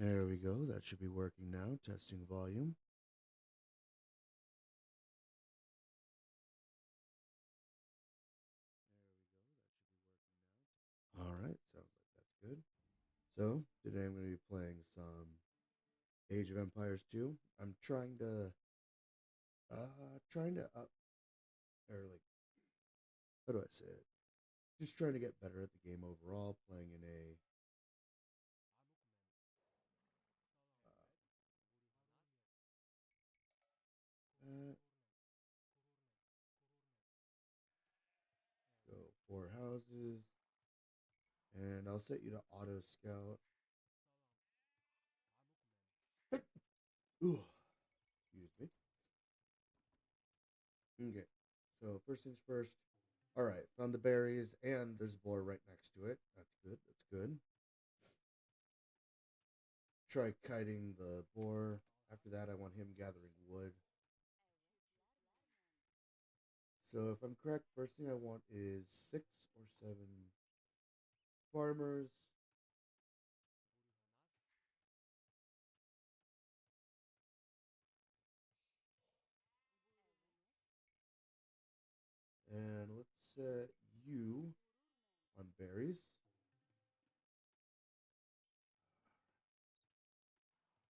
There we go. That should be working now. Testing volume. All right. Sounds like that's good. So today I'm going to be playing some Age of Empires 2. I'm trying to up or like how do I say it? Just trying to get better at the game overall. Playing in a uh, go 4 houses, and I'll set you to auto scout. Ooh, excuse me. Okay. So first things first. All right, found the berries, and there's a boar right next to it. That's good. That's good. Try kiting the boar. After that, I want him gathering wood. So if I'm correct, first thing I want is 6 or 7 farmers. And let's set you on berries.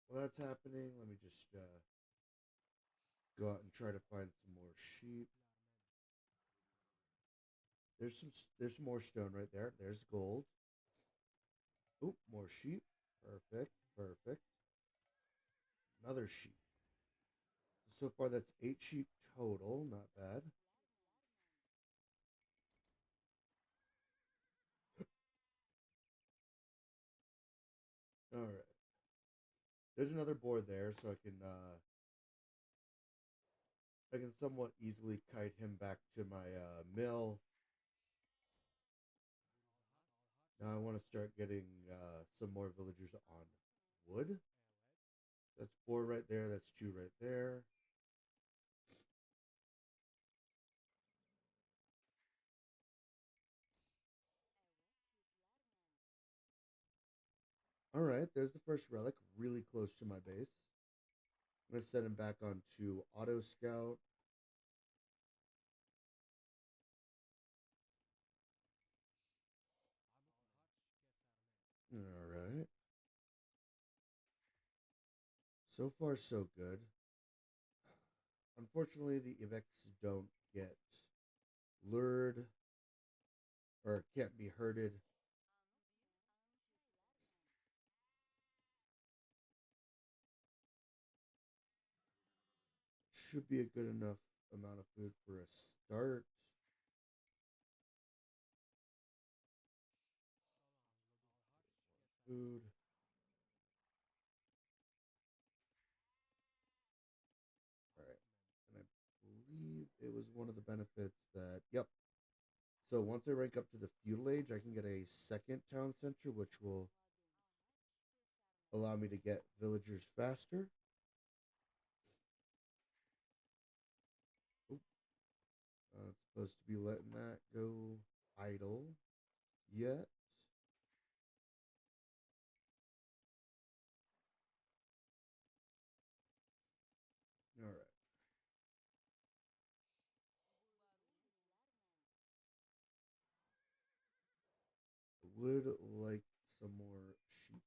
While that's happening, let me just go out and try to find some more sheep. There's some more stone right there. There's gold. Oop, more sheep. Perfect, perfect. Another sheep. So far, that's 8 sheep total. Not bad. All right. There's another board there, so I can somewhat easily kite him back to my mill. Now I want to start getting some more villagers on wood. That's 4 right there. That's 2 right there. All right. There's the first relic, really close to my base. I'm gonna set him back onto auto scout. All right. So far, so good. Unfortunately, the evecs don't get lured or can't be herded. Should be a good enough amount of food for a start. Food. All right. And I believe it was one of the benefits that, yep. So once I rank up to the feudal age, I can get a second town center, which will allow me to get villagers faster. Oop, it's supposed to be letting that go idle yet. All right. I would like some more sheep.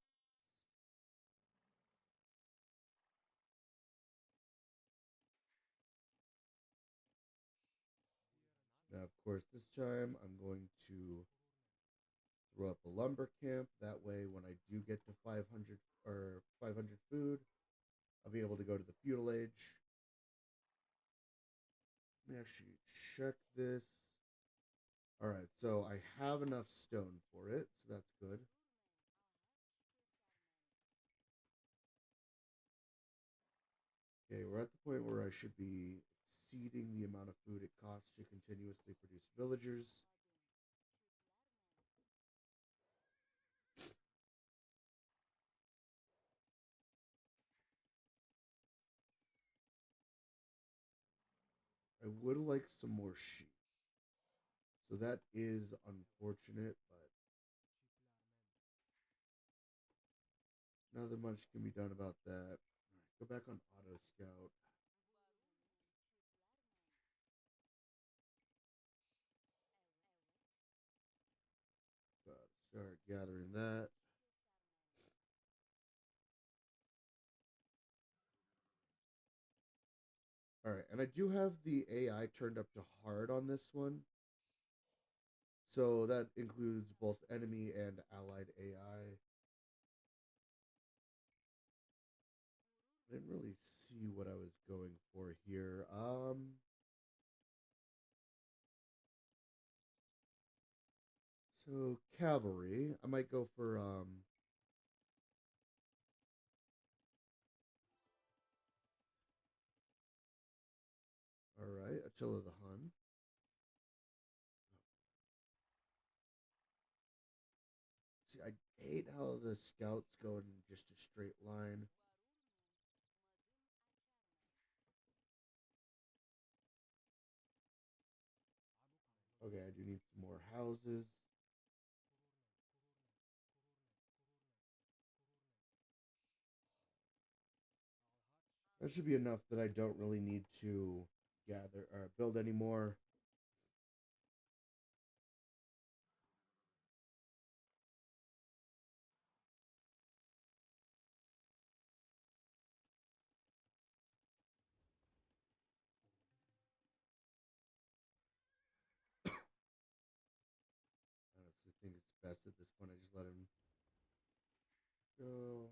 Now, of course, this time I'm going to throw up a lumber camp. That way, when I do get to 500 or 500 food, I'll be able to go to the feudal age. Let me actually check this. All right, so I have enough stone for it, so that's good. Okay, we're at the point where I should be exceeding the amount of food it costs to continuously produce villagers. I would like some more sheep. So that is unfortunate, but Nothing much can be done about that. All right, go back on auto scout. Start gathering that. All right, and I do have the AI turned up to hard on this one. So that includes both enemy and allied AI. I didn't really see what I was going for here. So cavalry. I might go for all right, Attila the Hun. See, I hate how the scouts go in just a straight line. Okay, I do need some more houses. That should be enough that I don't really need to gather or build anymore. I honestly think it's best at this point. I just let him go.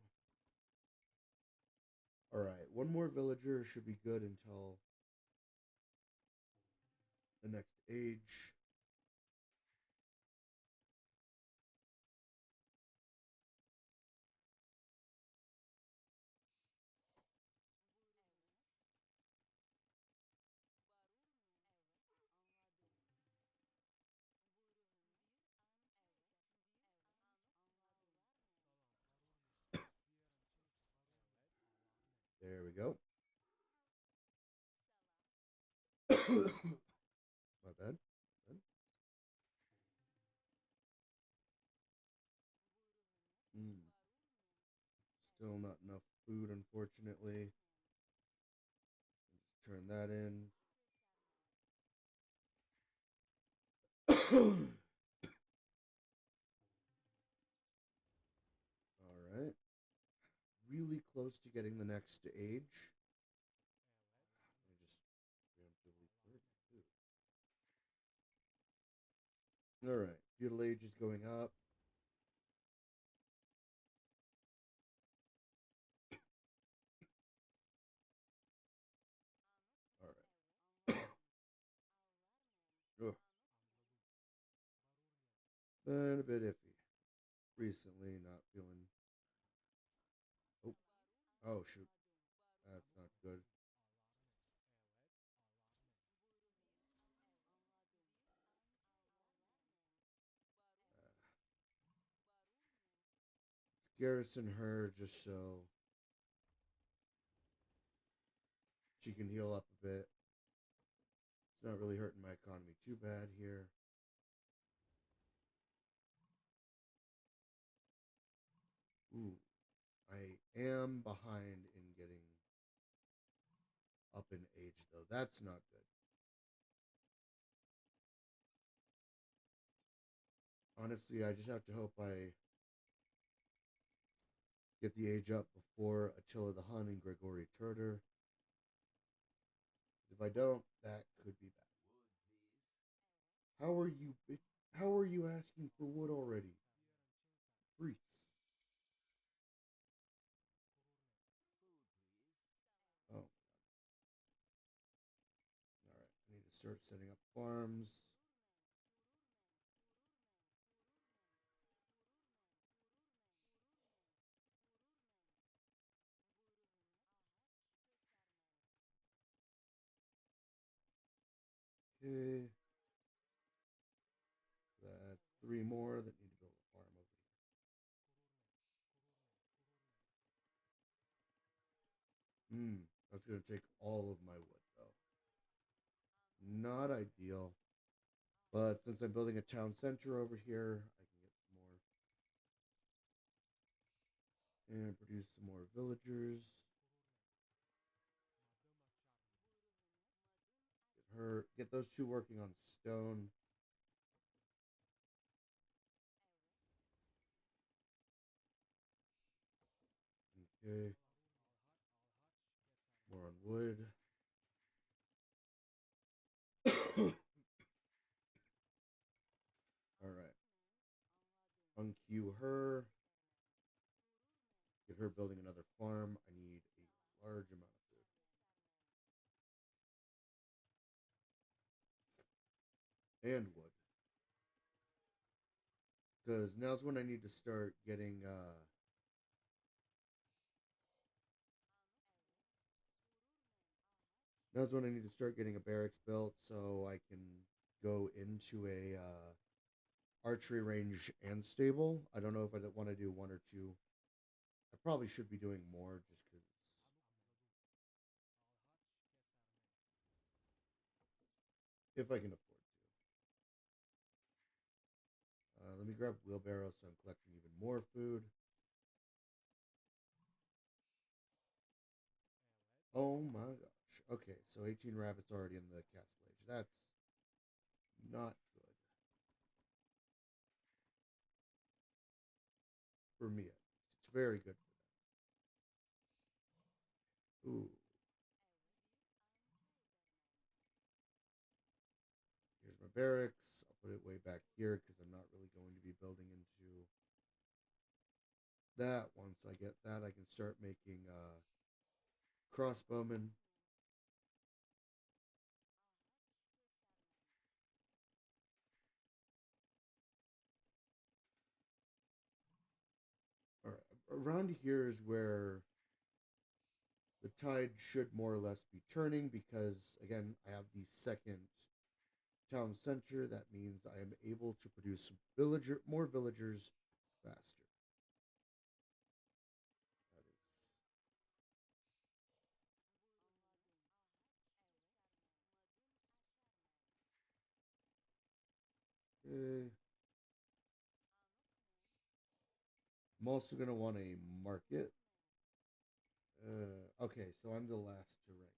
All right, one more villager should be good until the next age. There we go. My bad. My bad. Mm, still not enough food, unfortunately. Just turn that in. All right. Really close to getting the next age. I just preemptively cleared my food. All right. Feudal age is going up. All right. Ugh. Been a bit iffy recently. Not feeling. Oh, oh shoot. That's not good. Garrison her just so she can heal up a bit. It's not really hurting my economy too bad here. Ooh, I am behind in getting up in age though. That's not good. Honestly, I just have to hope I get the age up before Attila the Hun and Gregory Turder. If I don't, that could be bad. How are you? How are you asking for wood already? Freaks. Oh, all right. I need to start setting up farms. Okay. That three more that need to build a farm over here. That's gonna take all of my wood though. Not ideal. But since I'm building a town center over here, I can get some more. And produce some more villagers. Get those two working on stone. Okay. More on wood. All right. Unqueue her. Get her building another farm. I need a large amount of food and wood. Because now's when I need to start getting. Now's when I need to start getting a barracks built so I can go into a archery range and stable. I don't know if I want to do one or two. I probably should be doing more just because if I can afford to. Let me grab wheelbarrow so I'm collecting even more food. Oh my gosh. Okay, so 18 rabbits already in the castle age. That's not good for me. It's very good for them. Ooh, here's my barracks. I'll put it way back here because I'm not really going to be building into that. Once I get that, I can start making crossbowmen. All right, around here is where the tide should more or less be turning because, again, I have the second town center. That means I am able to produce more villagers faster. That is. I'm also going to want a market. Okay, so I'm the last to rank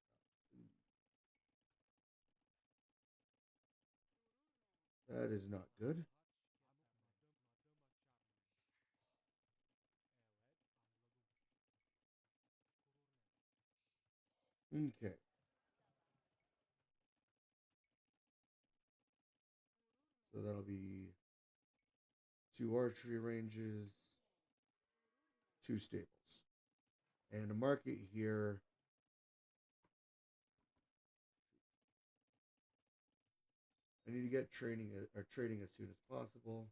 up. That is not good. Okay, so that'll be two archery ranges, two stables, and a market here. I need to get training or trading as soon as possible.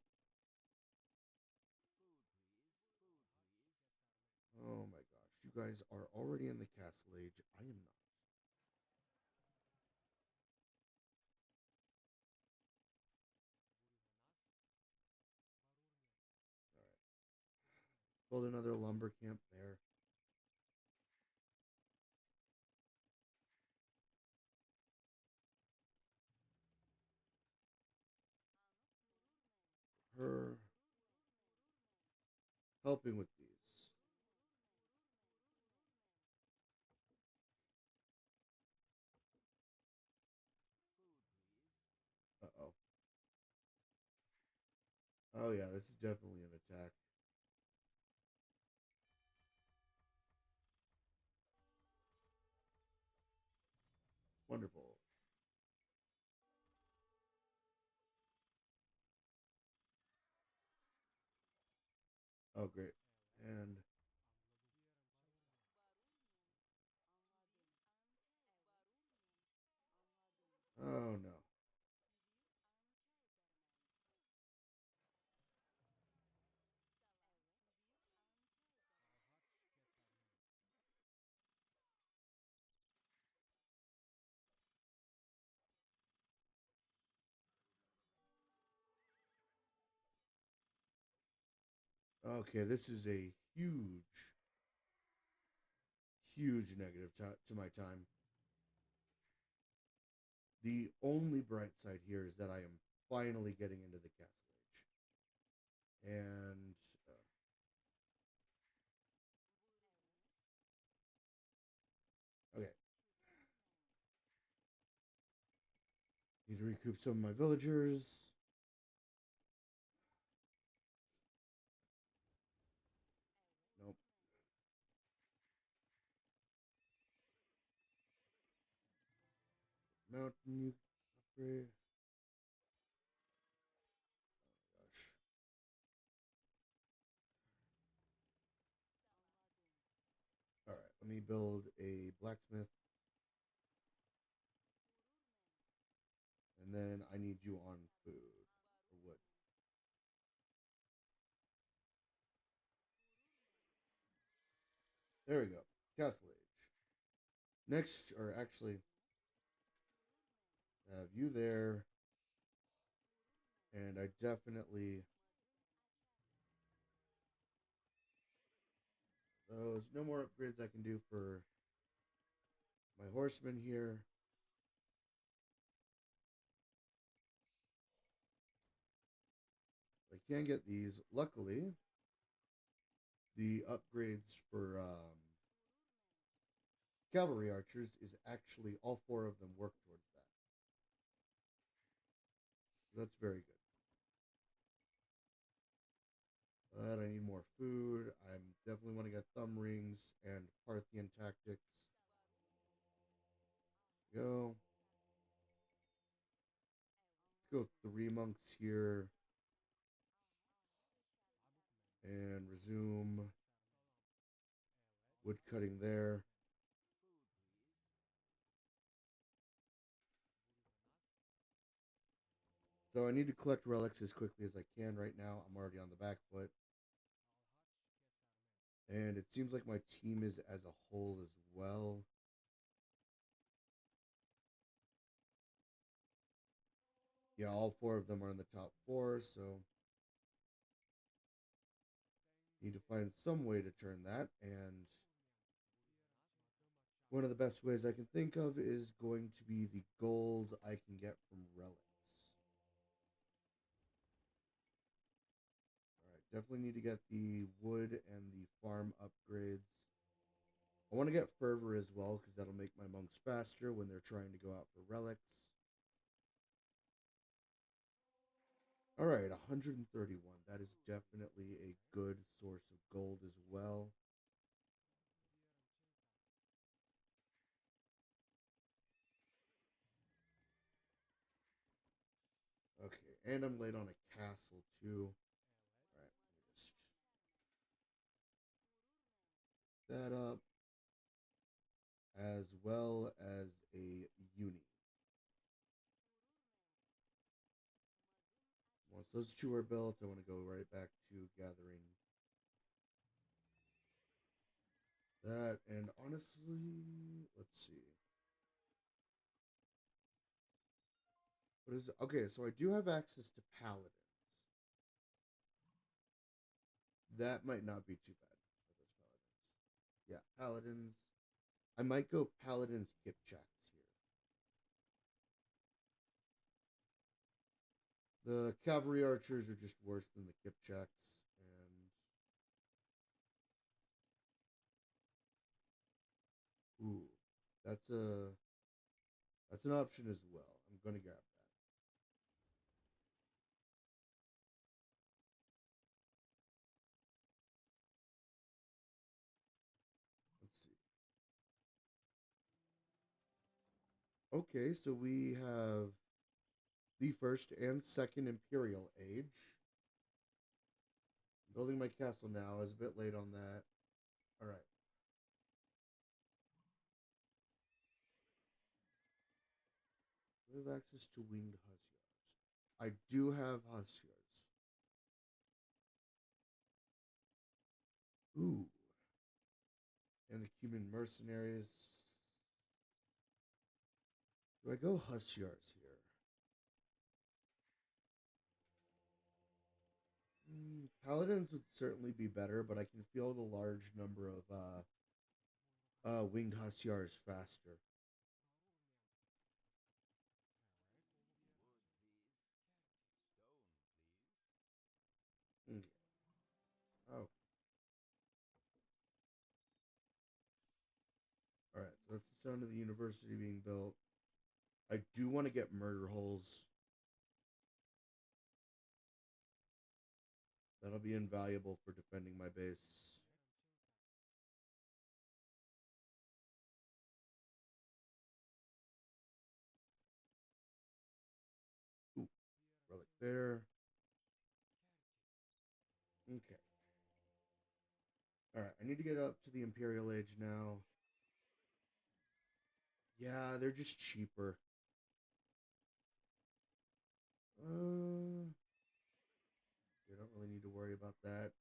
Oh my gosh, you guys are already in the castle age. I am not. All right, build another lumber camp there. Her helping with these. Uh oh. Oh yeah, this is definitely an attack. Wonderful. Oh great. And oh no. Okay, this is a huge negative to my time. The only bright side here is that I am finally getting into the castle age, and Need to recoup some of my villagers. Nope. Mountain you upgrade. Gosh. Alright, let me build a blacksmith. And then I need you on food or wood. There we go. Castle Age. Next, or actually, have you there. And I definitely. Those. No more upgrades I can do for my horsemen here. I can get these. Luckily, the upgrades for cavalry archers is actually all four of them work towards that. So that's very good. But I need more food. I definitely want to get thumb rings and Parthian tactics. Go. Let's go 3 monks here and resume wood cutting there. So I need to collect relics as quickly as I can right now. I'm already on the back foot. And it seems like my team is as a whole as well. Yeah, all four of them are in the top four, so need to find some way to turn that. And one of the best ways I can think of is going to be the gold I can get from relics. All right, definitely need to get the wood and the farm upgrades. I want to get fervor as well because that'll make my monks faster when they're trying to go out for relics. All right, 131. That is definitely a good source of gold as well. Okay, and I'm late on a castle too. All right, let me just that up as well as a uni. Once those two are built, I want to go right back to gathering that. And honestly, let's see. What is it? Okay, so I do have access to paladins. That might not be too bad for those paladins. Yeah, paladins. I might go paladins Kipchaks here. The cavalry archers are just worse than the Kipchaks, and ooh, that's a that's an option as well. I'm gonna grab that. Let's see. Okay, so we have the first and second imperial age. Building my castle now. I was a bit late on that. All right. We have access to winged hussiars. I do have hussiars. Ooh. And the Cuman mercenaries. Do I go hussiars here? Paladins would certainly be better, but I can feel the large number of winged hussiars faster. Okay. Oh, all right. So that's the sound of the university being built. I do want to get murder holes. That'll be invaluable for defending my base. Ooh, relic there. Okay. Alright, I need to get up to the Imperial Age now. Yeah, they're just cheaper. We don't really need to worry about that.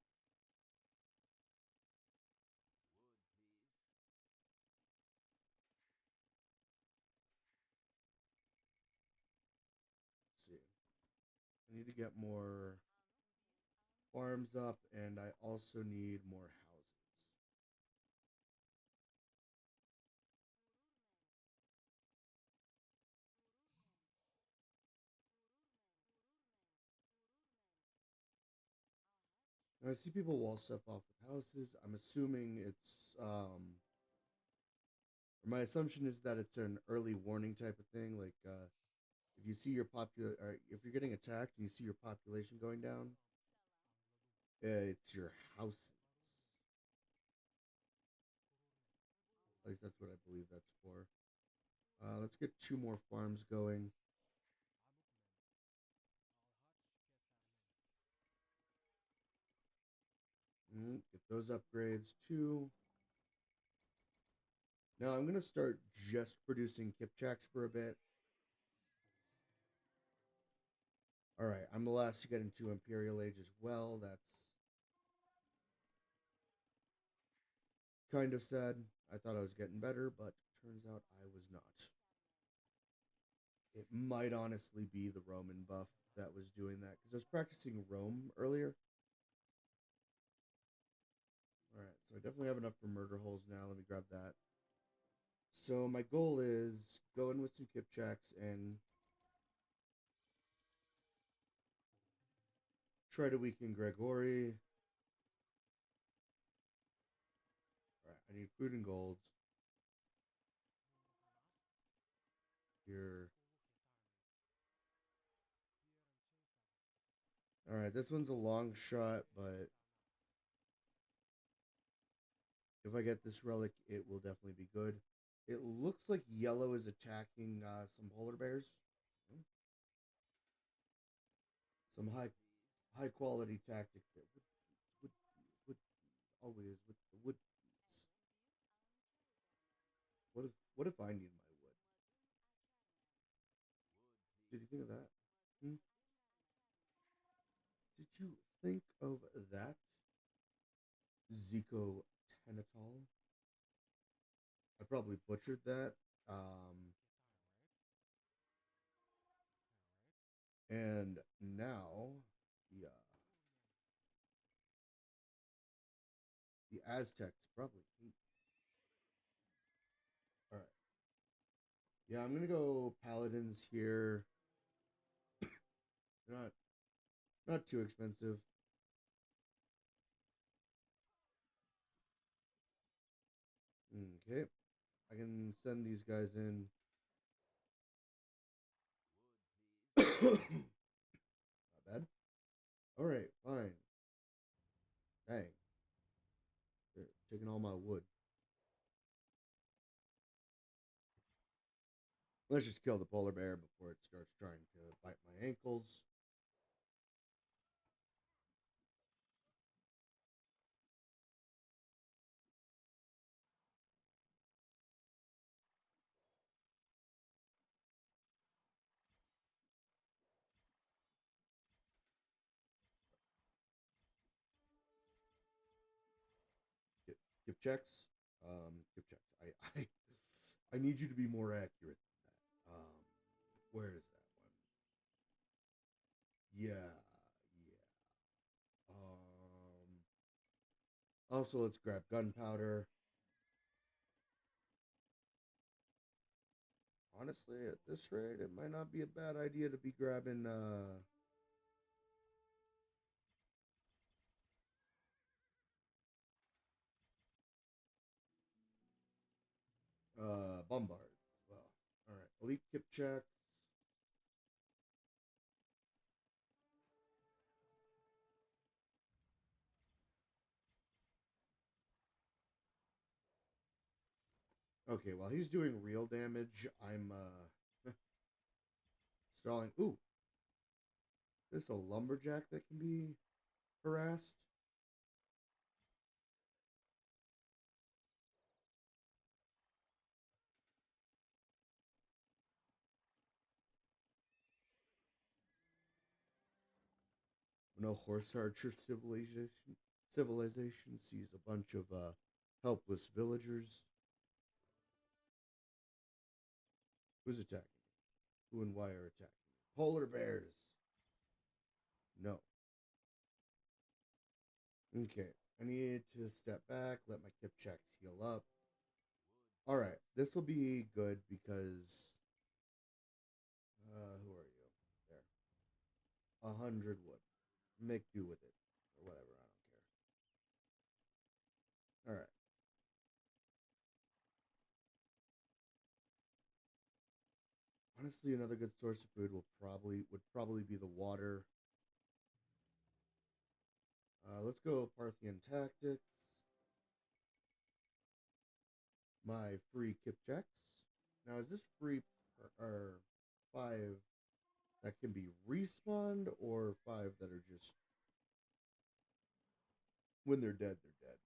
Let's see. I need to get more farms up, and I also need more houses. Now, I see people wall stuff off with houses. I'm assuming it's or my assumption is that it's an early warning type of thing. Like if you see your or if you're getting attacked and you see your population going down, it's your houses. At least that's what I believe that's for. Let's get two more farms going. Get those upgrades too. Now I'm gonna start just producing Kipchaks for a bit. All right, I'm the last to get into Imperial Age as well. That's kind of sad. I thought I was getting better, but turns out I was not. It might honestly be the Roman buff that was doing that because I was practicing Rome earlier. All right, so I definitely have enough for murder holes now. Let me grab that. So my goal is go in with some Kipchaks and try to weaken Gregory. All right, I need food and gold here. All right, this one's a long shot, but if I get this relic, it will definitely be good. It looks like yellow is attacking some polar bears. Hmm. Some high quality tactics there. Wood always with the wood. What if I need my wood? Did you think of that? Hmm? Did you think of that? Zico Tenatol. I probably butchered that. And now the the Aztecs probably hate. All right. Yeah, I'm gonna go paladins here. Not not too expensive. Okay, I can send these guys in. Not bad. All right, fine. Dang, they're taking all my wood. Let's just kill the polar bear before it starts trying to bite my ankles. Get, give checks. Give checks. I need you to be more accurate than that. Where is that one? Yeah, yeah. Also, let's grab gunpowder. Honestly, at this rate, it might not be a bad idea to be grabbing bombard as well. All right, Elite Kipchaks. Okay, while he's doing real damage, I'm stalling. Ooh, this a lumberjack that can be harassed. No horse archer civilization sees a bunch of helpless villagers. Who's attacking? Who and why are attacking? Polar bears. No. Okay. I need to step back, let my Kipchaks heal up. Alright, this will be good because who are you? There. 100 wood. Make do with it. Or whatever, I don't care. Alright. Honestly, another good source of food would probably be the water. Let's go Parthian tactics. My free Kipchaks. Now, is this free or five that can be respawned, or five that are just when they're dead, they're dead?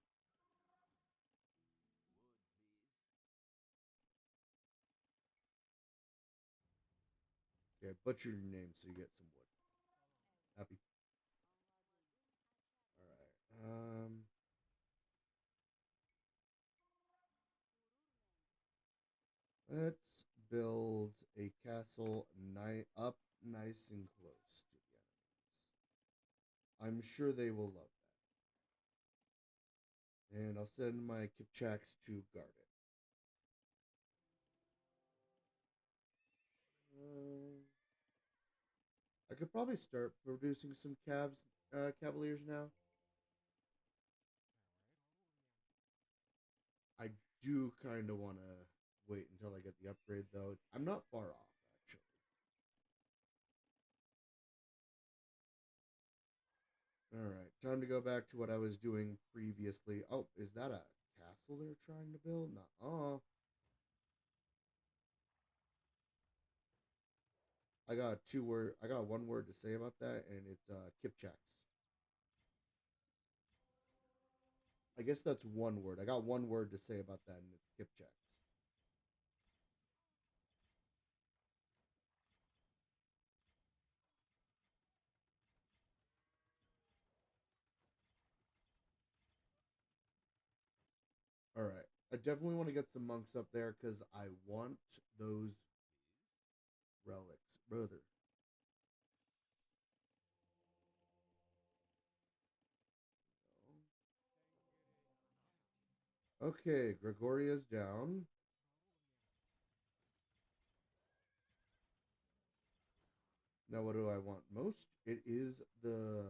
Okay, butcher your name so you get some wood. Happy. All right. Let's build a castle up nice and close to the enemies. I'm sure they will love that. And I'll send my Kipchaks to guard it. Uh, I could probably start producing some cavaliers now. I do kind of want to wait until I get the upgrade, though. I'm not far off, actually. All right, time to go back to what I was doing previously. Oh, is that a castle they're trying to build? Not. Oh, I got two word. I got one word to say about that, and it's Kipchaks. I guess that's one word. I got one word to say about that, and it's Kipchaks. All right, I definitely want to get some monks up there because I want those relics, brother. Okay, Gregoria's down. Now, what do I want most? It is the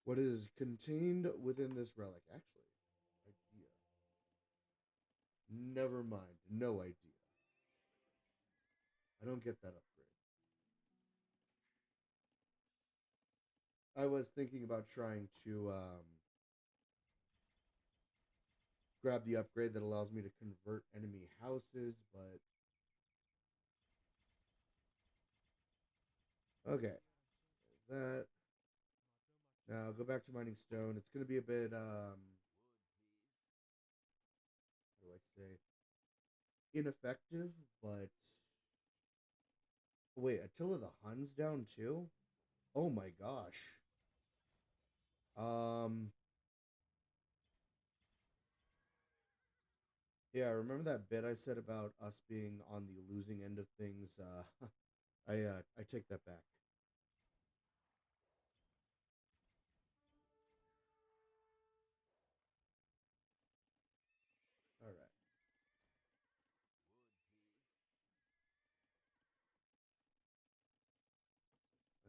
what is contained within this relic. Actually, idea. Never mind. No idea. I don't get that upgrade. I was thinking about trying to grab the upgrade that allows me to convert enemy houses, but okay. There's that. Now go back to mining stone. It's going to be a bit how do I say ineffective, but wait, Attila the Hun's down too? Oh my gosh. Um Yeah, remember that bit I said about us being on the losing end of things? I take that back. All right.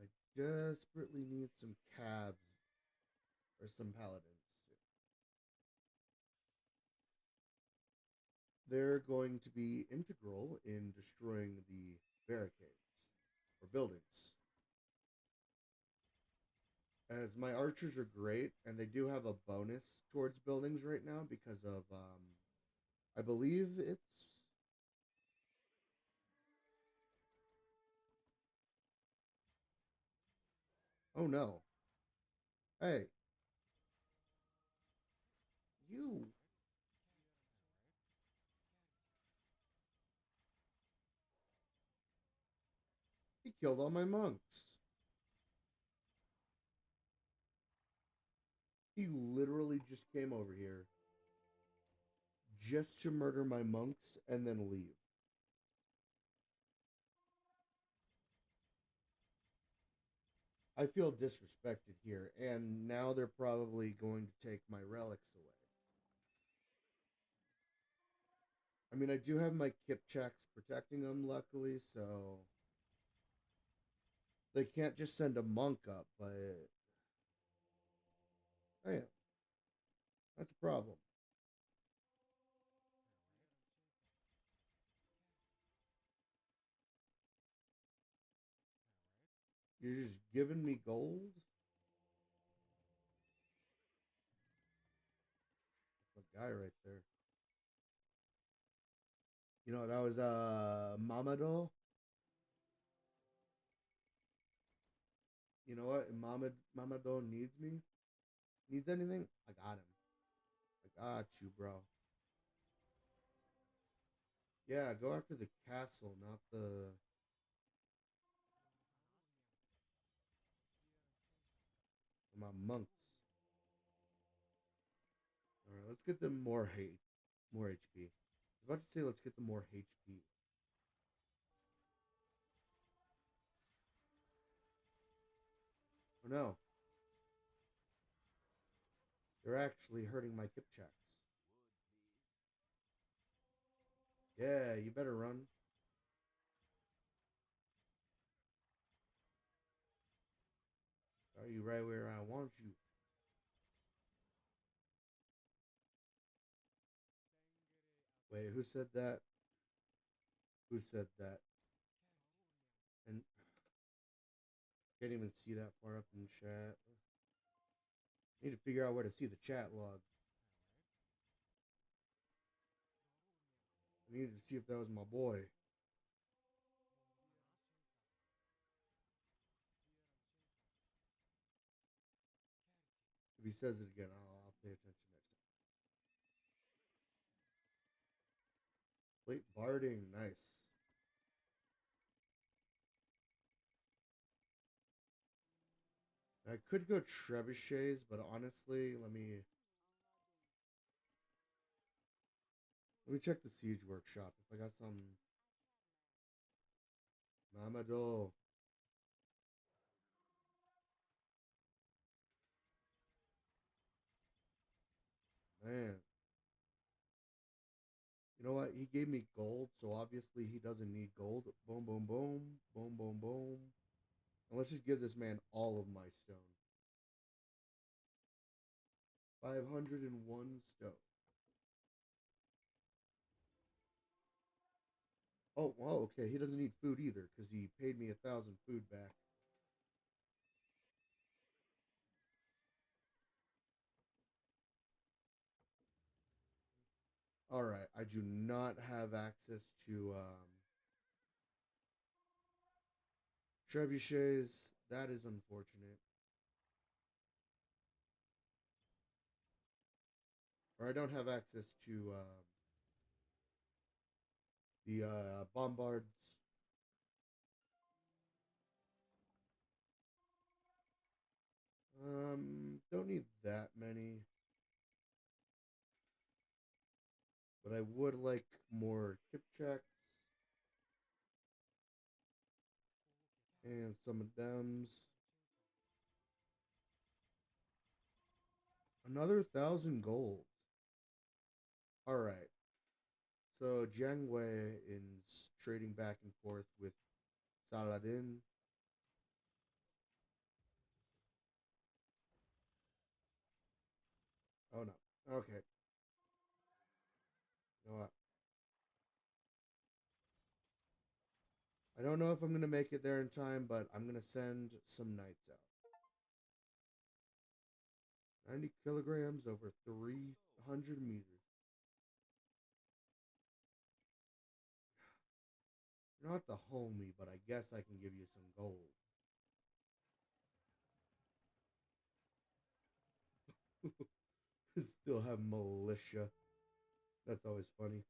I desperately need some cabs or some paladins. they're going to be integral in destroying the barricades or buildings. As my archers are great, and they do have a bonus towards buildings right now because of, I believe it's. Oh no. Hey, you. He killed all my monks. He literally just came over here just to murder my monks and then leave. I feel disrespected here, and now they're probably going to take my relics away. I mean, I do have my Kipchaks protecting them, luckily, so they can't just send a monk up, but man, that's a problem. You're just giving me gold? That's my guy right there. You know, that was Mamado. You know what? If Mamado needs me, needs anything, I got him. I got you, bro. Yeah, go after the castle, not my monks. All right, let's get them more hate, more HP. I was about to say let's get them more HP. Oh no, they're actually hurting my Kipchaks. Yeah, you better run. Are you right where I want you? Wait, who said that? Who said that? And can't even see that far up in chat. I need to figure out where to see the chat log. I needed to see if that was my boy. If he says it again, I'll pay attention next time. Plate barding, nice. I could go trebuchets, but honestly, let me check the siege workshop if I got some Mamado. Man, you know what? He gave me gold, so obviously he doesn't need gold. Boom, boom, boom, boom, boom, boom. And let's just give this man all of my stone. 501 stone. Oh, well, okay. He doesn't need food either because he paid me 1,000 food back. All right. I do not have access to trebuchets. That is unfortunate. Or I don't have access to the bombards. Don't need that many, but I would like more chip checks and some of them's. Another 1,000 gold. All right. So Jiang Wei is trading back and forth with Saladin. Oh no. Okay. You know what? I don't know if I'm going to make it there in time, but I'm going to send some knights out. 90 kilograms over 300 meters. You're not the homie, but I guess I can give you some gold. Still have militia. That's always funny.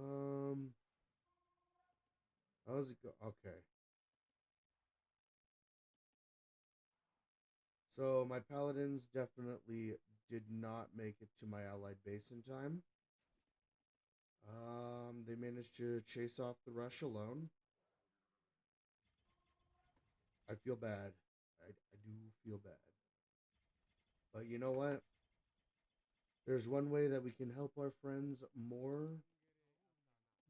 Um, how's it go? Okay. So my paladins definitely did not make it to my allied base in time. They managed to chase off the rush alone. I feel bad. I do feel bad. But you know what? There's one way that we can help our friends more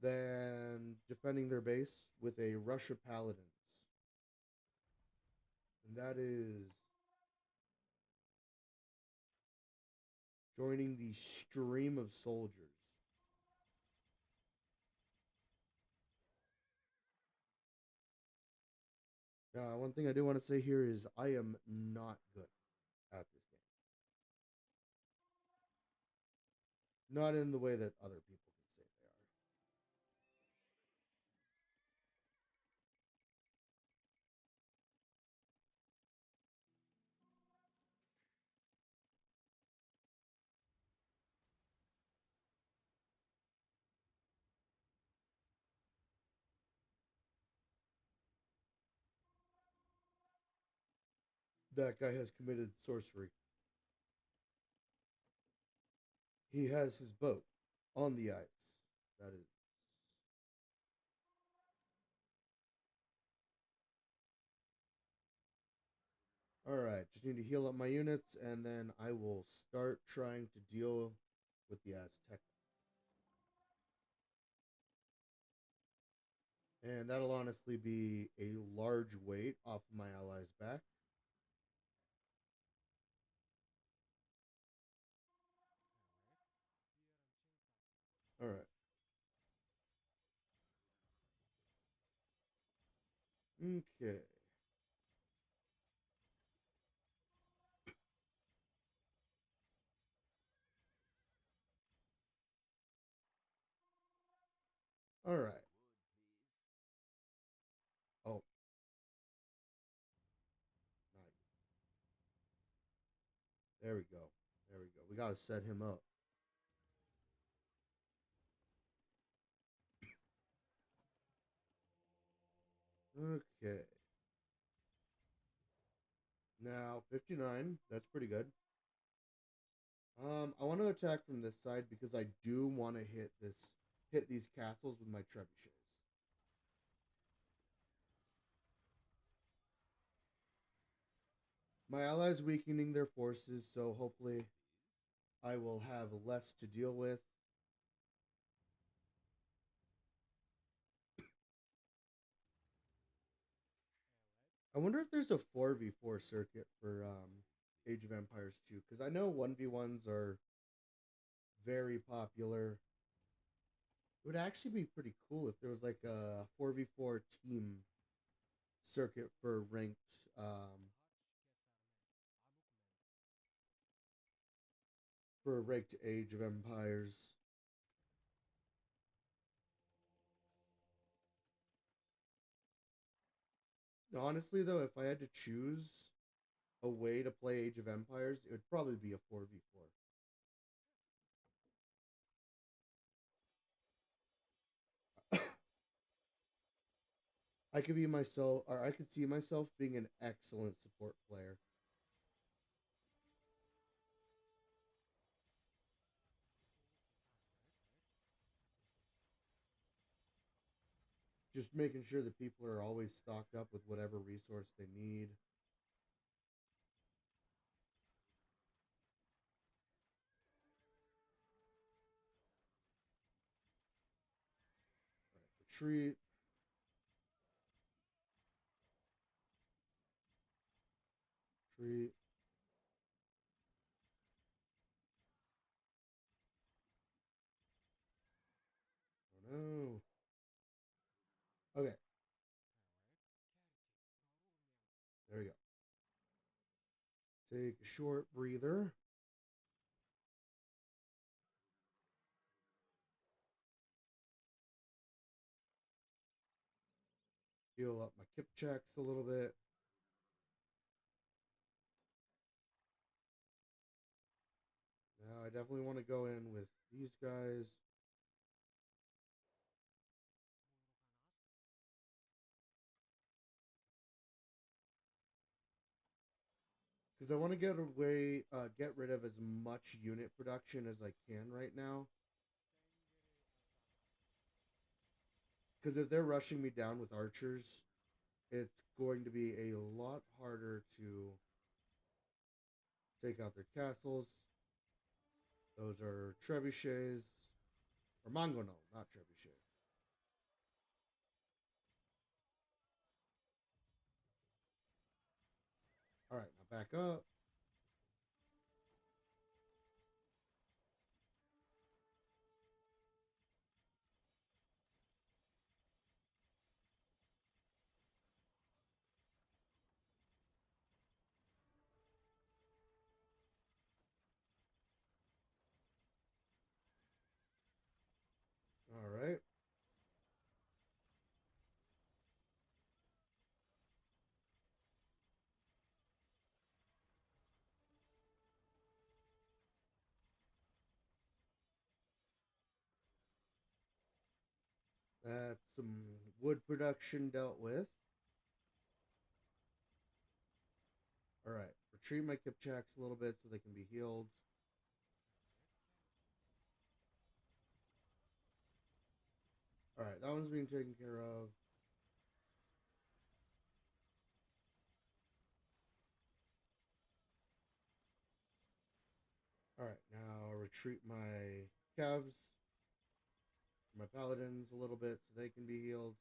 than defending their base with a rush of paladins. And that is joining the stream of soldiers. One thing I do want to say here is I am not good at this game. Not in the way that other people can say they are. That guy has committed sorcery. He has his boat on the ice. That is. Alright, just need to heal up my units and then I will start trying to deal with the Aztec. And that'll honestly be a large weight off of my allies' back. Alright. Okay. Alright. Oh, not there we go. There we go. We gotta set him up. Okay. Now 59. That's pretty good. I want to attack from this side because I do want to hit these castles with my trebuchets. My allies weakening their forces, so hopefully I will have less to deal with. I wonder if there's a 4v4 circuit for Age of Empires 2, because I know 1v1s are very popular. It would actually be pretty cool if there was like a 4v4 team circuit for ranked Age of Empires. Honestly, though, if I had to choose a way to play Age of Empires, it would probably be a 4v4. I could be myself, or I could see myself being an excellent support player. Just making sure that people are always stocked up with whatever resource they need. Right, retreat. Retreat. Okay, there we go. Take a short breather. Heal up my kip checks a little bit. Now I definitely want to go in with these guys. Because I want to get rid of as much unit production as I can right now. Because if they're rushing me down with archers, it's going to be a lot harder to take out their castles. Those are trebuchets, or Mongonal, not trebuchets. All right, now back up. All right. That's some wood production dealt with. All right. Retreat my Kipchaks a little bit so they can be healed. All right, that one's being taken care of. All right, now retreat my Kevs, my Paladins a little bit so they can be healed.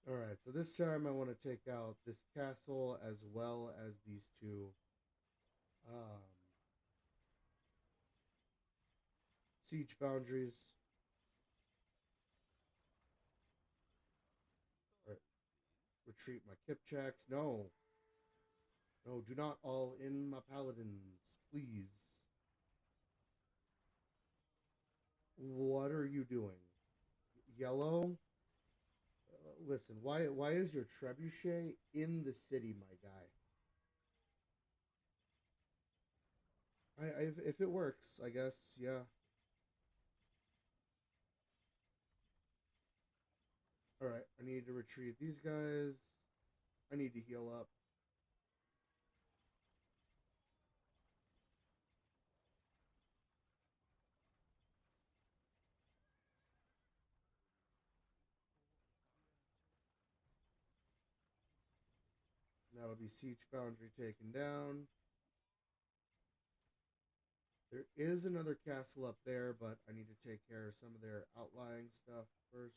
All right, so this time I want to take out this castle as well as these two um, siege foundries. All right, retreat my Kipchaks. No, no, do not all in my Paladins, please. What are you doing? Yellow? Listen, why is your trebuchet in the city, my guy? If it works, I guess, yeah. All right, I need to retrieve these guys. I need to heal up. That'll be Siege Foundry taken down. There is another castle up there, but I need to take care of some of their outlying stuff first.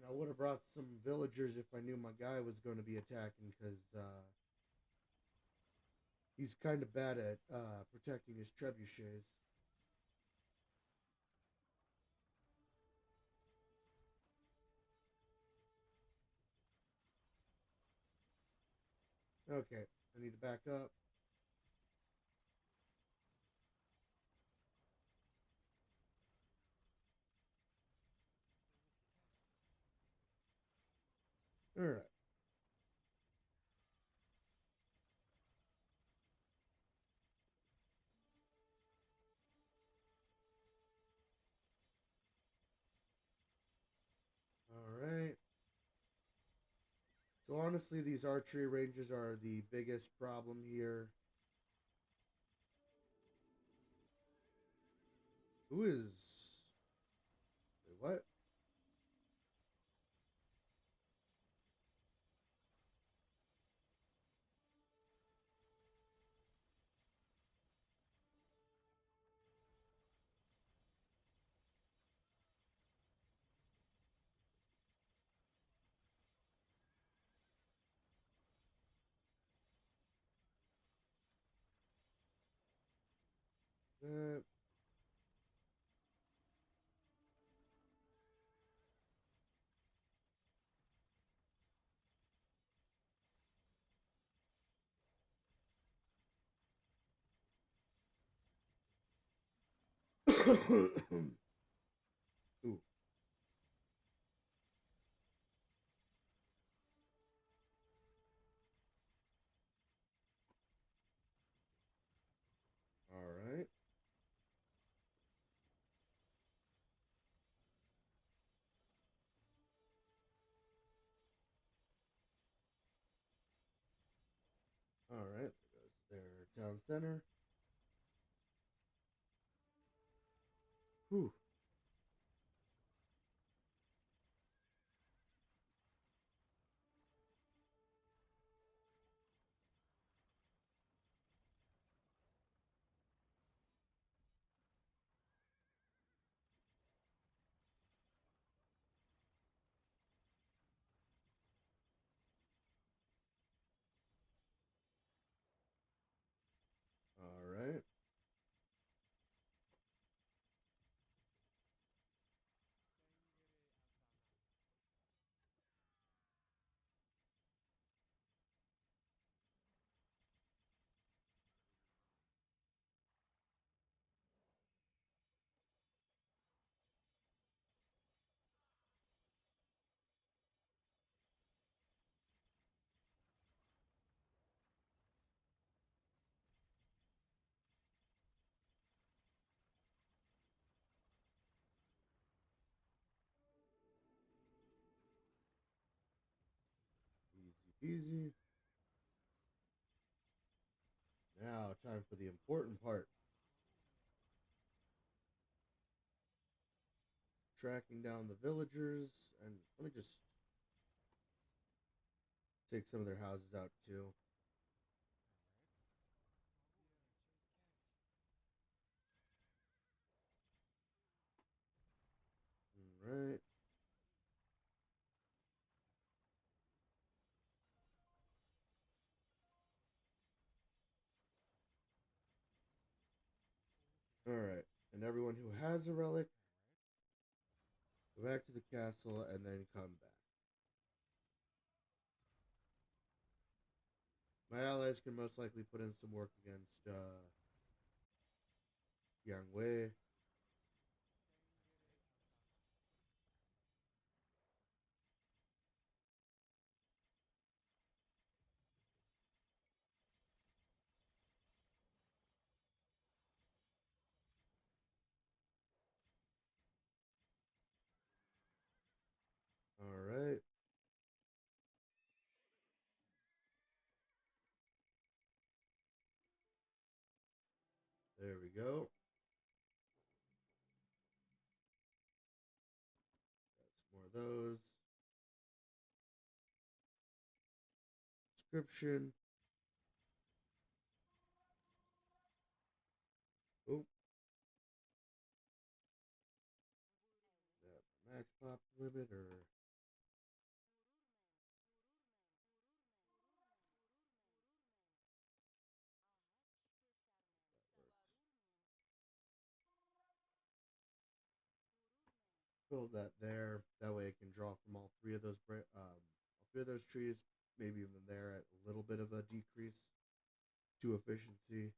I would have brought some villagers if I knew my guy was going to be attacking, because he's kind of bad at protecting his trebuchets. Okay, I need to back up. All right. All right. So honestly, these archery ranges are the biggest problem here. Who is... Wait, what? Uh, Ooh. All right. All right. There goes their town center. Whew. All right. Easy peasy. Now, time for the important part. Tracking down the villagers. And let me just take some of their houses out, too. All right. All right. And everyone who has a relic, go back to the castle and then come back. My allies can most likely put in some work against Yang Wei. All right. There we go. Got some more of those. Description. Oh, that max pop limit or build that there. That way it can draw from all three of those trees. Maybe even there at a little bit of a decrease to efficiency.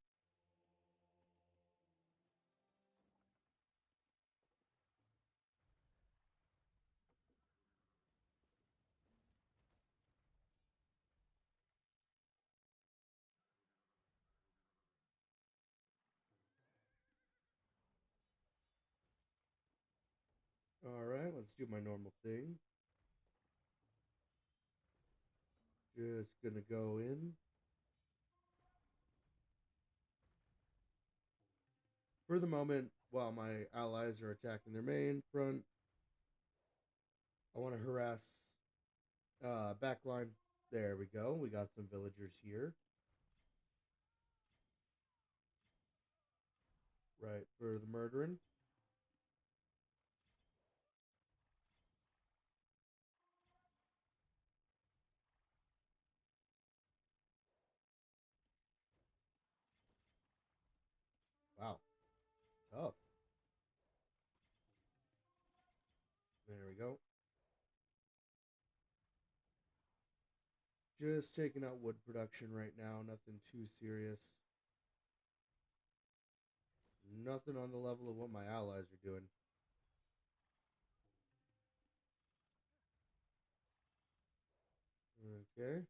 All right, let's do my normal thing. Just gonna go in. For the moment, while my allies are attacking their main front. I want to harass backline. There we go. We got some villagers here. Right, for the murdering. Wow, tough. There we go. Just taking out wood production right now. Nothing too serious. Nothing on the level of what my allies are doing. Okay.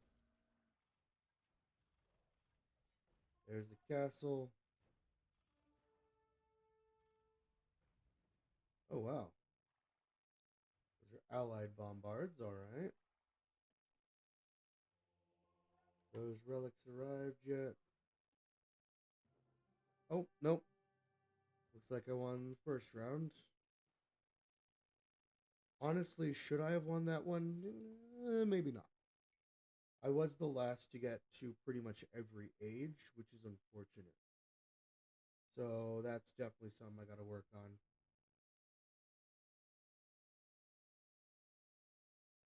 There's the castle. Oh, wow. Those are allied bombards. All right. Those relics arrived yet? Oh, nope. Looks like I won the first round. Honestly, should I have won that one? Maybe not. I was the last to get to pretty much every age, which is unfortunate. So that's definitely something I got to work on.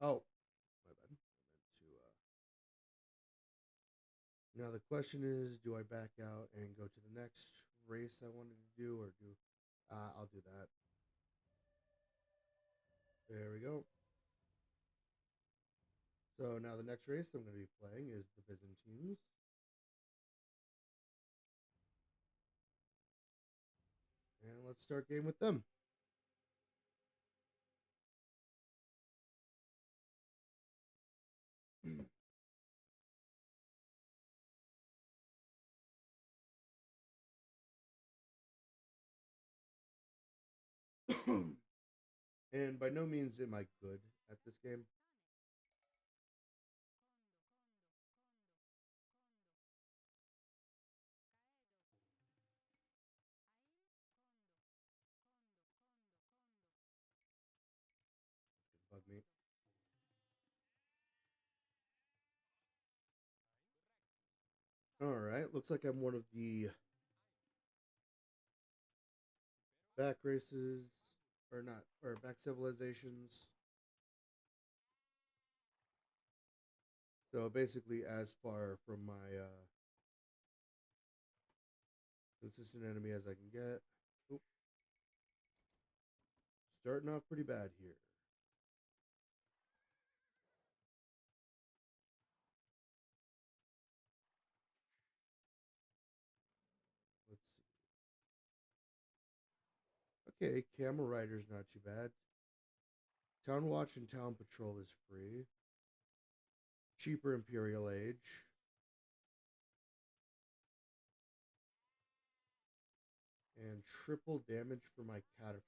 Oh, my bad. I meant to. Now the question is, do I back out and go to the next race I wanted to do, or do? I'll do that. There we go. So now the next race I'm going to be playing is the Byzantines, and let's start game with them. And by no means am I good at this game. Bug me. All right, looks like I'm one of the back races, or not, or back civilizations. So basically, as far from my consistent enemy as I can get. Oop, starting off pretty bad here. Let's see. Okay, Camel Rider's not too bad. Town Watch and Town Patrol is free. Cheaper Imperial Age. And triple damage for my Cataphract.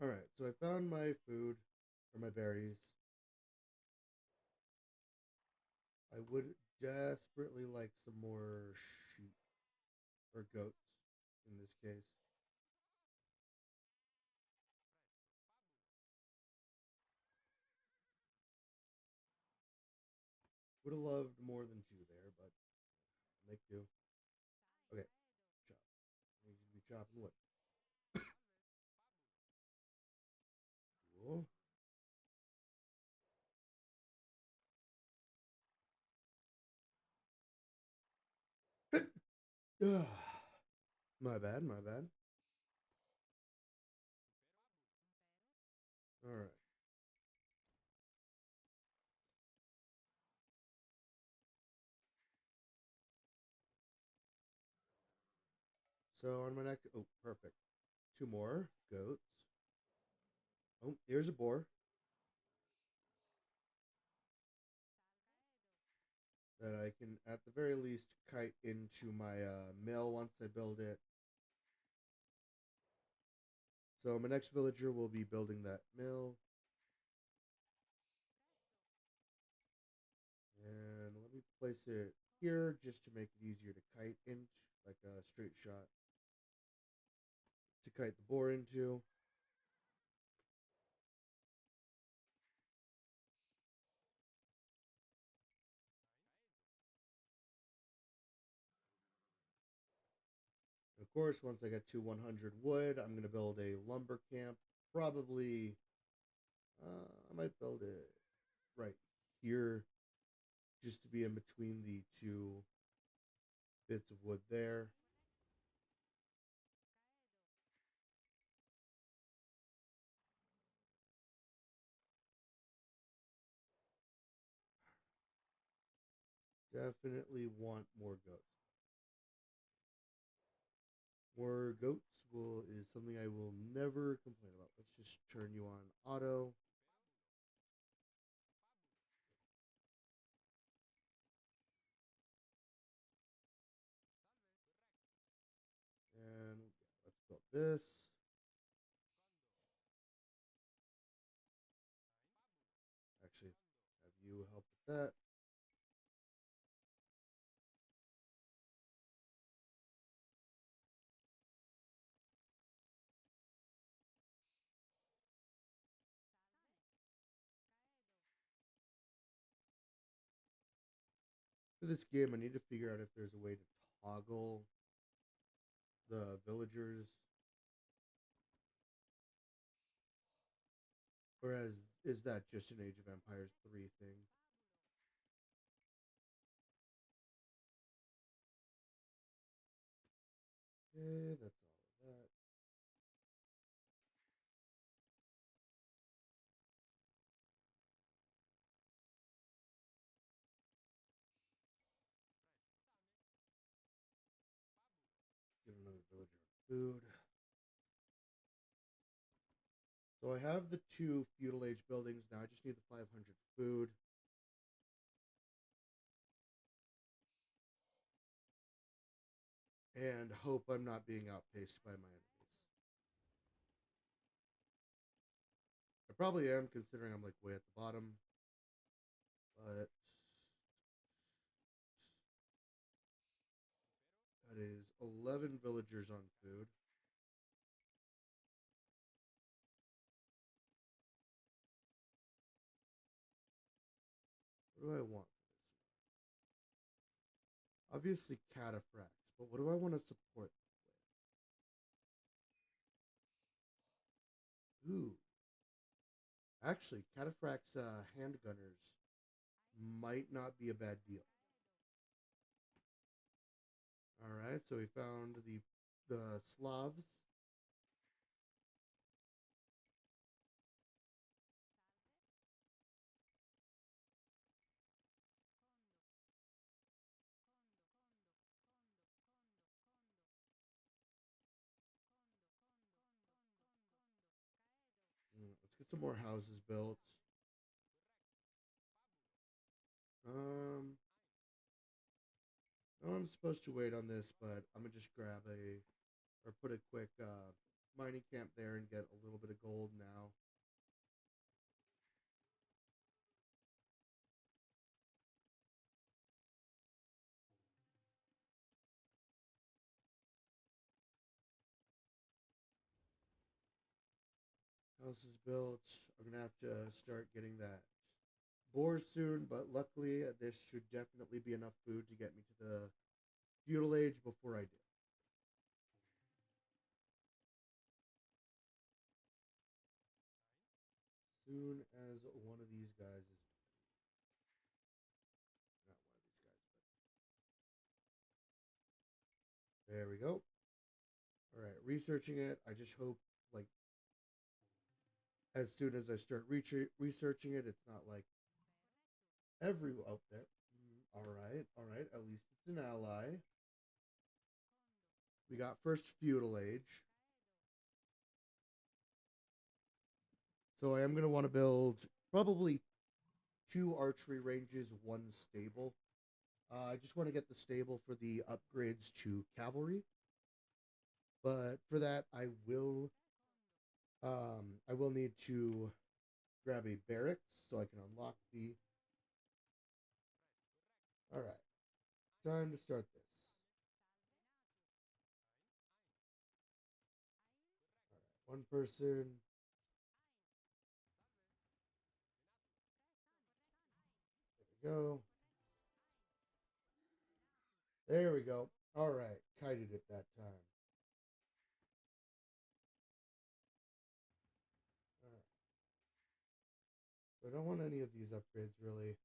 Alright, so I found my food, or my berries. I would desperately like some more sheep, or goats in this case. Would have loved more than two there, but make do. Okay, chop. I need you to be chopping wood. Cool. My bad, my bad. Alright. So on my next, oh, perfect. Two more goats. Oh, here's a boar that I can, at the very least, kite into my mill once I build it. So my next villager will be building that mill. And let me place it here just to make it easier to kite into. like a straight shot to kite the boar into. And of course, once I get to 100 wood, I'm going to build a lumber camp. Probably, I might build it right here just to be in between the two bits of wood there. Definitely want more goats. More goats will is something I will never complain about. Let's just turn you on auto. And yeah, let's build this. Actually, have you help with that. For this game, I need to figure out if there's a way to toggle the villagers. Whereas, is that just an Age of Empires 3 thing? Okay, that's all of that. Get another villager on food. So I have the two feudal age buildings now. I just need the 500 food. And hope I'm not being outpaced by my enemies. I probably am, considering I'm like way at the bottom. But that is 11 villagers on food. What do I want for this one? Obviously cataphracts, but what do I want to support with? Ooh. Actually, cataphracts handgunners might not be a bad deal. Alright, so we found the Slavs. Let's get some more houses built. Um, no, I'm supposed to wait on this, but I'm gonna just grab or put a quick mining camp there and get a little bit of gold now. House is built. I'm gonna have to start getting that boar soon, but luckily this should definitely be enough food to get me to the feudal age before I do. Soon as one of these guys is not one of these guys, but there we go. All right, researching it. I just hope like as soon as I start researching it, it's not like every out there. All right, all right. At least it's an ally. We got first feudal age. So I am gonna want to build probably two archery ranges, one stable. I just want to get the stable for the upgrades to cavalry. But for that, I will need to grab a barracks so I can unlock the. All right, time to start this. One person. There we go. There we go. All right. Kited it that time. All right. So I don't want any of these upgrades really.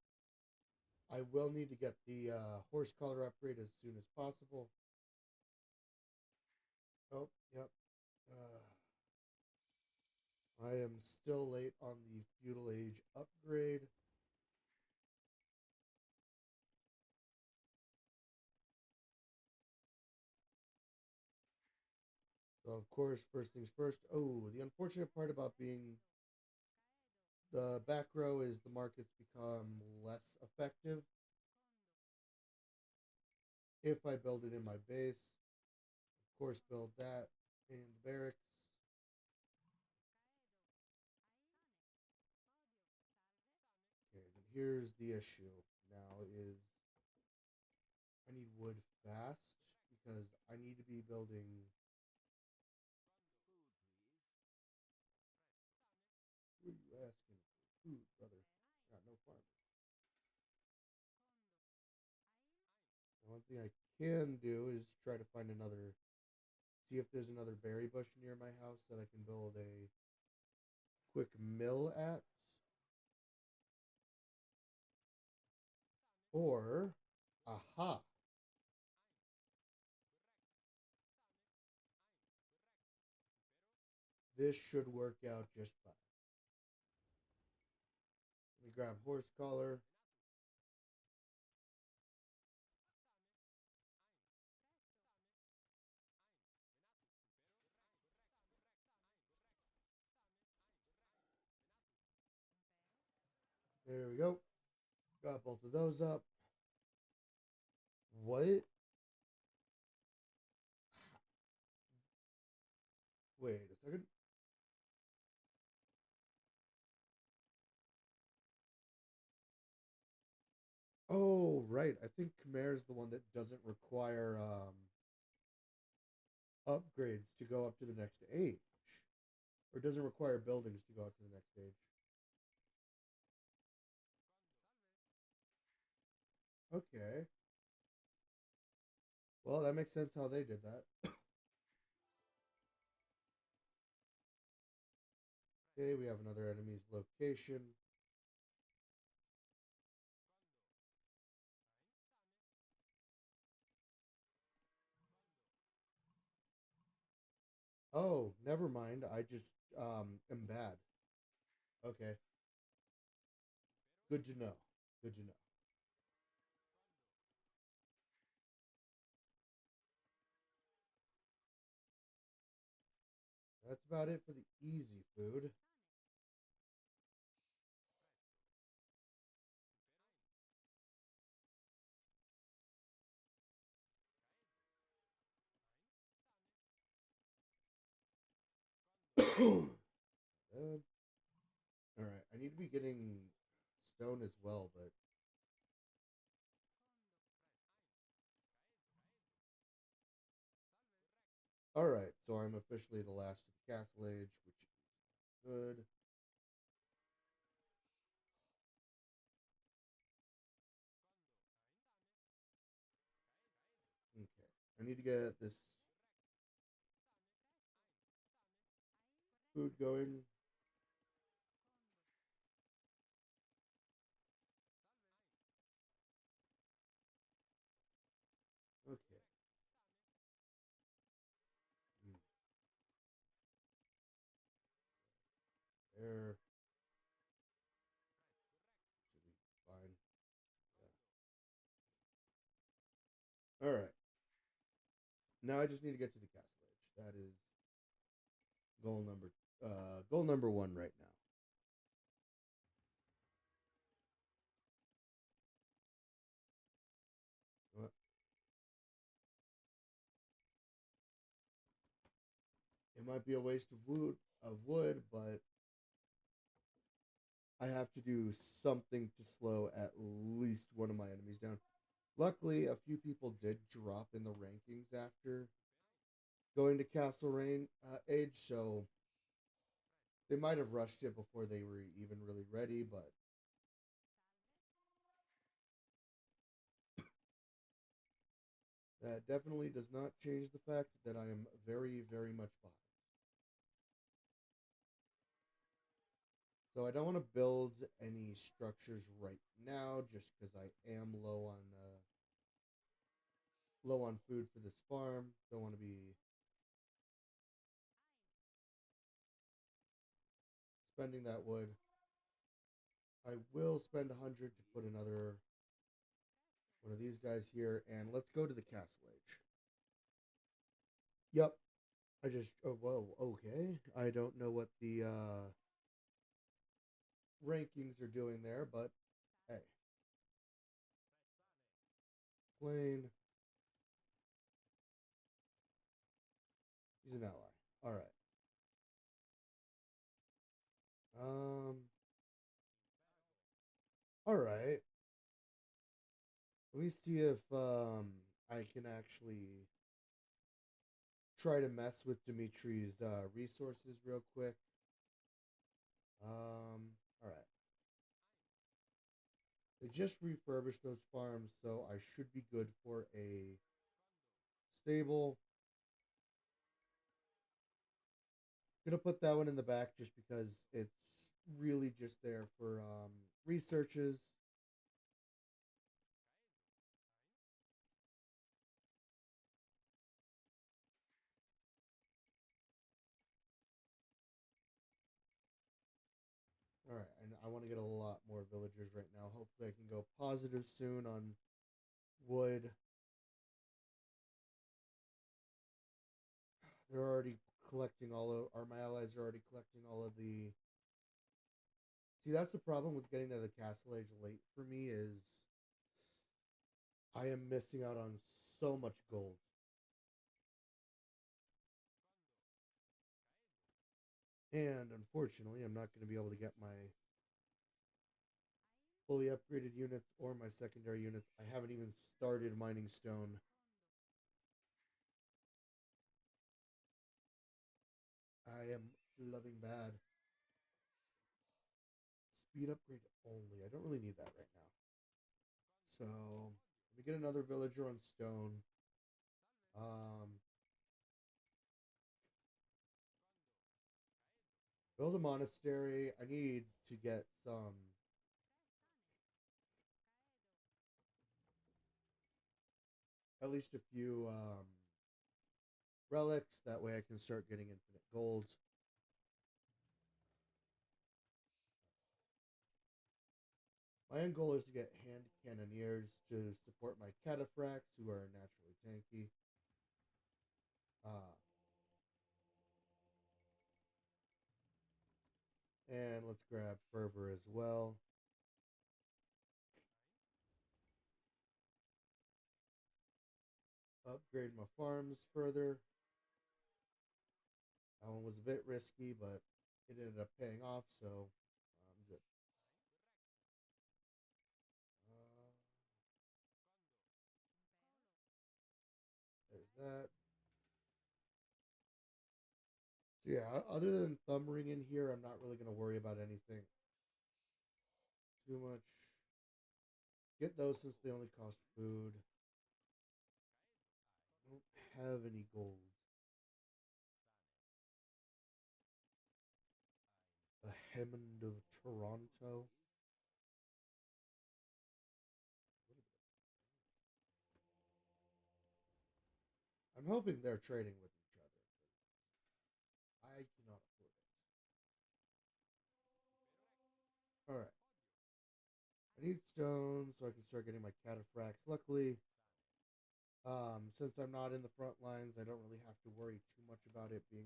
I will need to get the horse collar upgrade as soon as possible. Oh, yep. I am still late on the feudal age upgrade. So of course, first things first. Oh, the unfortunate part about being the back row is the markets become less effective if I build it in my base. Of course, build that in the barracks. Okay, then here's the issue now is I need wood fast because I need to be building. What are you asking for? Food, brother. Got no farming. One thing I can do is try to find another, see if there's another berry bush near my house that I can build a quick mill at. Or, aha, this should work out just fine. Let me grab horse collar. There we go. Got both of those up. What? Wait a second. Oh, right. I think Khmer is the one that doesn't require upgrades to go up to the next age. Or doesn't require buildings to go up to the next age. Okay. Well, that makes sense how they did that. Okay, we have another enemy's location. Oh, never mind. I just am bad. Okay. Good to know. Good to know. That's about it for the easy food. All right, I need to be getting stone as well, but all right. So I'm officially the last of the Castle Age, which is good. Okay, I need to get this food going. Okay. Mm, there should be fine. Yeah. All right. Now I just need to get to the Castle Age. That is goal number one right now. Well, it might be a waste of wood, but I have to do something to slow at least one of my enemies down. Luckily, a few people did drop in the rankings after going to Castle Rain Age, so They might have rushed it before they were even really ready, but that definitely does not change the fact that I am very, very much behind. So I don't want to build any structures right now, just because I am low on food for this farm. Don't want to be spending that wood. I will spend 100 to put another one of these guys here, and let's go to the castle age. Yep, I just oh whoa okay. I don't know what the rankings are doing there, but hey, plain. He's an ally. All right. Um. All right. Let me see if I can actually try to mess with Dimitri's resources real quick. All right. They just refurbished those farms, so I should be good for a stable. Gonna put that one in the back just because it's really just there for researches. All right, and I want to get a lot more villagers right now. Hopefully, I can go positive soon on wood. They're already collecting all of, or my allies are already collecting all of the. See, that's the problem with getting to the castle age late for me is I am missing out on so much gold. And unfortunately, I'm not going to be able to get my fully upgraded units or my secondary units. I haven't even started mining stone. I am loving bad. Speed upgrade only. I don't really need that right now. So let me get another villager on stone. Um, build a monastery. I need to get some at least a few relics. That way I can start getting infinite gold. My end goal is to get hand cannoneers to support my cataphracts, who are naturally tanky. Uh, and let's grab fervor as well. Upgrade my farms further. That one was a bit risky, but it ended up paying off, so I'm good. Uh, there's that. So yeah, other than thumb ring in here, I'm not really going to worry about anything too much. Get those since they only cost food. I don't have any gold. The Hammond of Toronto. I'm hoping they're trading with each other. I cannot afford it. All right. I need stone so I can start getting my cataphracts. Luckily, since I'm not in the front lines, I don't really have to worry too much about it being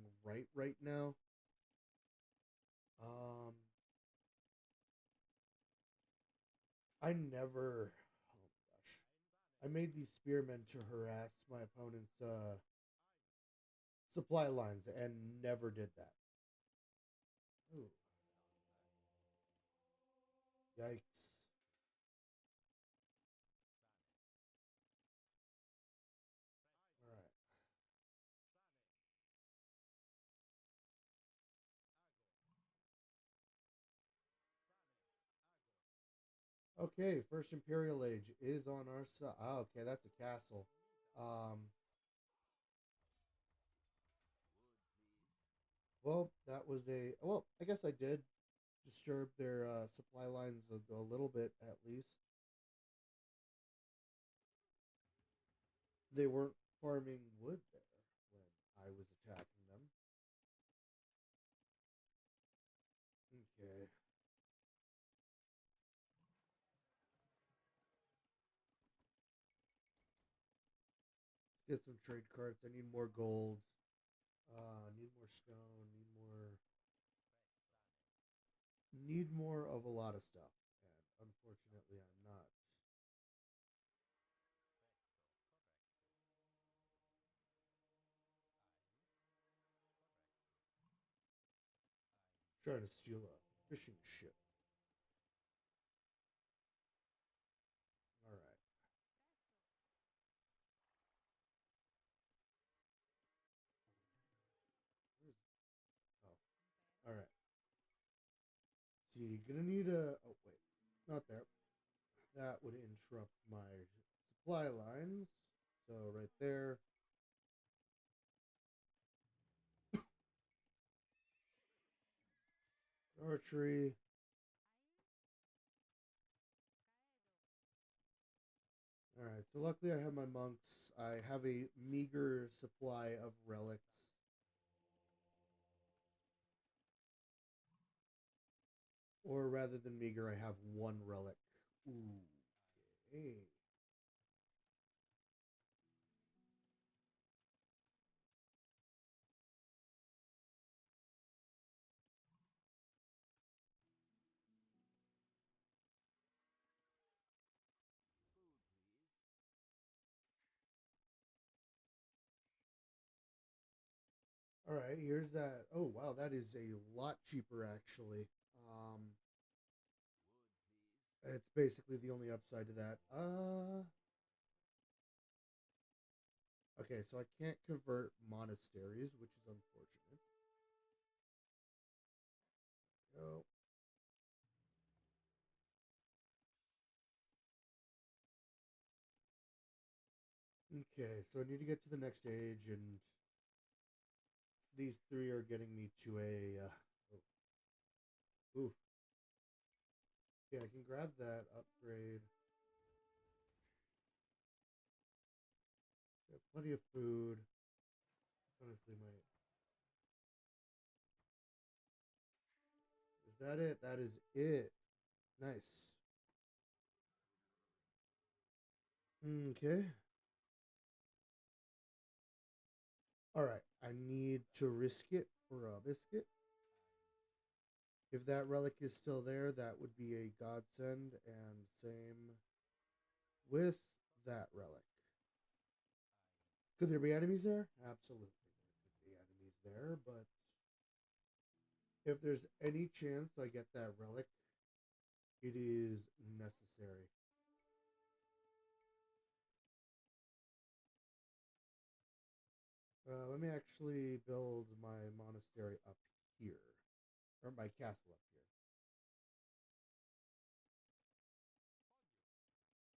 right now. Um, I never. Oh my gosh, I made these spearmen to harass my opponent's supply lines and never did that. Ooh, yikes! All right. Okay, First Imperial Age is on our side. Oh, okay, that's a castle. Um, well, that was a. Well, I guess I did disturb their supply lines a little bit at least. They weren't farming wood there when I was attacking them. Okay, let's get some trade carts. I need more gold. Need more stone. Need more of a lot of stuff. And unfortunately, I'm not trying to steal a fishing ship. All right. Where's, oh, all right. See, gonna need a. Oh wait, not there. That would interrupt my supply lines. So right there, archery. All right. So luckily, I have my monks. I have a meager supply of relics. Or rather than meager, I have one relic. Ooh. Hey. All right. Here's that. Oh wow, that is a lot cheaper actually. Um, it's basically the only upside to that. Okay, so I can't convert monasteries, which is unfortunate. Oh, okay, so I need to get to the next stage, and these three are getting me to a. Oh, oof. Yeah, I can grab that upgrade. Got plenty of food. Honestly, my is that it? That is it. Nice. Okay. All right. I need to risk it for a biscuit. If that relic is still there, that would be a godsend, and same with that relic. Could there be enemies there? Absolutely, there could be enemies there, but if there's any chance I get that relic, it is necessary. Let me actually build my monastery up here, or my castle up here.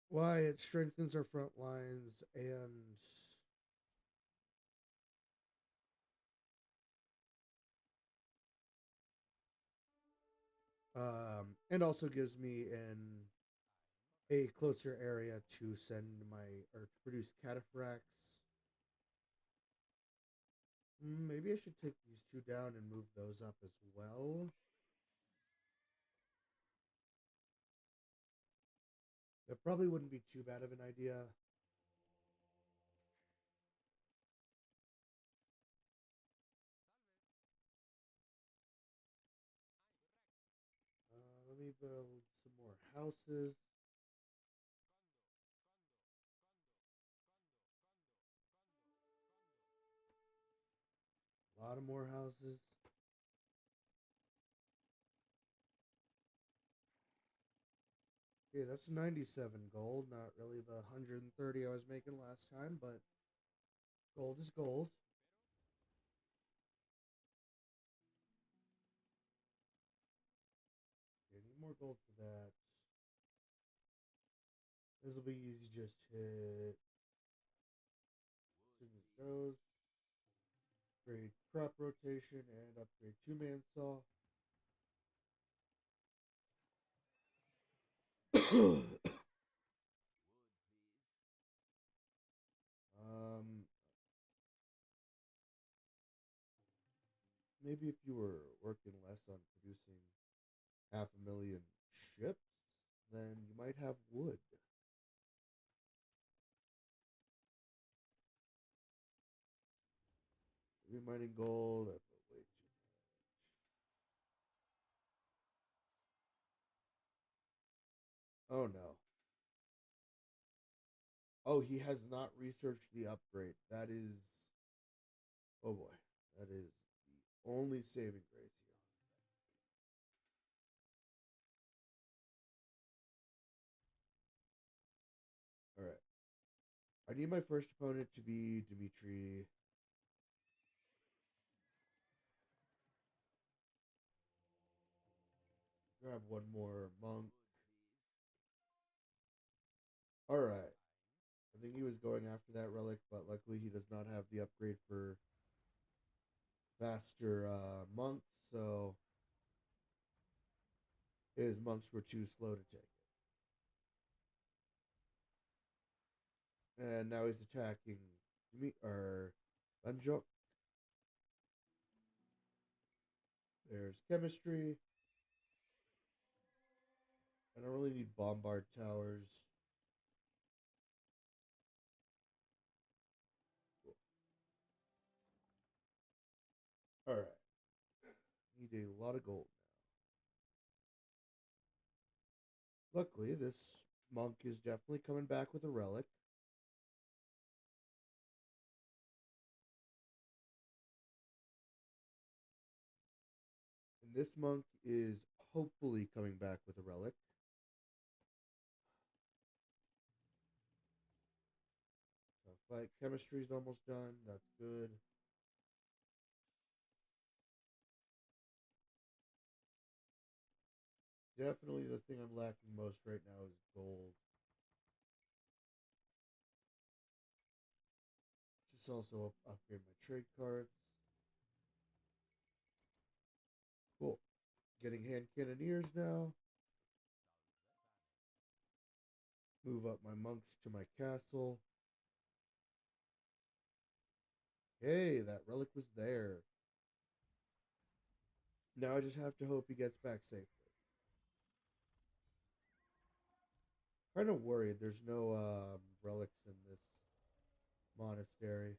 Why? It strengthens our front lines and also gives me an a closer area to send my or to produce cataphracts. Maybe I should take these two down and move those up as well. That probably wouldn't be too bad of an idea. Let me build some more houses. A lot of more houses. Okay, that's 97 gold. Not really the 130 I was making last time, but gold is gold. Okay, I need more gold for that. This will be easy. Just hit Signet those. Upgrade crop rotation and upgrade two-man saw. um, maybe if you were working less on producing 500,000 ships, then you might have wood. Maybe mining gold. I put way too much. Oh no. Oh, he has not researched the upgrade. That is. Oh boy. That is the only saving grace here. Alright. I need my first opponent to be Dimitri. Grab one more monk. Alright. I think he was going after that relic, but luckily he does not have the upgrade for faster monks, so his monks were too slow to take it. And now he's attacking me or Banjok. There's chemistry. I don't really need bombard towers. Cool. Alright. Need a lot of gold now. Luckily, this monk is definitely coming back with a relic. And this monk is hopefully coming back with a relic. Fight chemistry is almost done. That's good. Definitely the thing I'm lacking most right now is gold. Just also upgrade my trade cards. Cool. Getting hand cannoneers now. Move up my monks to my castle. Hey, that relic was there. Now I just have to hope he gets back safely. Kind of worried there's no relics in this monastery.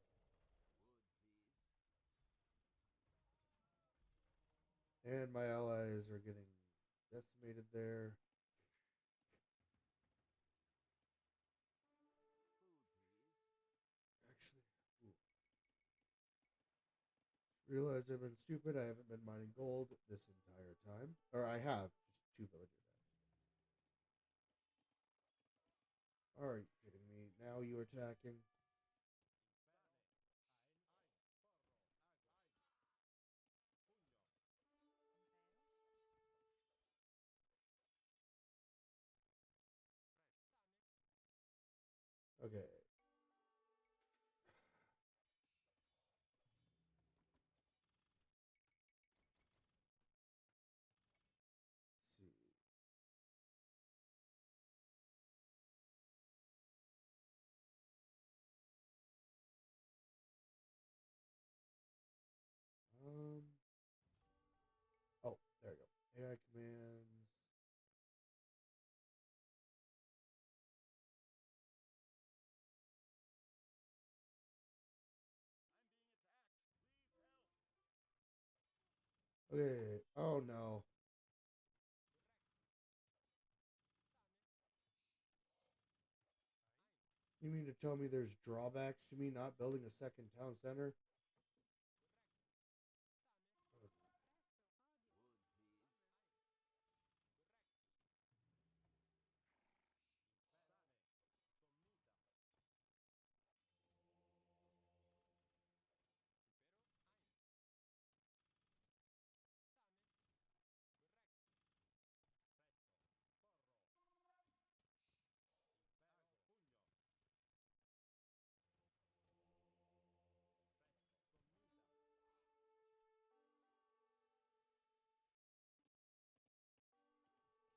And my allies are getting decimated there. Actually, realized I've been stupid. I haven't been mining gold this entire time. Or I have. Just two villager deaths. Are you kidding me? Now you attacking? Okay. Let's see. Um. Oh, there we go. AI commands. Okay. Oh no. You mean to tell me there's drawbacks to me not building a second town center?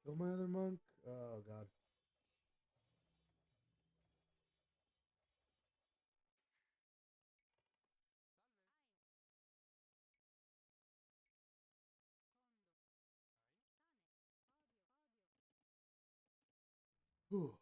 Kill my other monk. Oh god. Whew.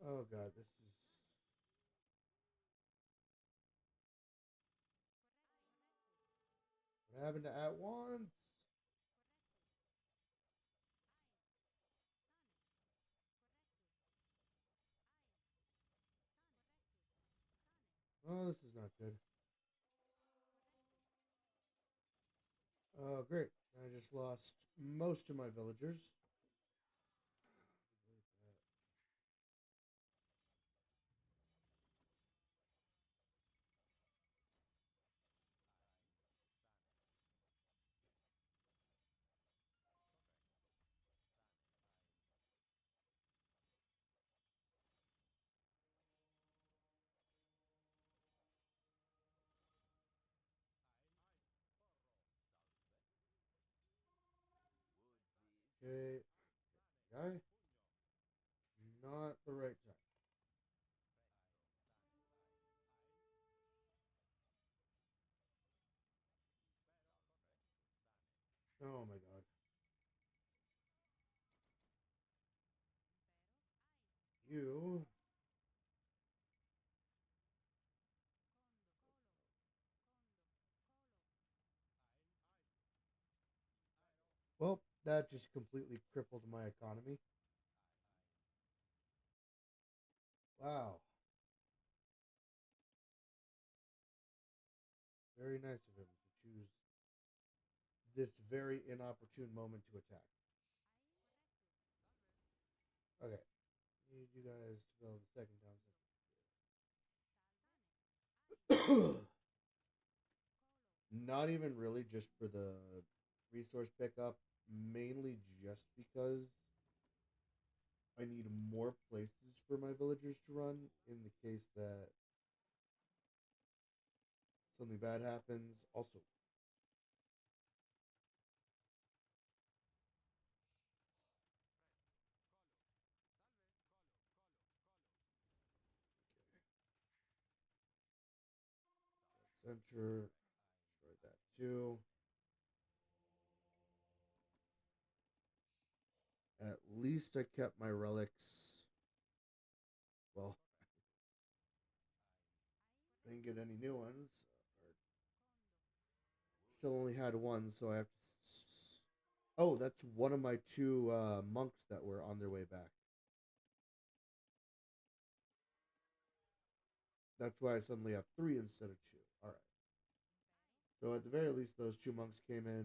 Oh god, this is what happened to at once. Oh, this is not good. Oh, great. I just lost most of my villagers. Okay, guy. Not the right time. Oh my god. You. Well, that just completely crippled my economy. Wow. Very nice of him to choose this very inopportune moment to attack. Okay. Need you guys to build the second town. Not even really just for the resource pickup, mainly just because I need more places for my villagers to run in the case that something bad happens. Also, center, destroy that too. At least I kept my relics. Well, I didn't get any new ones. Or still only had one, so I have to. Oh, that's one of my two monks that were on their way back. That's why I suddenly have three instead of two. All right. So at the very least, those two monks came in.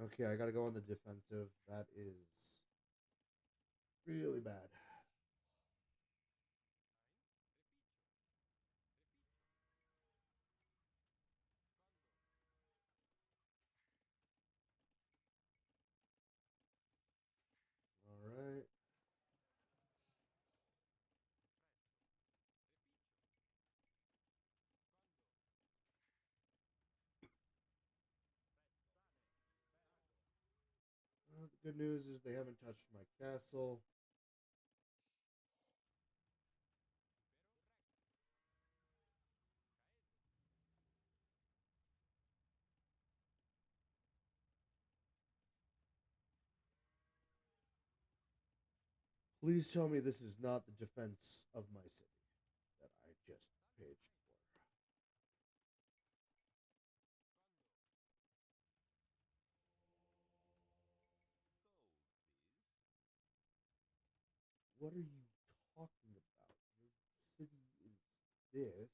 Okay, I gotta go on the defensive. That is really bad. All right. The good news is they haven't touched my castle. Please tell me this is not the defense of my city that I just paged for. What are you talking about? Your city is this.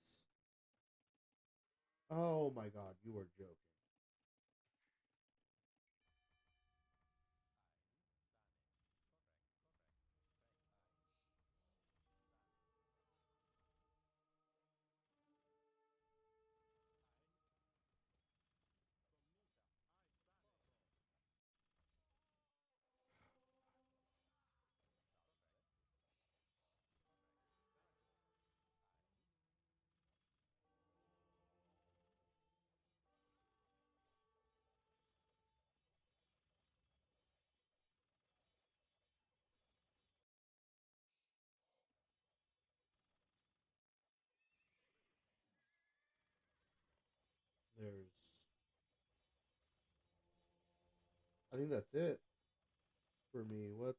Oh my god, you are joking. There's, I think that's it for me. What?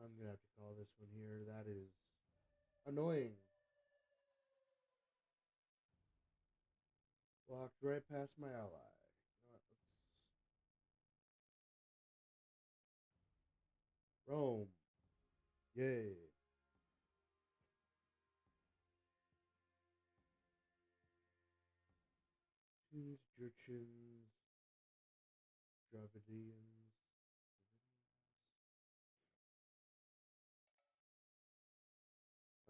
I'm gonna have to call this one here. That is annoying. Walked right past my ally. You know what? Rome. Yay. These Jurchens, Dravidians.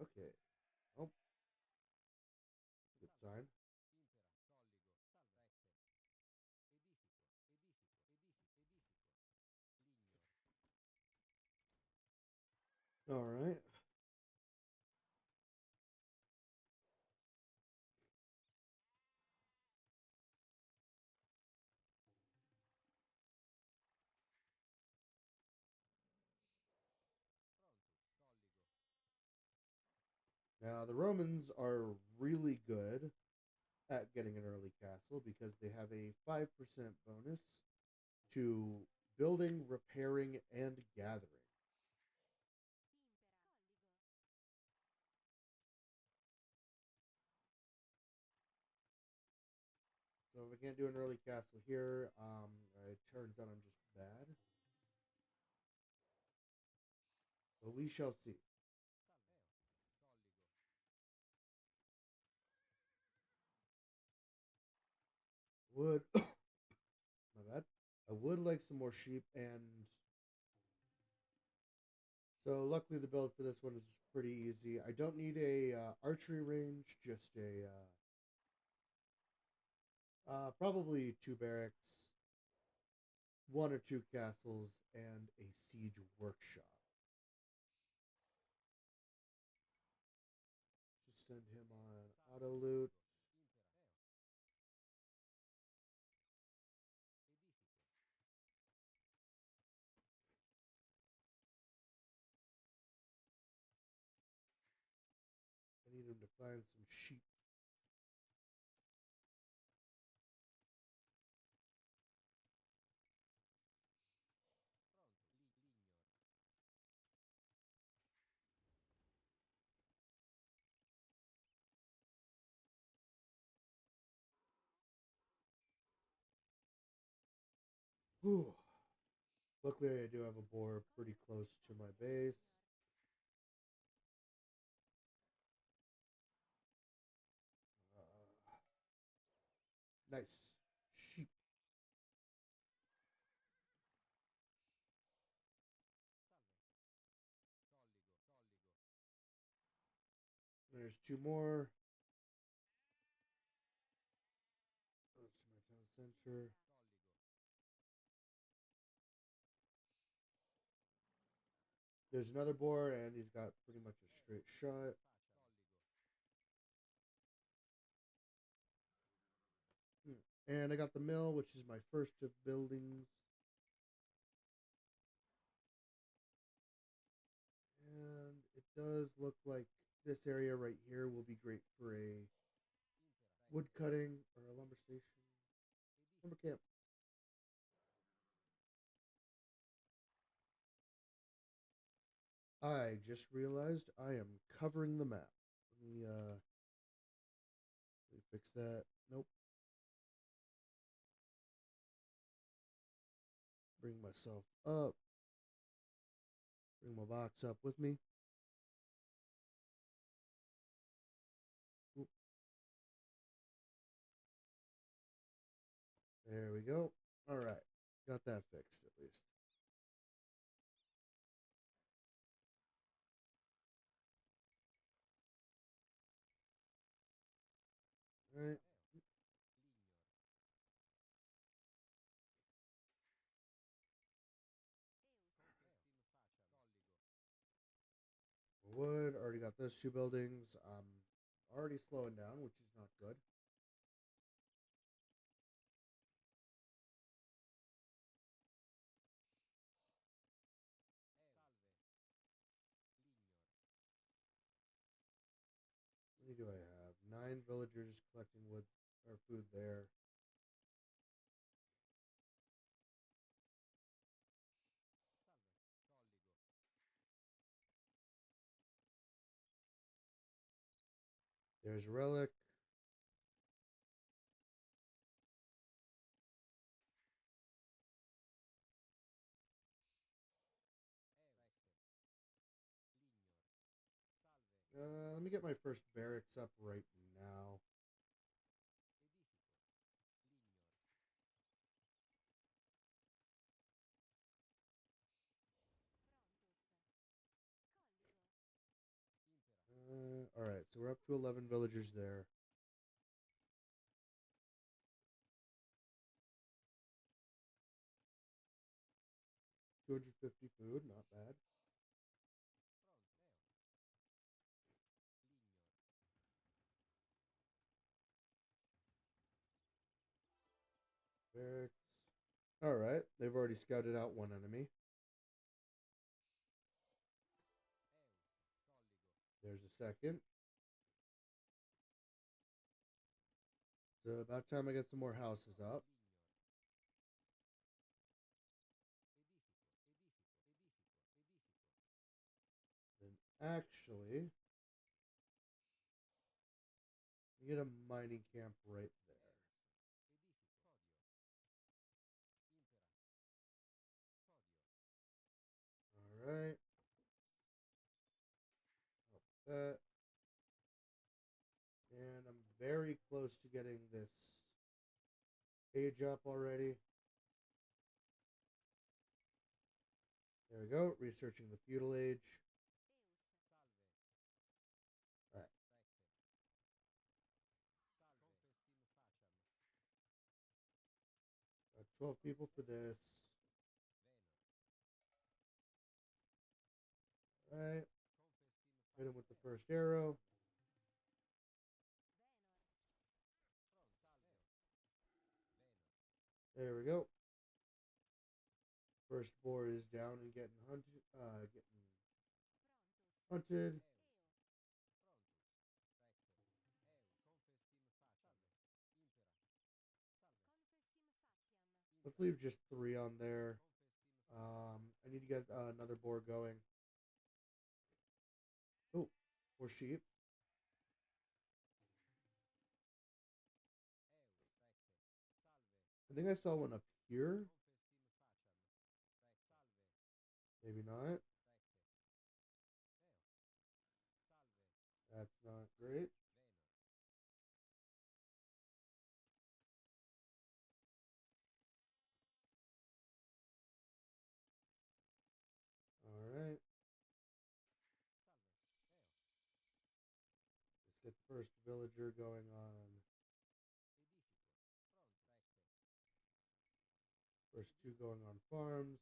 Okay. Oh, good sign. All right. Now the Romans are really good at getting an early castle because they have a 5% bonus to building, repairing, and gathering. So if I can't do an early castle here, it turns out I'm just bad. But we shall see. Would my bad. I would like some more sheep, and so luckily the build for this one is pretty easy. I don't need a archery range, just a probably two barracks, one or two castles, and a siege workshop. Just send him on auto loot. I need him to find some sheep. Whew. Luckily, I do have a boar pretty close to my base. Uh, nice. Sheep. There's two more. That's my town center. There's another boar, and he's got pretty much a straight shot. And I got the mill, which is my first of buildings. And it does look like this area right here will be great for a wood cutting or a lumber station. Lumber camp. I just realized I am covering the map. Let me fix that. Nope. Bring myself up. Bring my box up with me. Oop. There we go. All right. Got that fixed at least. All right. Wood. Already got those two buildings. Already slowing down, which is not good. do I have? 9 villagers collecting wood or food there. There's a relic. Let me get my first barracks up right now. Alright, so we're up to 11 villagers there. 250 food, not bad. Barracks. Alright, they've already scouted out one enemy. There's a second. So about time I get some more houses up. Then actually, you get a mining camp right there. Alright. That. And I'm very close to getting this age up already. There we go, researching the feudal age. Alright. 12 people for this. Alright. Hit him with the first arrow. There we go. First boar is down and getting hunted. Let's leave just 3 on there. I need to get another boar going. Oh, more sheep. I think I saw one up here. Maybe not. That's not great. Alright. Let's get the first villager going on. First 2 going on farms.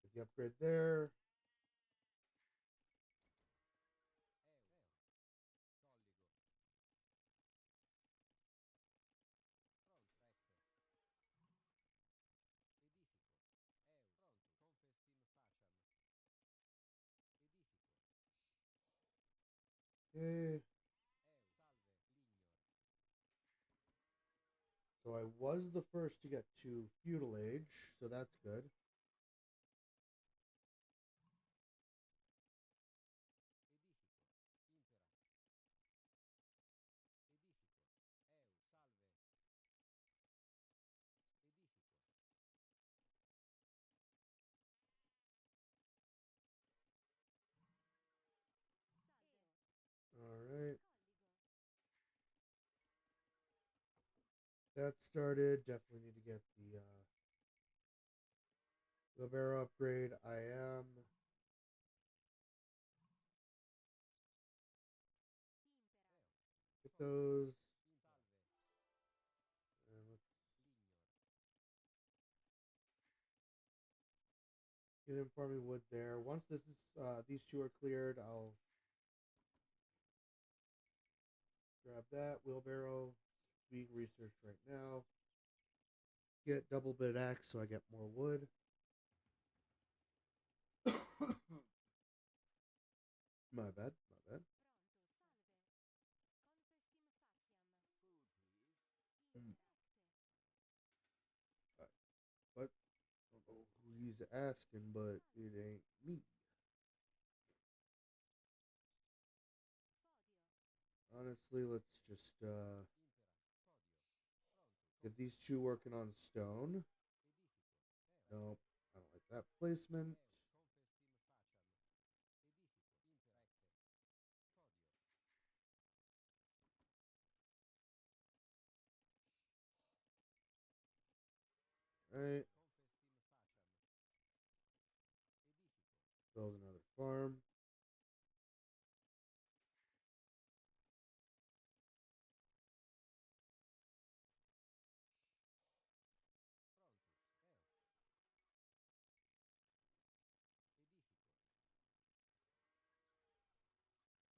Get the upgrade there. Okay. So I was the first to get to feudal age, so that's good. Alright. That started. Definitely need to get the wheelbarrow upgrade. I am. Get those. And let's get in farming wood there. Once this is these 2 are cleared, I'll grab that wheelbarrow. Being researched right now. Get double bit axe so I get more wood. My bad. My bad. Mm. But I don't know who he's asking, but it ain't me. Honestly, let's just get these two working on stone. Nope, I don't like that placement. Alright, build another farm.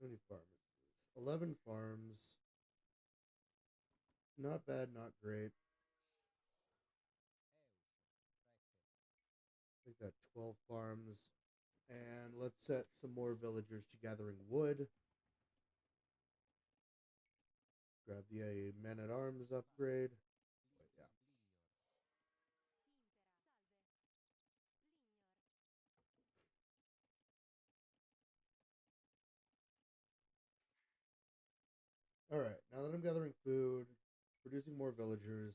How many farms is this? 11 farms. Not bad, not great. Make that 12 farms. And let's set some more villagers to gathering wood. Grab the men at arms upgrade. Wait, yeah. Alright, now that I'm gathering food, producing more villagers.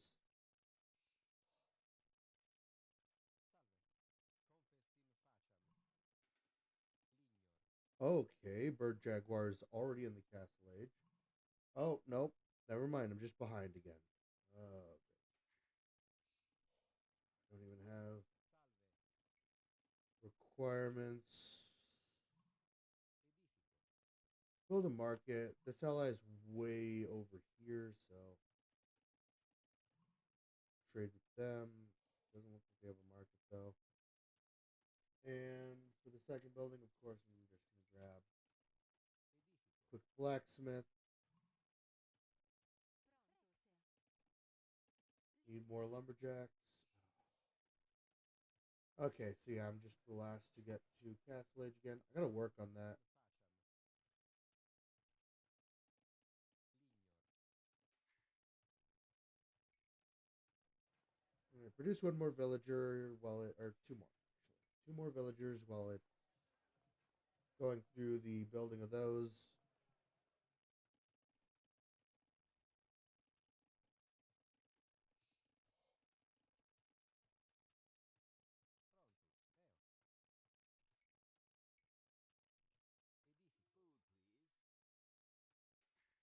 Okay, Bird Jaguar is already in the castle age. Oh, nope. Never mind, I'm just behind again. Okay. Don't even have requirements. Build a market. This ally is way over here, so trade with them. Doesn't look like they have a market though. And for the second building, of course, we're just gonna grab quick blacksmith. Need more lumberjacks. Okay, so yeah, I'm just the last to get to Castle Age again. I gotta work on that. I'm gonna produce one more villager while it, or two more actually, two more villagers while it's going through the building of those.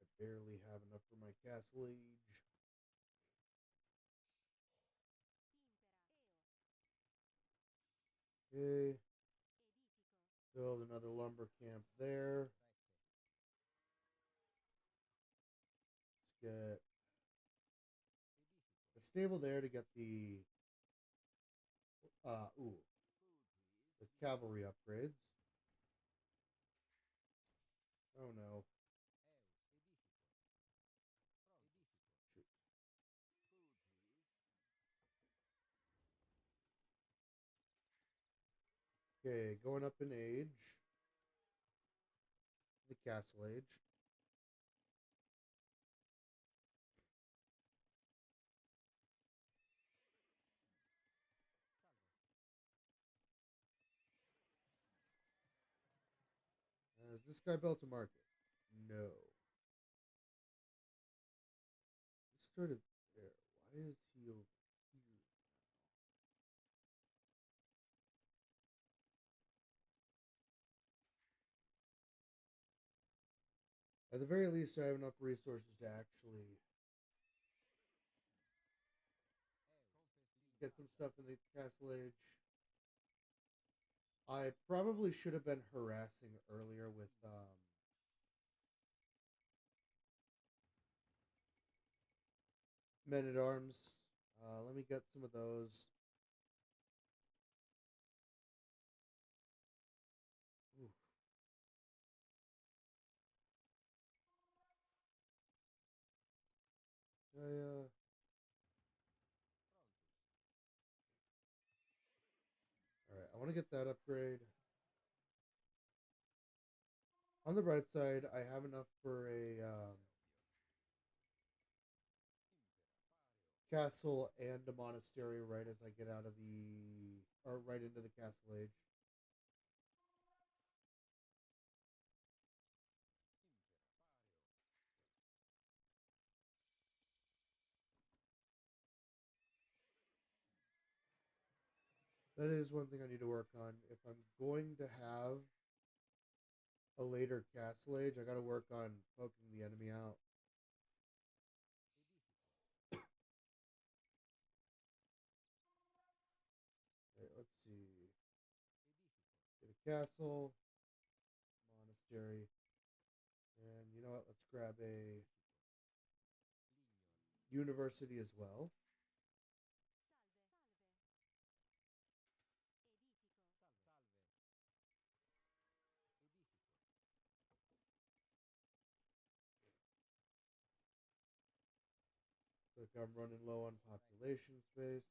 I barely have enough for my Castle Age. Okay, build another lumber camp there. Let's get a stable there to get the ooh, the cavalry upgrades. Oh no. Shoot. Okay, going up in age. The Castle Age. Has this guy built a market? No. He started there. Why is he over here? At the very least, I have enough resources to actually get some stuff in the Castle Age. I probably should have been harassing earlier with men at arms. Let me get some of those. Oof. All right, I want to get that upgrade. On the bright side, I have enough for a castle and a monastery right as I get out of the or right into the castle age. That is one thing I need to work on. If I'm going to have a later castle age, I got to work on poking the enemy out. Okay, let's see. Get a castle, monastery, and you know what? Let's grab a university as well. Look, I'm running low on population space.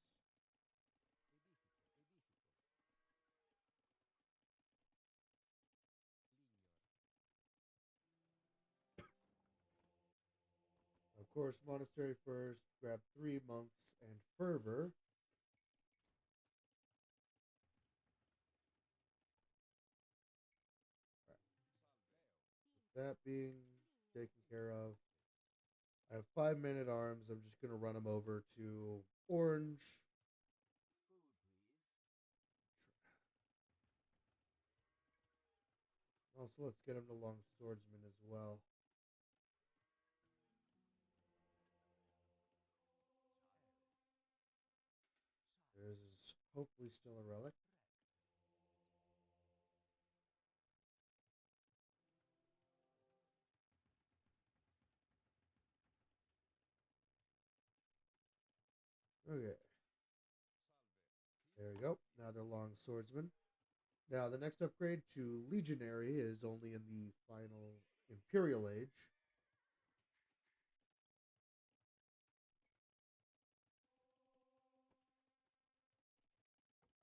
Of course, monastery first. Grab 3 monks and fervor. Right. That being taken care of, I have 5 men at arms. I'm just going to run them over to orange. Also, let's get him to long swordsman as well. There's hopefully still a relic. Okay, there we go. Now they're long swordsman. Now the next upgrade to legionary is only in the final imperial age.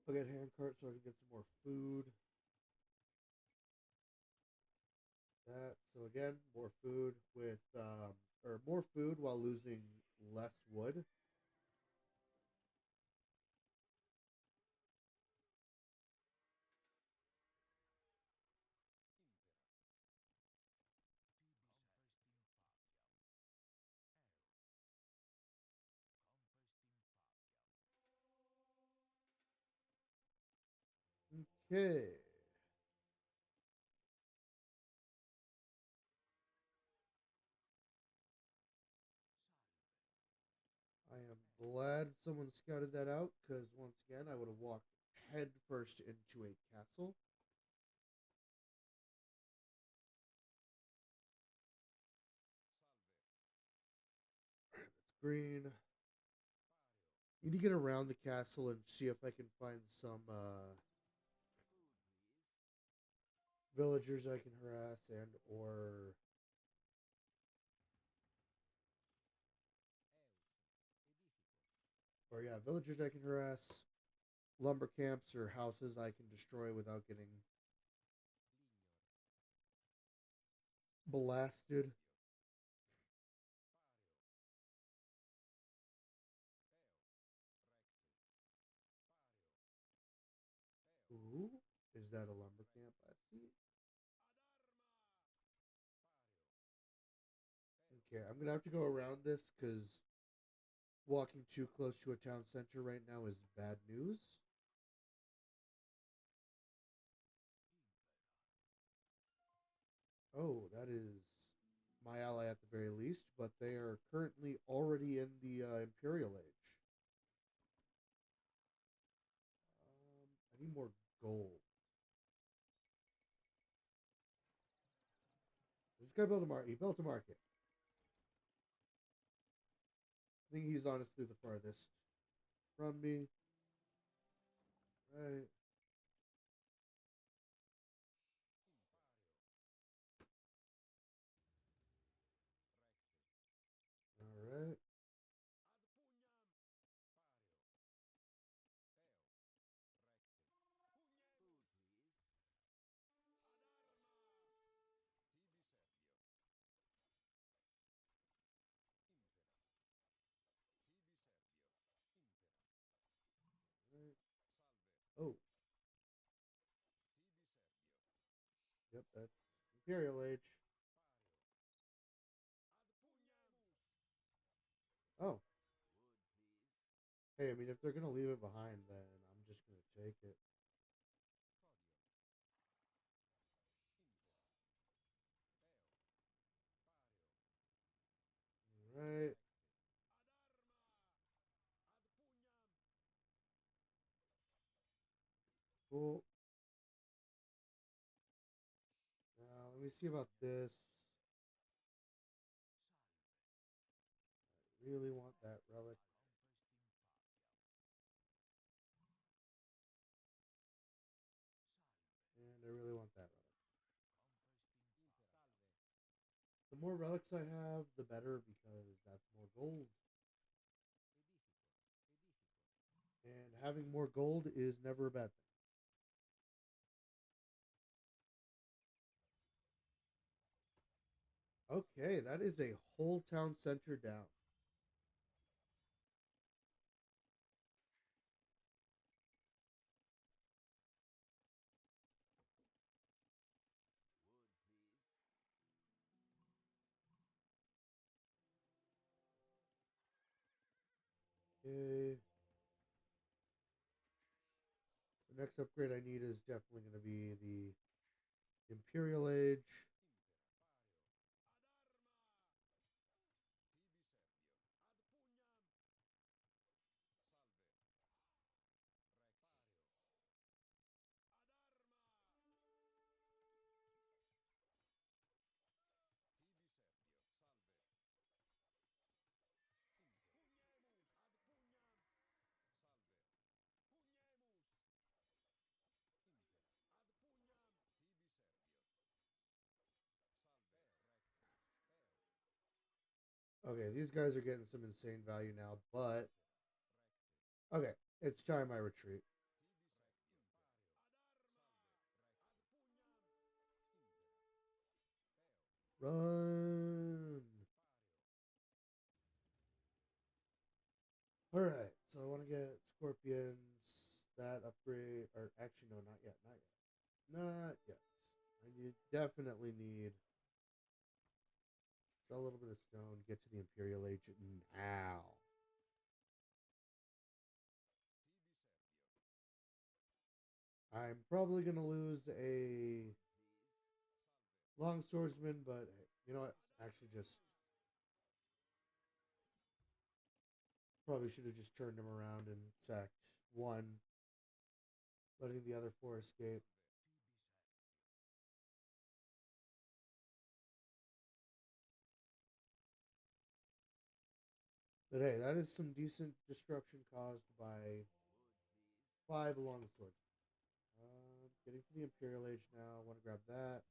I'll get handcart so I can get some more food. That so again, more food with or more food while losing less wood. Okay. I am glad someone scouted that out because once again I would have walked head first into a castle. That's green. Need to get around the castle and see if I can find some villagers I can harass and or yeah, villagers I can harass, lumber camps or houses I can destroy without getting blasted. Ooh, is that a lumber camp? I see. Okay, I'm gonna have to go around this because walking too close to a town center right now is bad news. Oh, that is my ally at the very least, but they are currently already in the Imperial Age. I need more gold. This guy built a market. He built a market. I think he's honestly the farthest from me. Right. All right. Oh, yep, that's Imperial Age. Oh, hey, I mean, if they're gonna leave it behind, then I'm just gonna take it. All right, cool. Now let me see about this. I really want that relic, and I really want that relic. The more relics I have, the better because that's more gold. And having more gold is never a bad thing. Okay, that is a whole town center down. Okay. The next upgrade I need is definitely going to be the Imperial Age. Okay, these guys are getting some insane value now, but okay, it's time I retreat. Run. All right, so I want to get scorpions. That upgrade, or actually, no, not yet, not yet, not yet. Definitely need sell a little bit of stone, get to the Imperial Age now. I'm probably gonna lose a long swordsman, but you know what? Actually, just probably should have just turned him around and sacked one, letting the other four escape. But hey, that is some decent destruction caused by five long swords. Getting to the Imperial Age now. I want to grab that.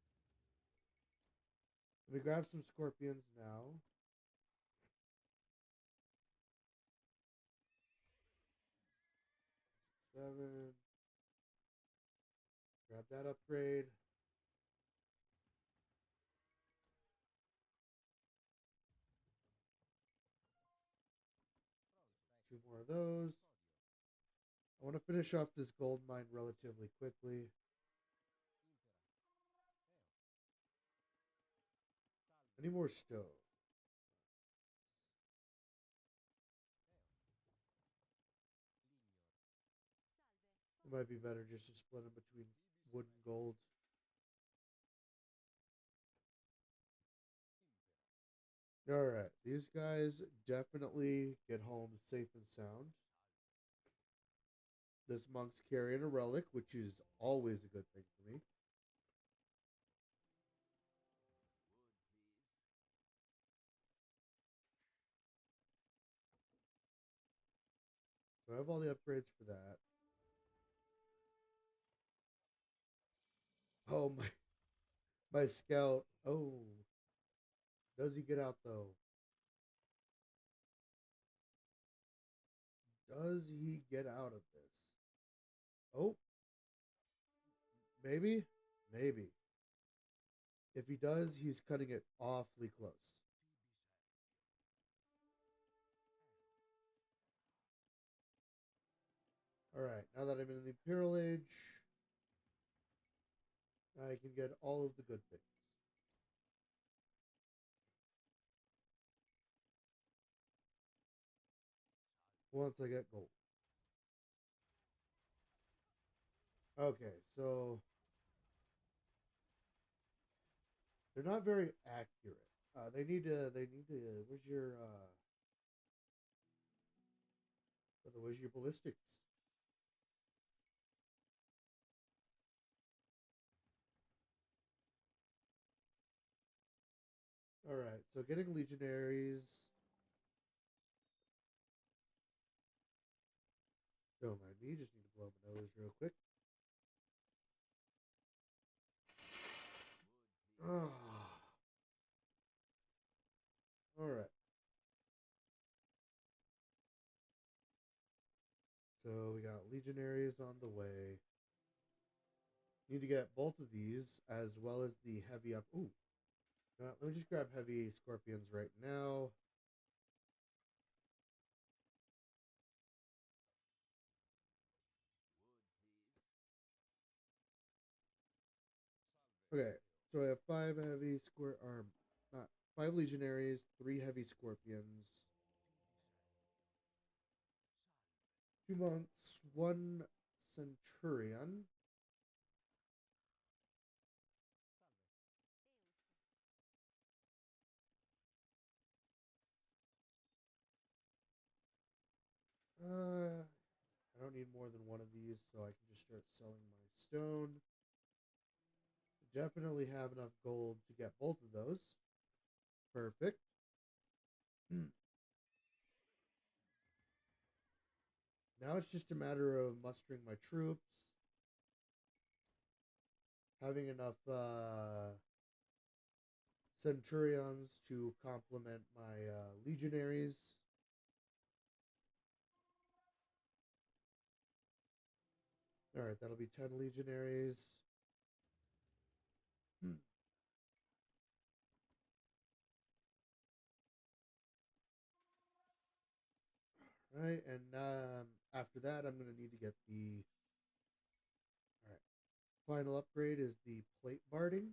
Let me grab some scorpions now. 7. Grab that upgrade. Two more of those. I want to finish off this gold mine relatively quickly. I need more stone. It might be better just to split them between wood and gold. Alright, these guys definitely get home safe and sound. This monk's carrying a relic, which is always a good thing for me. So I have all the upgrades for that. Oh my scout. Oh. Does he get out though? Does he get out of this? Oh, maybe. Maybe. If he does, he's cutting it awfully close. Alright, now that I'm in the Imperial Age, I can get all of the good things. Once I get gold. Okay, so they're not very accurate. They need to, where's your ballistics? Alright, so getting legionaries. Don't mind me, just need to blow my nose real quick. Ah. Alright. So we got legionaries on the way. Need to get both of these as well as the heavy up. Ooh. Let me just grab heavy scorpions right now. Okay, so I have five heavy not five legionaries, three heavy scorpions, 2 months, one centurion. I don't need more than one of these, so I can just start selling my stone. Definitely have enough gold to get both of those. Perfect. Now it's just a matter of mustering my troops, having enough centurions to complement my legionaries. All right, that'll be 10 legionaries. Right, and after that, I'm going to need to get the. All right, final upgrade is the plate barding.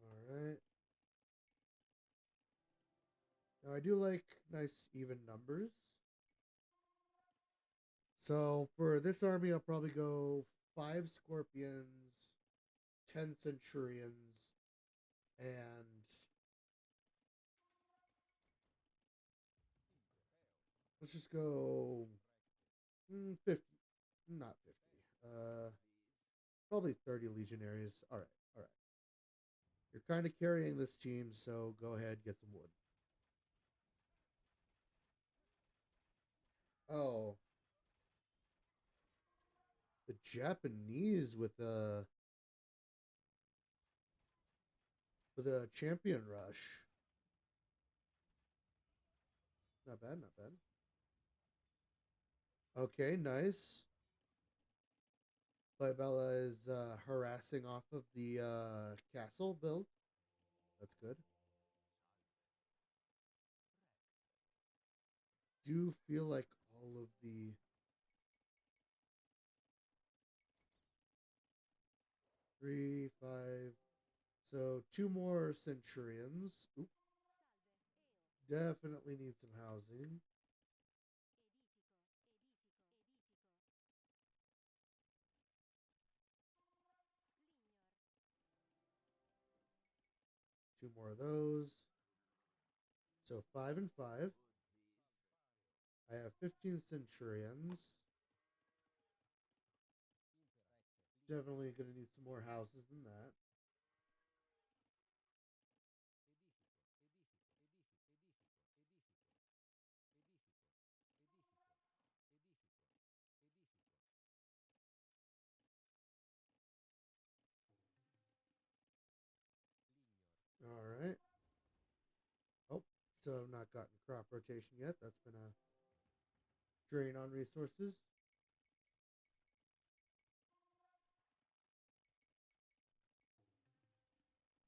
All right. Now I do like nice even numbers. So for this army, I'll probably go 5 scorpions, 10 centurions, and let's just go 50, not 50. Probably 30 legionaries. All right, all right. You're kind of carrying this team, so go ahead, get some wood. Oh, the Japanese with a champion rush. Not bad, not bad. Okay, nice. Bella is harassing off of the castle build. That's good. Do feel like all of the 3, 5. So 2 more centurions. Oop. Definitely need some housing. Two more of those. So 5 and 5. I have 15 centurions. Definitely going to need some more houses than that. All right. Oh, still have not gotten crop rotation yet. That's been a drain on resources.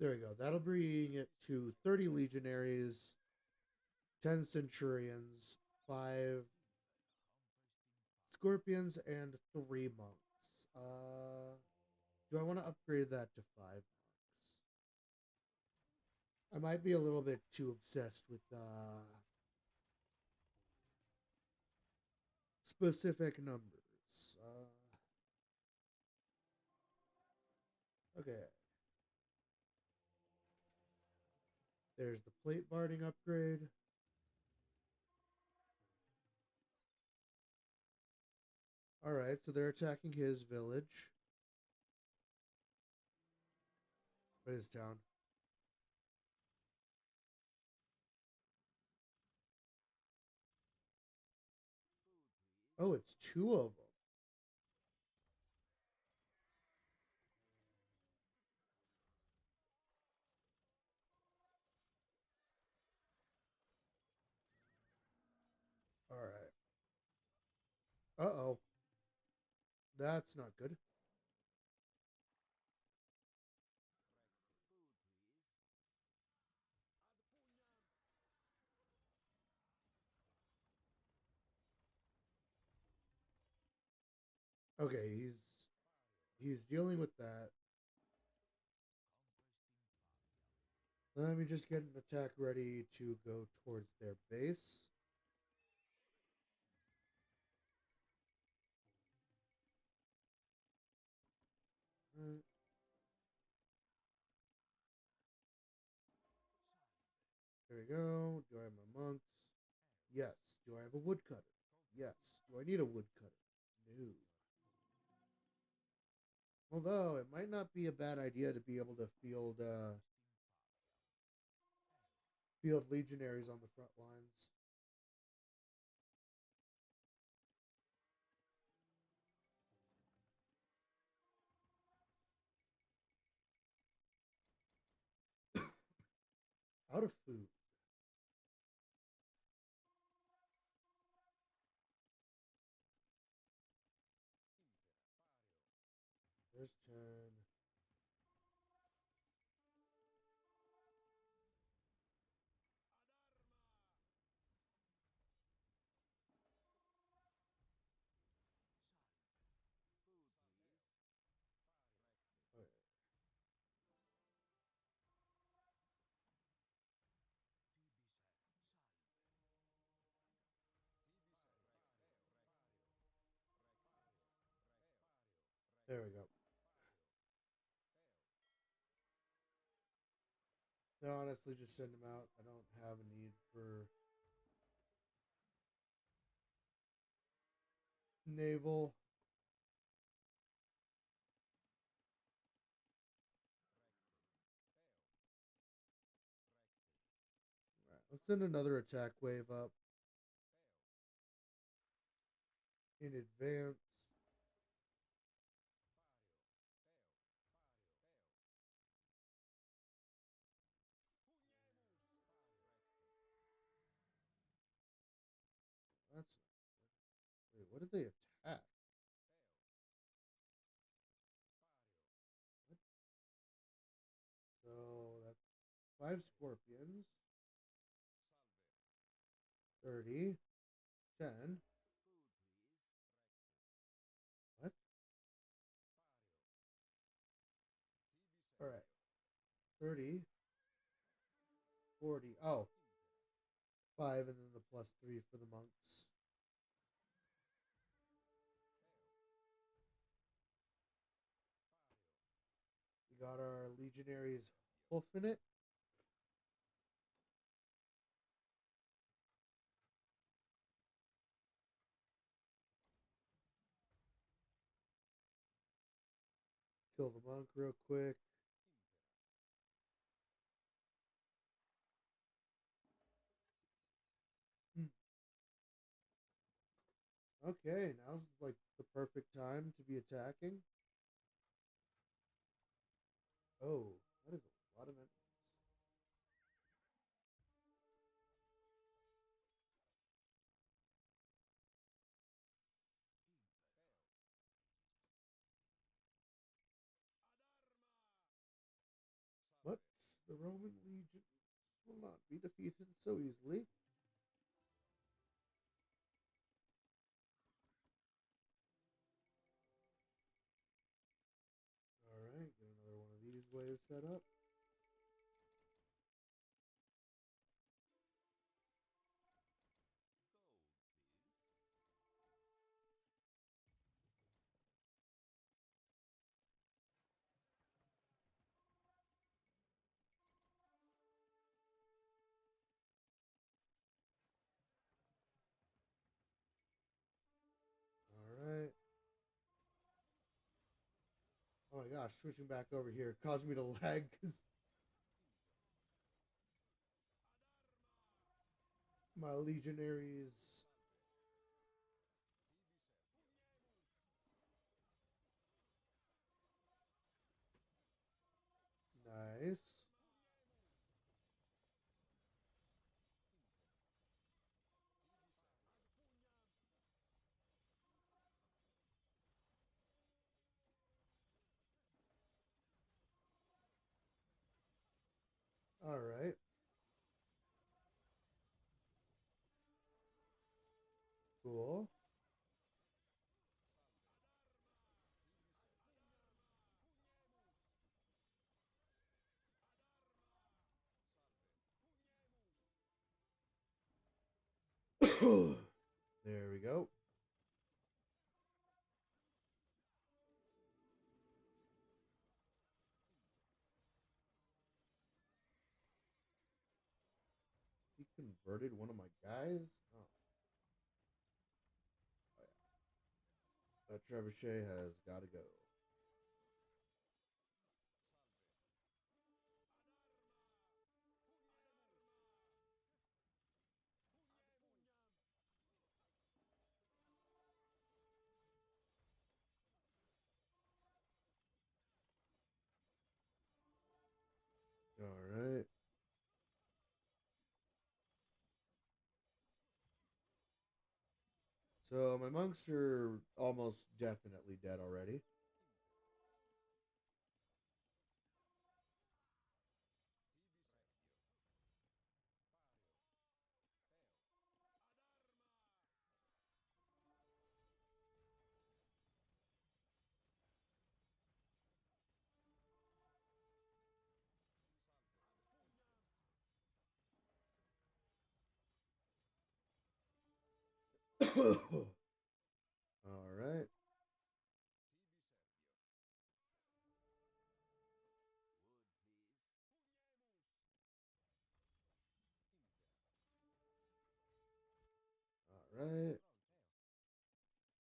There we go. That'll bring it to 30 legionaries, 10 centurions, 5 scorpions, and 3 monks. Do I want to upgrade that to 5 monks? I might be a little bit too obsessed with specific numbers. Okay. There's the plate barding upgrade. Alright, so they're attacking his village. His town. Oh, it's 2 of them. Alright. Uh-oh. That's not good. Okay, he's dealing with that. Let me just get an attack ready to go towards their base. Uh, there we go. Do I have my monks? Yes. Do I have a woodcutter? Yes. Do I need a woodcutter? No. Although it might not be a bad idea to be able to field legionaries on the front lines. Out of food. There's 10. Okay. There we go. No, honestly, just send them out. I don't have a need for naval. All right, let's send another attack wave up in advance. That's wait. What did they attack? What? So that's 5 scorpions. 30. 10. What? All right. 30. 40. Oh, 5 and then the +3 for the monks. We got our legionaries hoofing it. Kill the monk real quick. Hmm. Okay, now's like the perfect time to be attacking. Oh, that is a lot of enemies. What? The Roman legions will not be defeated so easily. Alright, get another one of these waves set up. Alright. Oh my gosh, switching back over here caused me to lag because my legionaries. Nice. Alright. Cool. There we go. He converted one of my guys? Oh, oh yeah. That trebuchet has got to go. Alright. So my monks are almost definitely dead already. Alright. Alright.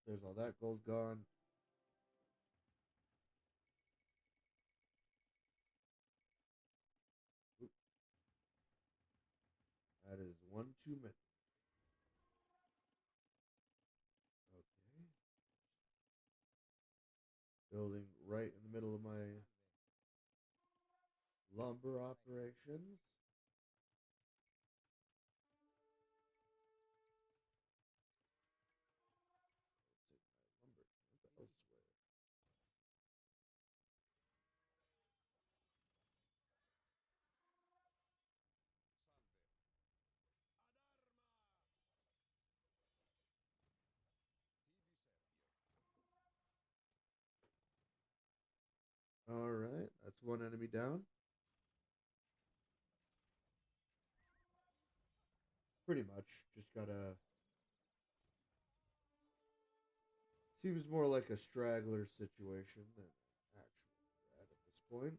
There's all that gold gone. Oop. That is one too many. Okay. Building right in the middle of my lumber operations. I'll take my lumber elsewhere. Alright, that's one enemy down. Pretty much. Just gotta. Seems more like a straggler situation than actual threat at this point.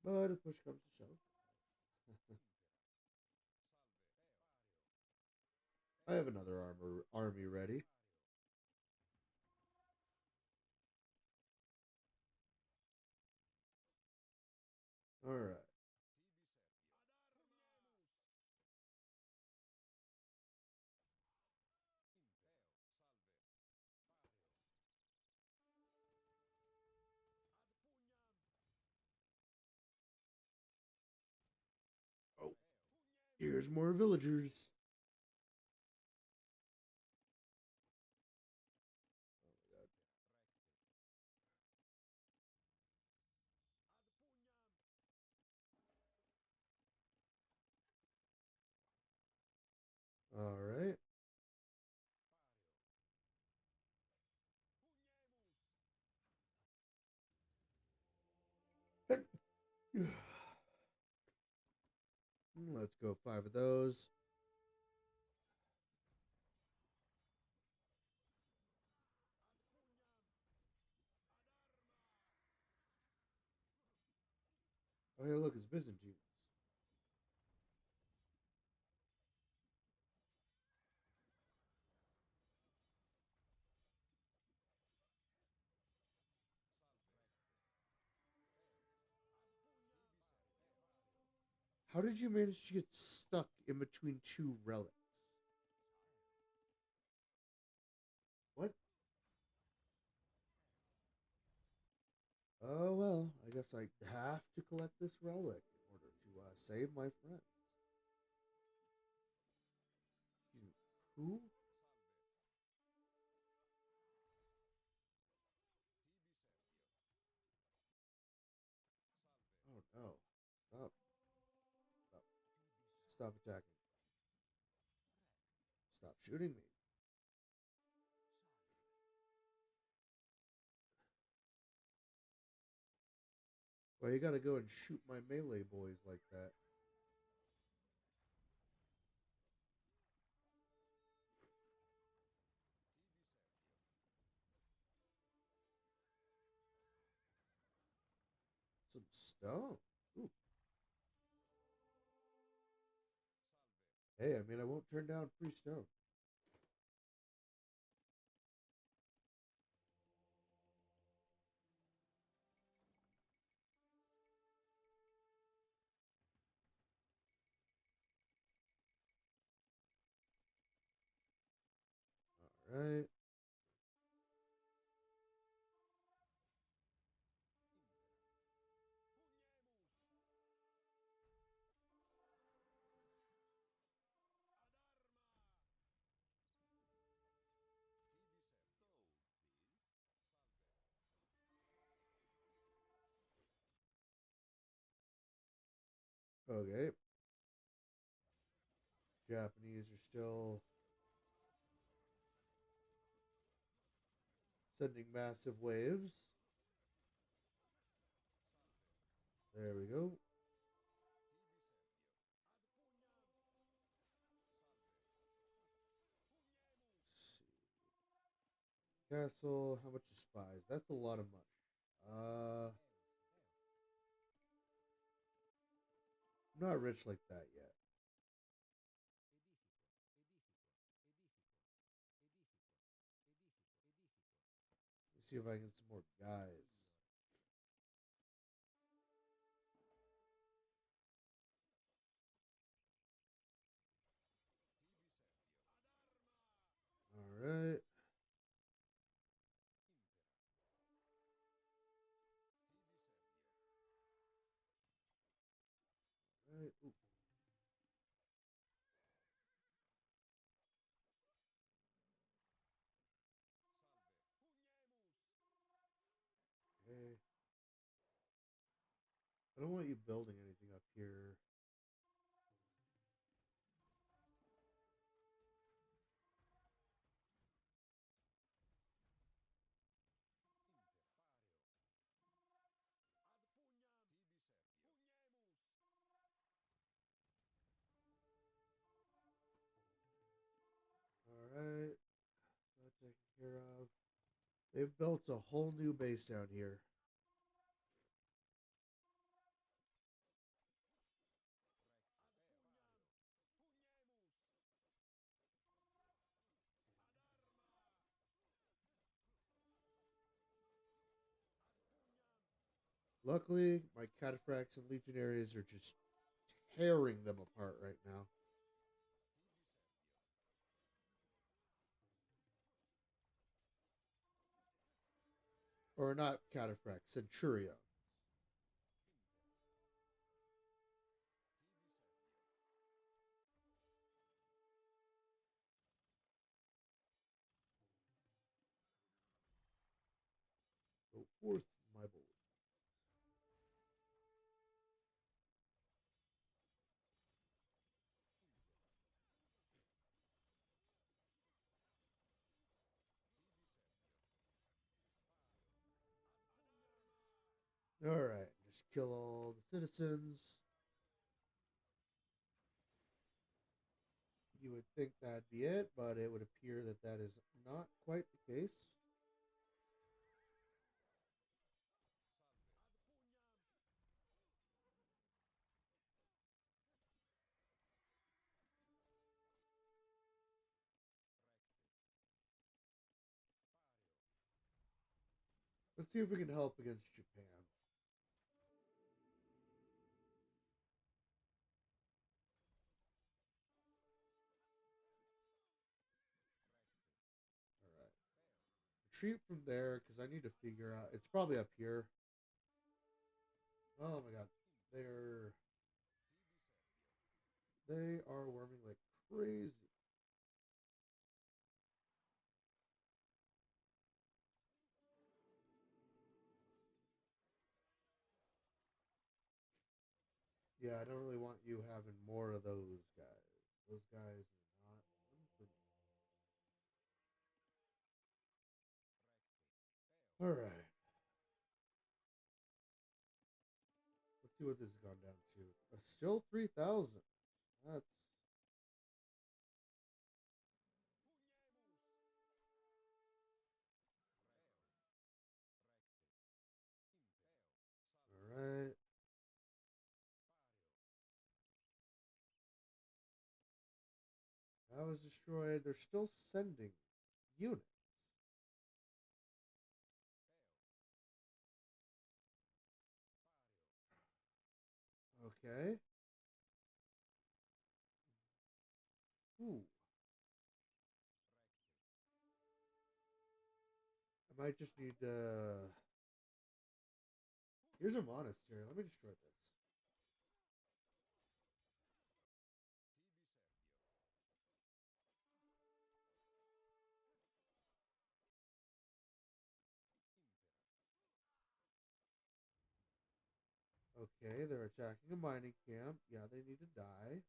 But if push comes to shove, I have another army ready. Alright. Oh. Here's more villagers. All right. Let's go 5 of those. Oh, yeah, look, it's Byzantines. How did you manage to get stuck in between 2 relics? What? Oh, well, I guess I have to collect this relic in order to save my friend. Who? Oh, no. Stop. Stop. Stop attacking. Stop shooting me. Well, you gotta go and shoot my melee boys like that. Some stone. Ooh. Hey, I mean, I won't turn down free stone. All right. Okay. Japanese are still sending massive waves. There we go. Castle. How much is spies? That's a lot of money. I'm not rich like that yet. Let's see if I can get some more guys. All right. All right. Ooh, okay. I don't want you building anything up here. All right. That taken care of. They've built a whole new base down here. Luckily, my cataphracts and legionaries are just tearing them apart right now. Or not cataphracts, centurion. forth, my boy. Alright, just kill all the citizens. You would think that'd be it, but it would appear that that is not quite the case. Let's see if we can help against Japan. Alright. Retreat from there, because I need to figure out... It's probably up here. Oh my god. They're... They are worming like crazy. Yeah, I don't really want you having more of those guys. Those guys are not fun for me. Alright. Let's see what this has gone down to. Still 3,000. That's... Alright. That was destroyed. They're still sending units. Okay. Ooh. I might just need to... Here's a monastery. Let me destroy this. Okay, they're attacking a mining camp. Yeah, they need to die.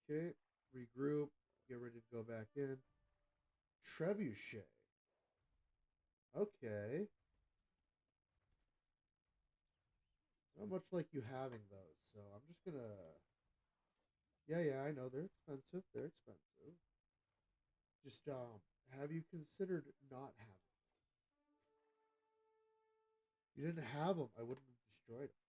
Okay, regroup. Get ready to go back in. Trebuchet. Okay. Not much like you having those, so I'm just gonna... Yeah, yeah, I know they're expensive. They're expensive. Just, have you considered not having them? If you didn't have them, I wouldn't have destroyed them.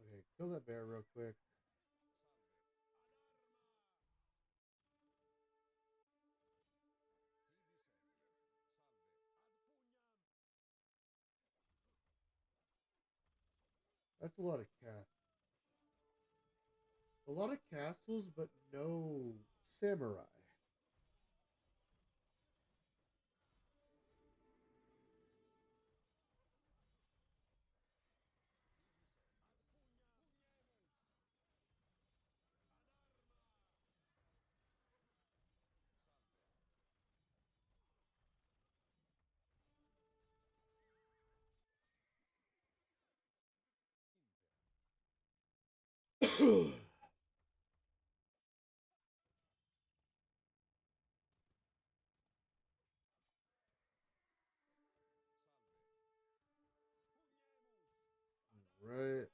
Okay, kill that bear real quick. That's a lot of castles. A lot of castles, but no samurai. Right.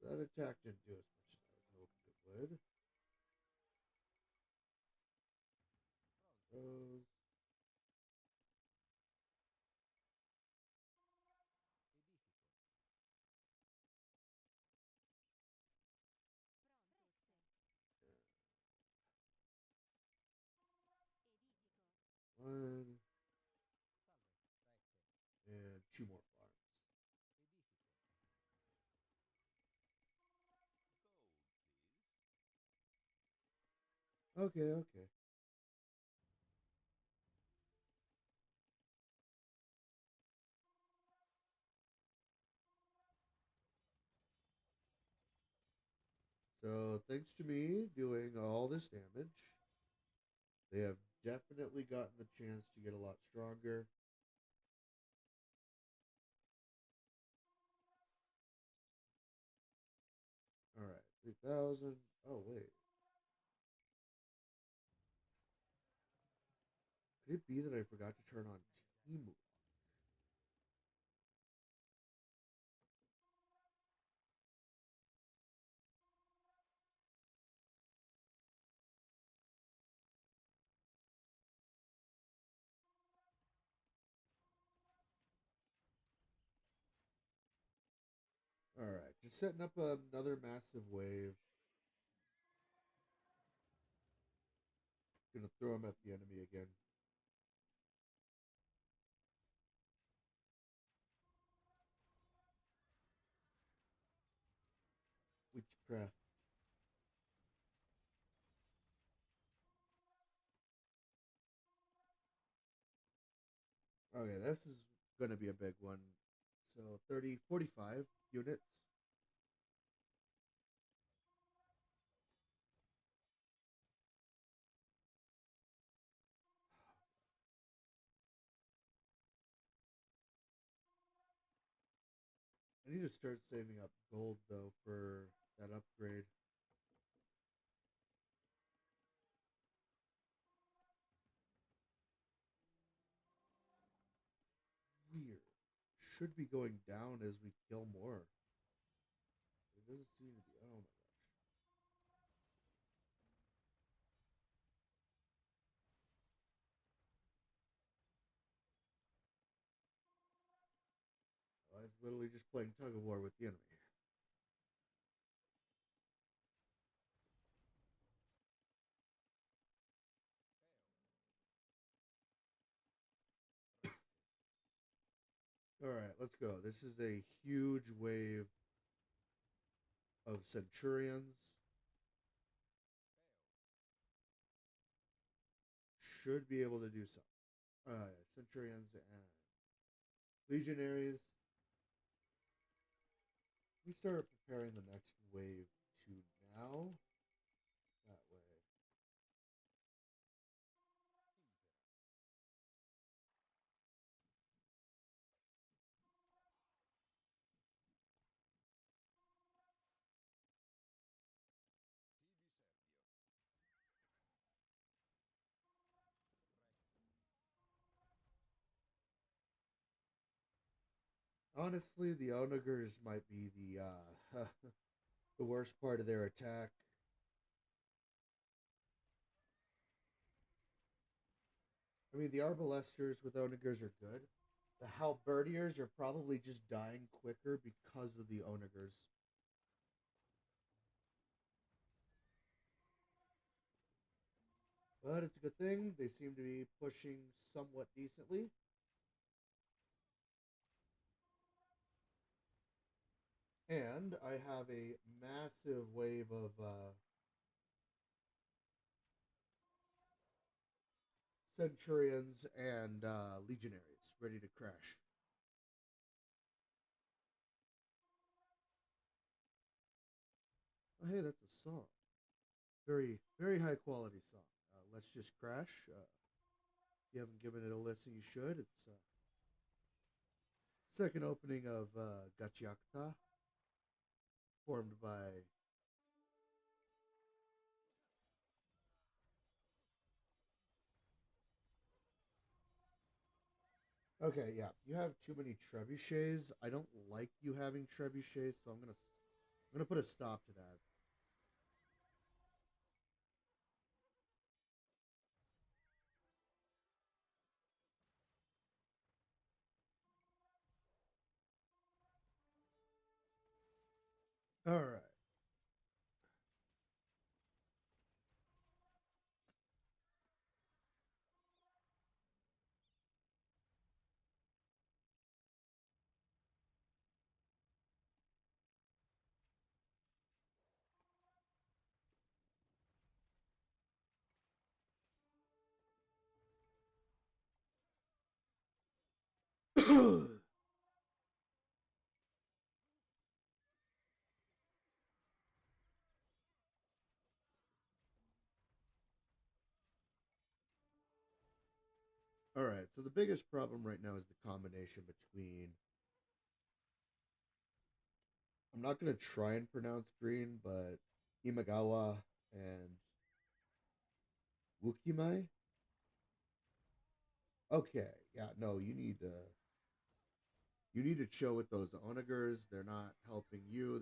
That attack didn't do as much as I was hoping it would. Those. One. 2 more farms. Okay, okay. So thanks to me doing all this damage, they have definitely gotten the chance to get a lot stronger. All right, 3,000. Oh wait, could it be that I forgot to turn on team? All right, just setting up another massive wave. Gonna throw him at the enemy again. Witchcraft. Okay, this is gonna be a big one. So 30, 45 units. I need to start saving up gold though for that upgrade. Weird. Should be going down as we kill more. It doesn't seem to be. Oh my gosh. I was literally just playing tug of war with the enemy. All right, let's go. This is a huge wave of centurions. Should be able to do something. Centurions and legionaries. We start preparing the next wave to now. That way. Honestly, the onagers might be the worst part of their attack. I mean, the arbalesters with onagers are good. The halberdiers are probably just dying quicker because of the onagers. But it's a good thing. They seem to be pushing somewhat decently. And I have a massive wave of centurions and legionaries ready to crash. Oh, hey, that's a song. Very, very high quality song. Let's just crash. If you haven't given it a listen, you should. It's second opening of Gachiakta, formed by. Okay, yeah, you have too many trebuchets. I don't like you having trebuchets, so I'm gonna put a stop to that. All right. All right, so the biggest problem right now is the combination between. I'm not going to try and pronounce green, but Imagawa and Wukimai. Okay, yeah, no, you need to chill with those onagers. They're not helping you.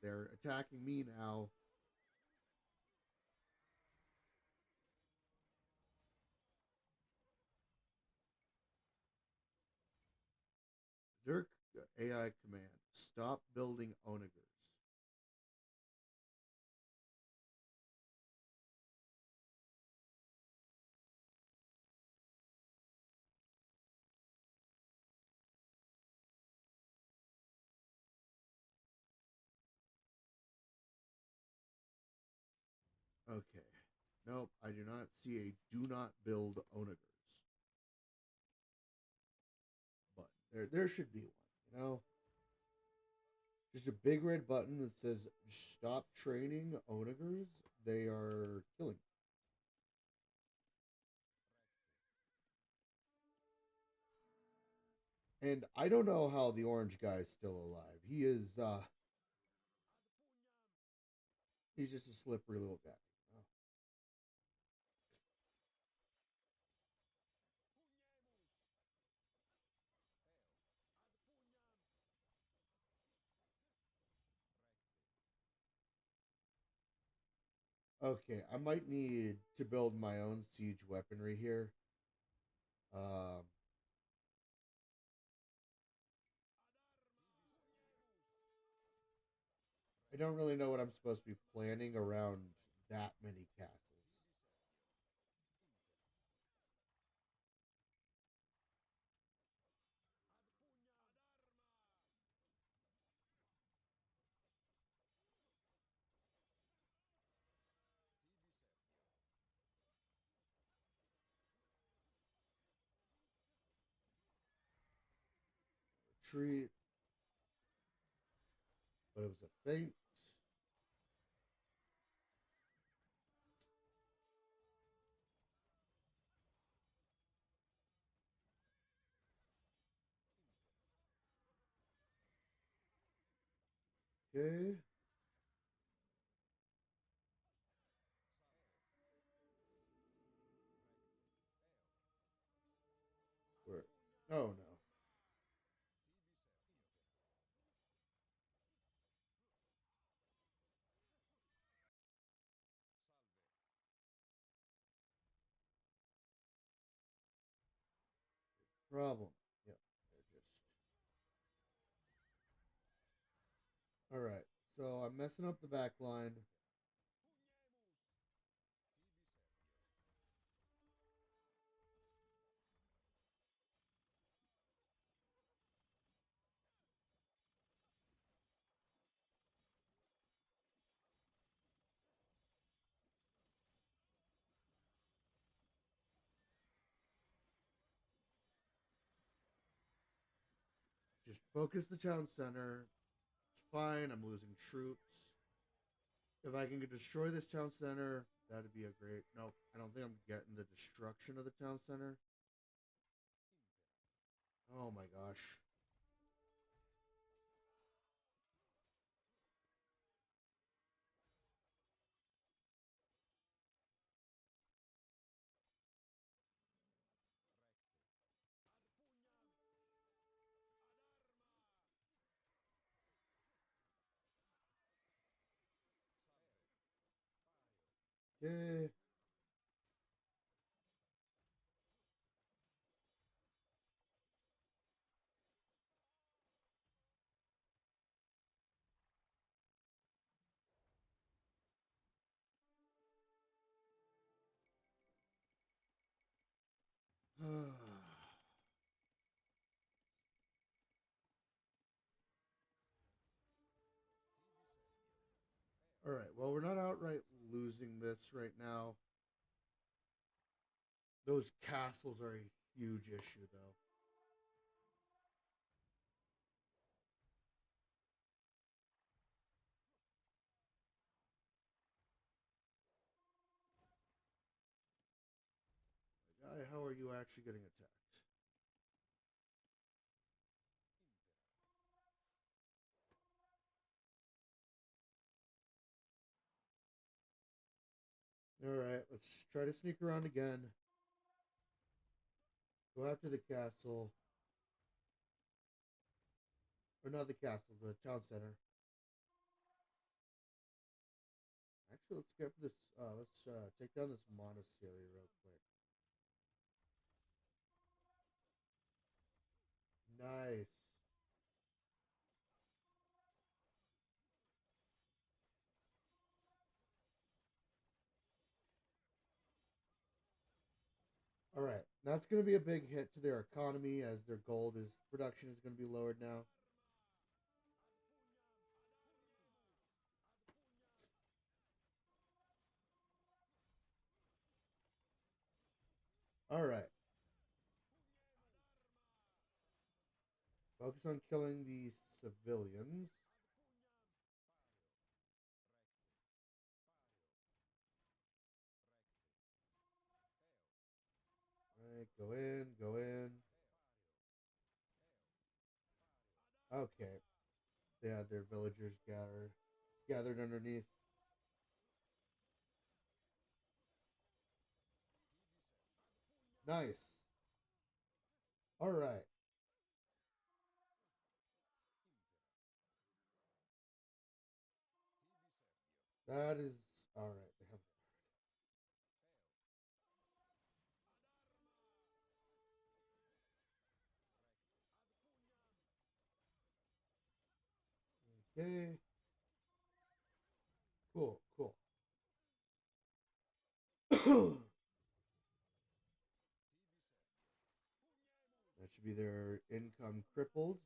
They're attacking me now. Zerk AI command: stop building onagers. Okay. Nope, I do not see a do not build onagers button. There should be one. Just a big red button that says stop training onagers. They are killing. And I don't know how the orange guy is still alive. He's just a slippery little guy. Okay, I might need to build my own siege weaponry here. Um, I don't really know what I'm supposed to be planning around that many castles. Retreat, but it was a feint. Okay, where? Oh no, problem. Yep, they're just all right. So I'm messing up the back line. Just focus the town center. It's fine. I'm losing troops. If I can destroy this town center, that'd be a great. Nope, I don't think I'm getting the destruction of the town center. Oh my gosh. Yay. All right. Well, we're not outright losing this right now. Those castles are a huge issue, though. how are you actually getting attacked? Alright, let's try to sneak around again. Go after the castle. Or not the castle, the town center. Actually, let's get this. Let's take down this monastery real quick. Nice. All right, that's going to be a big hit to their economy as their gold is production is going to be lowered now. All right, focus on killing the civilians. All right, go in, go in. Okay, they had their villagers gathered underneath. Nice. All right. That is all right. They have okay. Cool, cool. That should be their income crippled.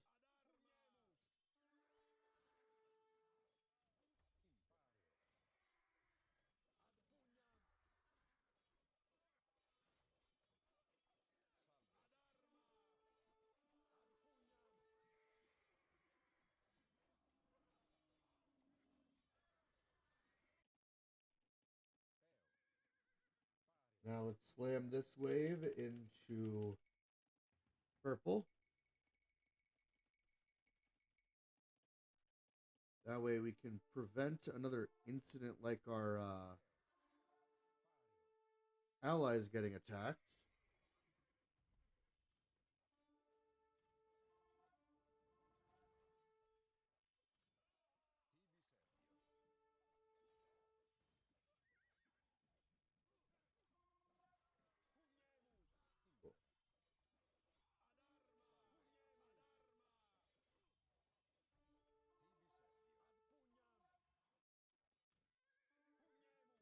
Now let's slam this wave into purple. That way we can prevent another incident like our allies getting attacked. Cool.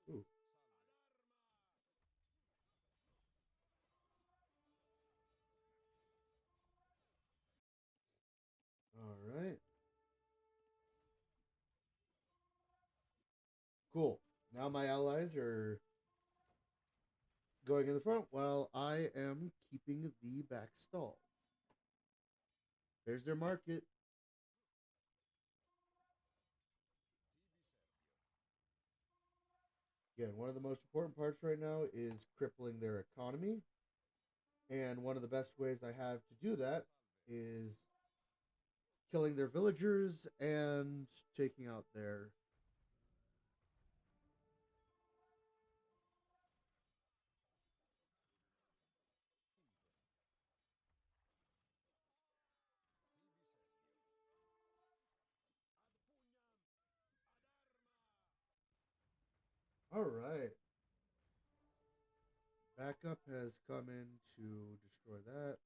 Ooh. All right. Cool. Now my allies are going in the front while I am keeping the back stall. There's their market. Again, one of the most important parts right now is crippling their economy. And one of the best ways I have to do that is killing their villagers and taking out their. All right. Backup has come in to destroy that.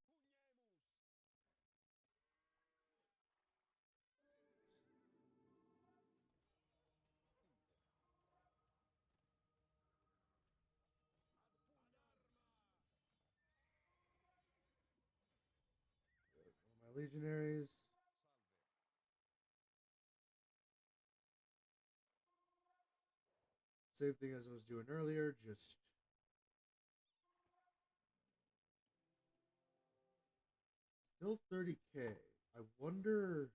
One of my legionaries. Same thing as I was doing earlier, just still 30k. I wonder.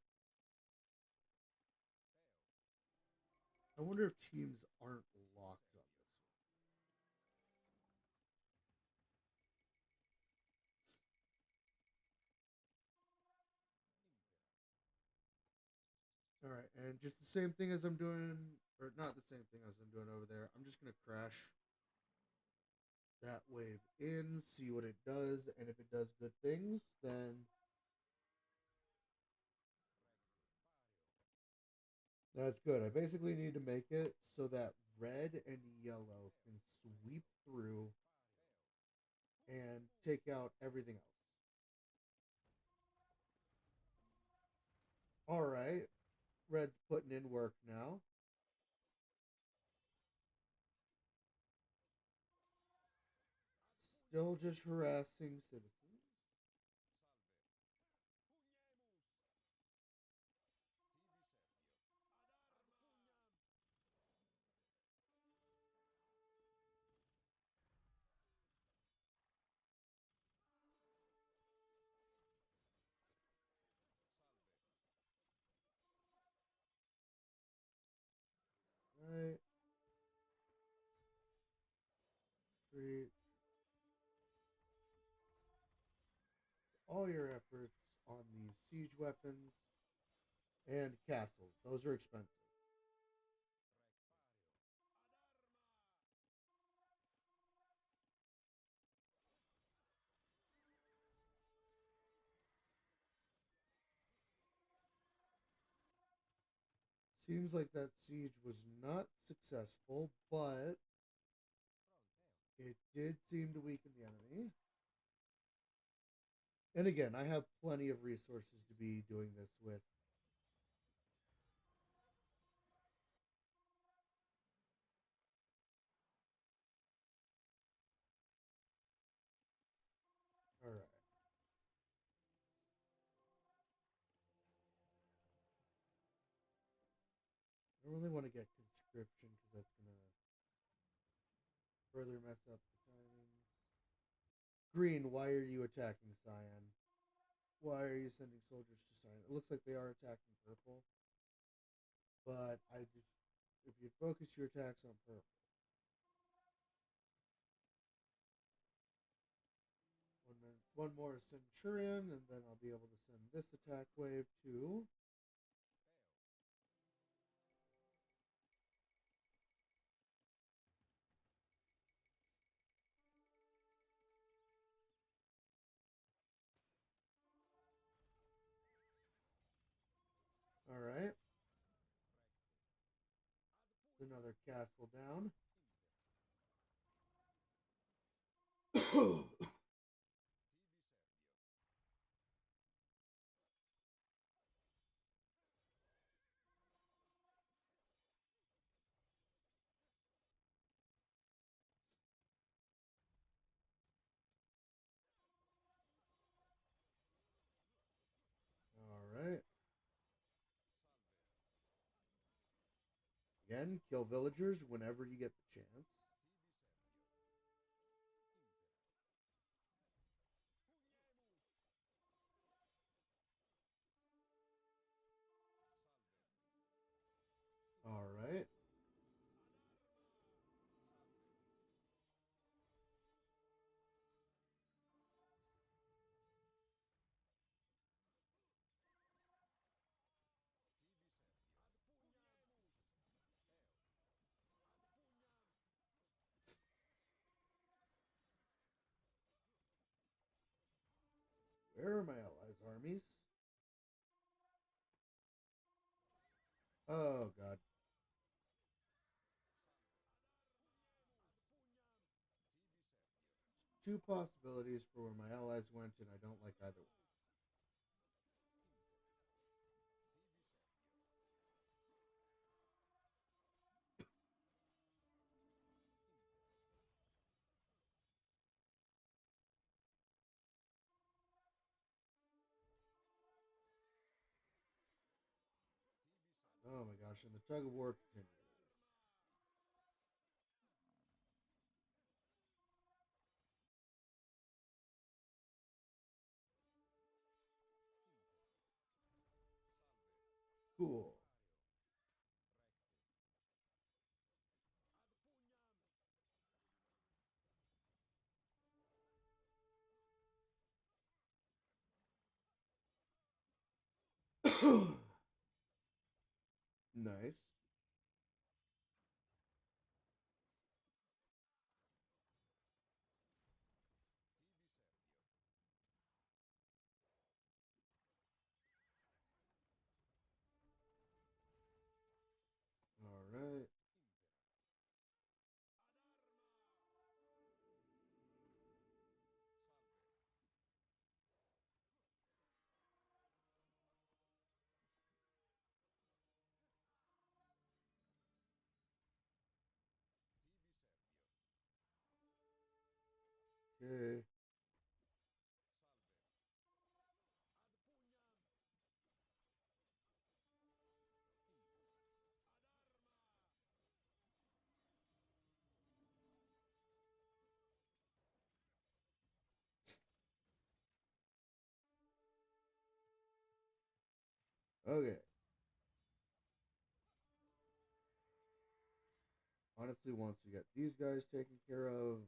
I wonder if teams aren't locked on this All right, and just the same thing as I'm doing, or not the same thing as I'm doing over there. I'm just gonna crash that wave in, see what it does, and if it does good things, then that's good. I basically need to make it so that red and yellow can sweep through and take out everything else. All right, red's putting in work now. Still just harassing citizens. Right, treat all your efforts on these siege weapons and castles. Those are expensive. Seems like that siege was not successful, but it did seem to weaken the enemy. And again, I have plenty of resources to be doing this with. All right. I don't really want to get conscription because that's going to further mess up the timings. Green, why are you attacking Cyan? Why are you sending soldiers to Cyan? It looks like they are attacking purple, but I just, if you focus your attacks on purple, one more Centurion, and then I'll be able to send this attack wave to. All right. Another castle down. All right. Again, kill villagers whenever you get the chance. All right. Where are my allies' armies? Oh, God. Two possibilities for where my allies went, and I don't like either one. Oh, my gosh. And the tug of war continues. Cool. Nice. All right. Okay. Okay. Honestly, once we get these guys taken care of,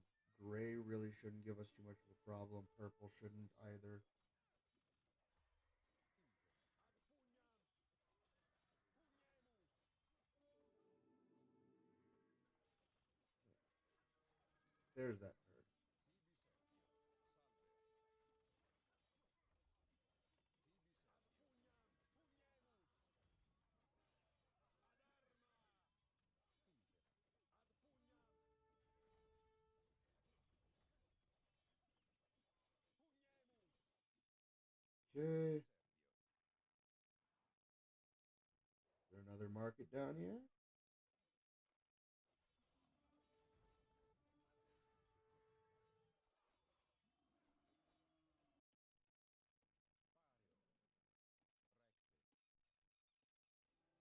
gray really shouldn't give us too much of a problem. Purple shouldn't either. There's that turn. Okay. Is there another market down here?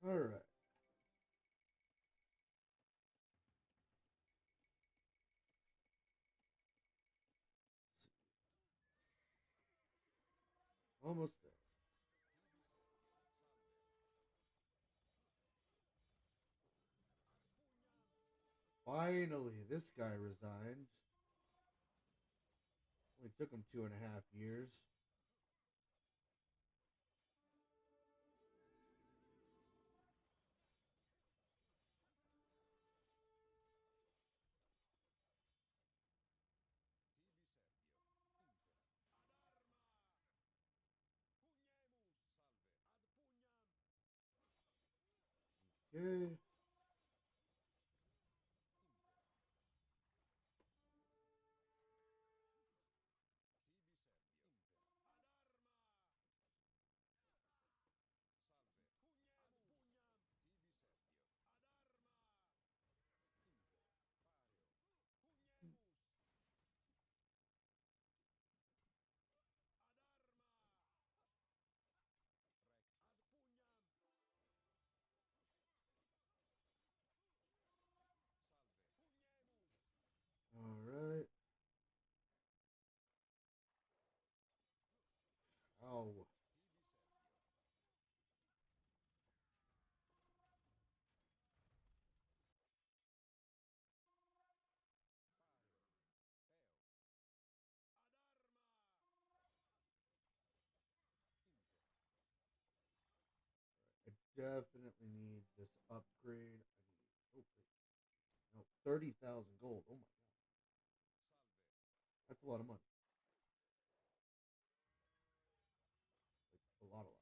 All right. Almost there. Finally, this guy resigned. Only took him 2.5 years. Okay. All right. Ow. I definitely need this upgrade. I need. Oh, wait. No. 30,000 gold. Oh my god. That's a lot of money. Like, a lot, a lot.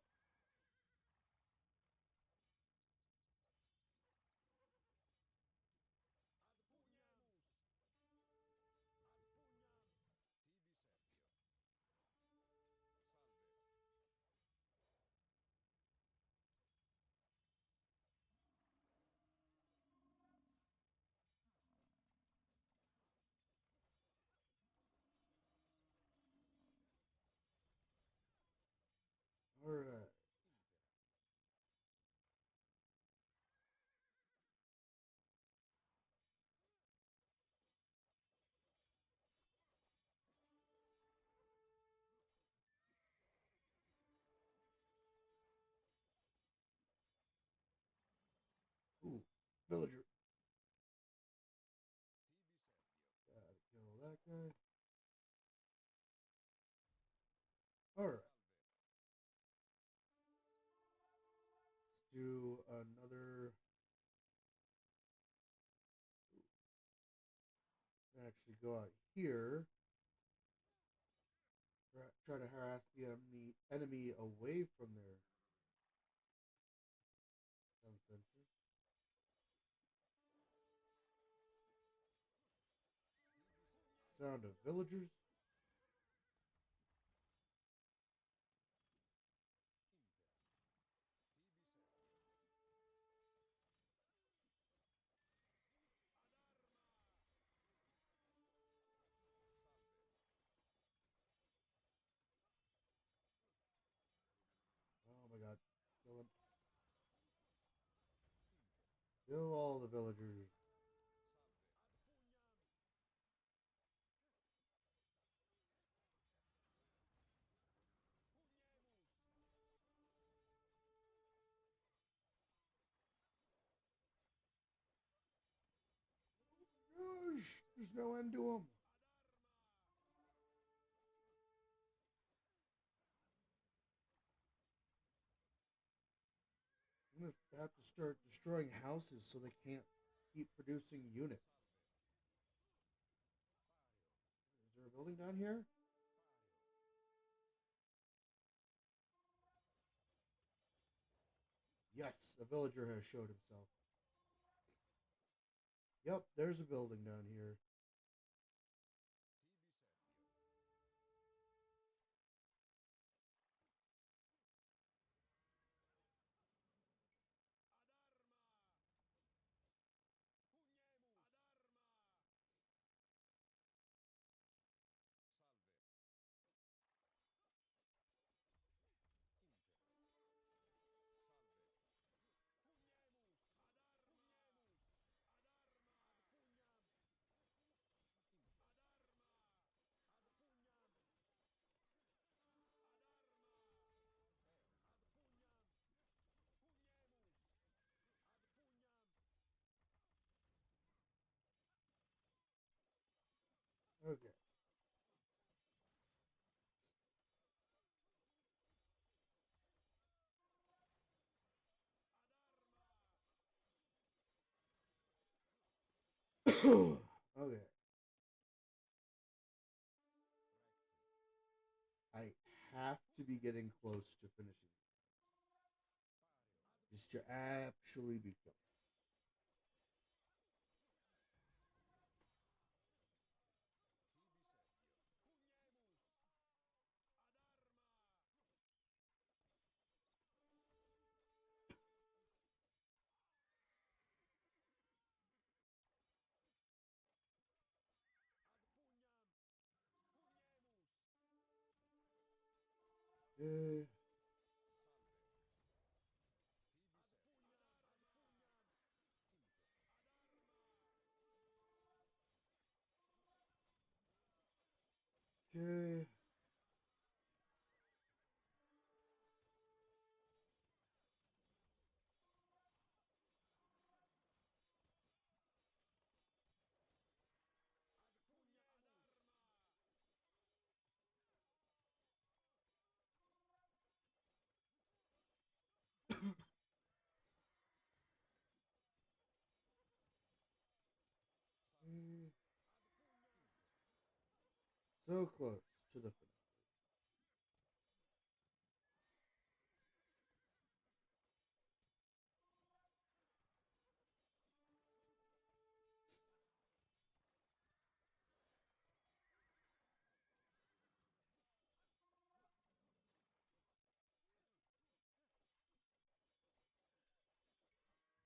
All right. Ooh. Villager. Gotta kill that guy. All right. Let's do another. Actually, go out here. Try to harass the enemy away from their town center. Sound of villagers. Oh my god. Kill him. Kill all the villagers. Gosh, there's no end to them. I'm going to have to start destroying houses so they can't keep producing units. Is there a building down here? Yes, a villager has showed himself. Yep, there's a building down here. Okay. Okay. I have to be getting close to finishing. This to actually be killed. Uh, okay. So close to the finish.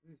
Let's see.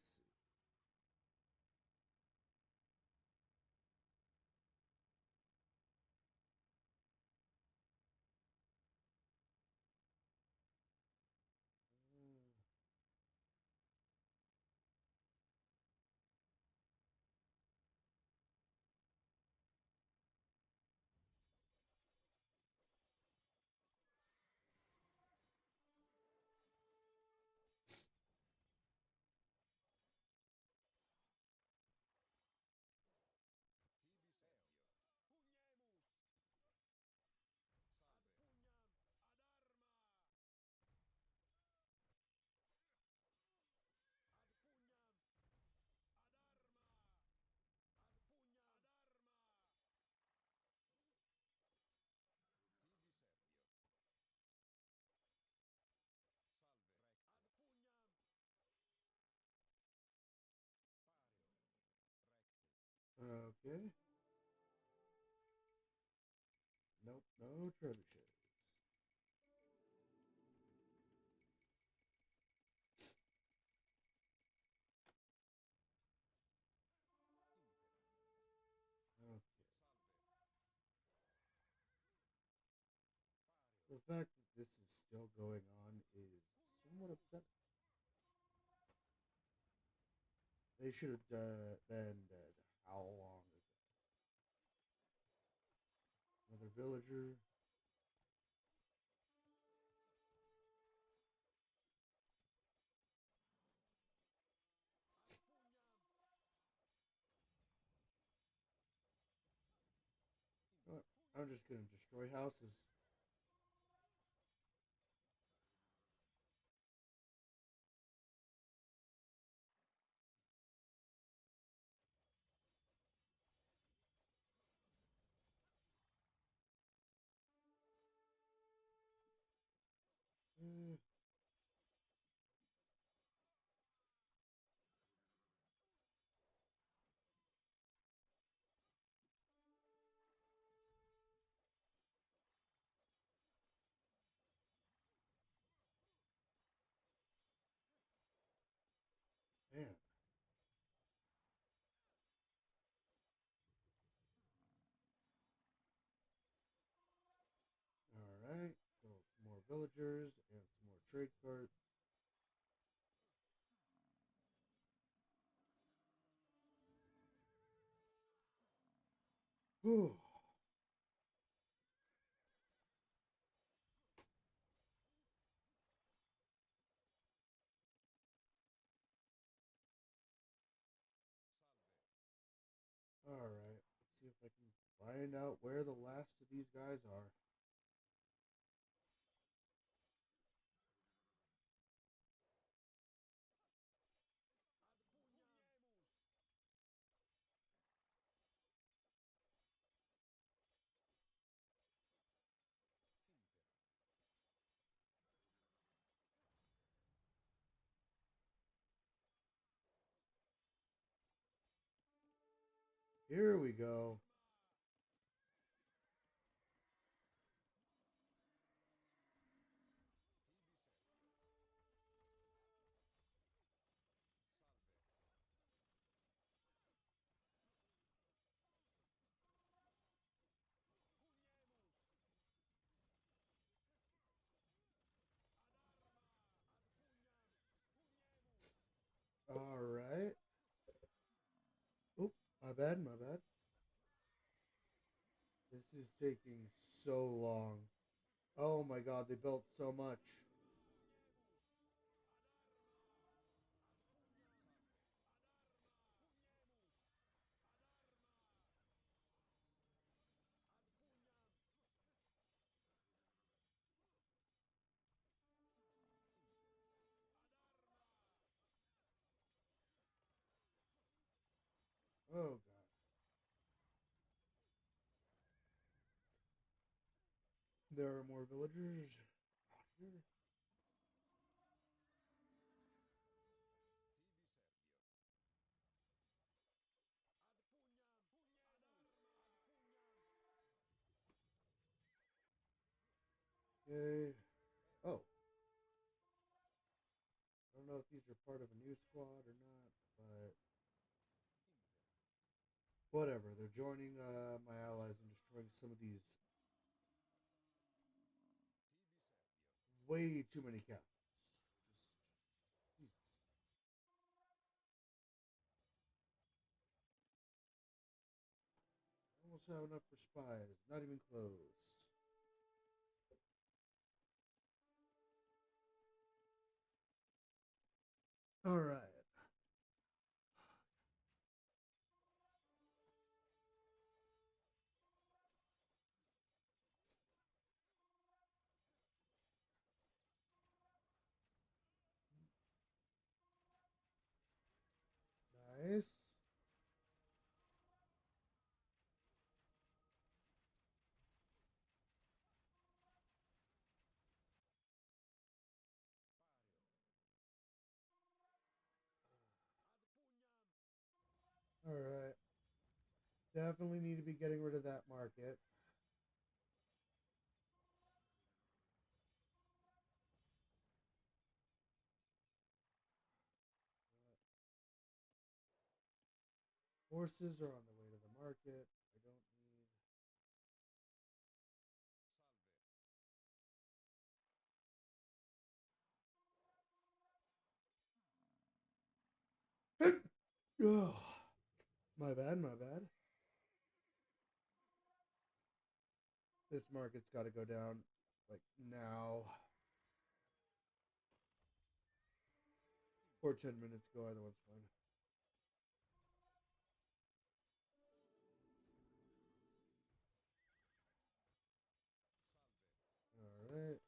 Okay. Nope, no trebuchets. Okay. The fact that this is still going on is somewhat upsetting. They should have been dead. How long ago? Another villager. You know what? I'm just gonna destroy houses. Eh, man. All right. Kill some more villagers and some more trade carts. Whew. All right. Let's see if I can find out where the last of these guys are. Here we go. All right. Oop, my bad, my bad. This is taking so long. Oh my god, they built so much. Oh god. There are more villagers out here. Okay. Oh, I don't know if these are part of a new squad or not, but whatever. They're joining my allies and destroying some of these way too many castles. Just, almost have enough for spies. Not even close. All right. Nice. Definitely need to be getting rid of that market. Horses are on the way to the market. I don't need. Oh, my bad, my bad. This market's got to go down like now. Or 10 minutes ago, either one's fine. Alright.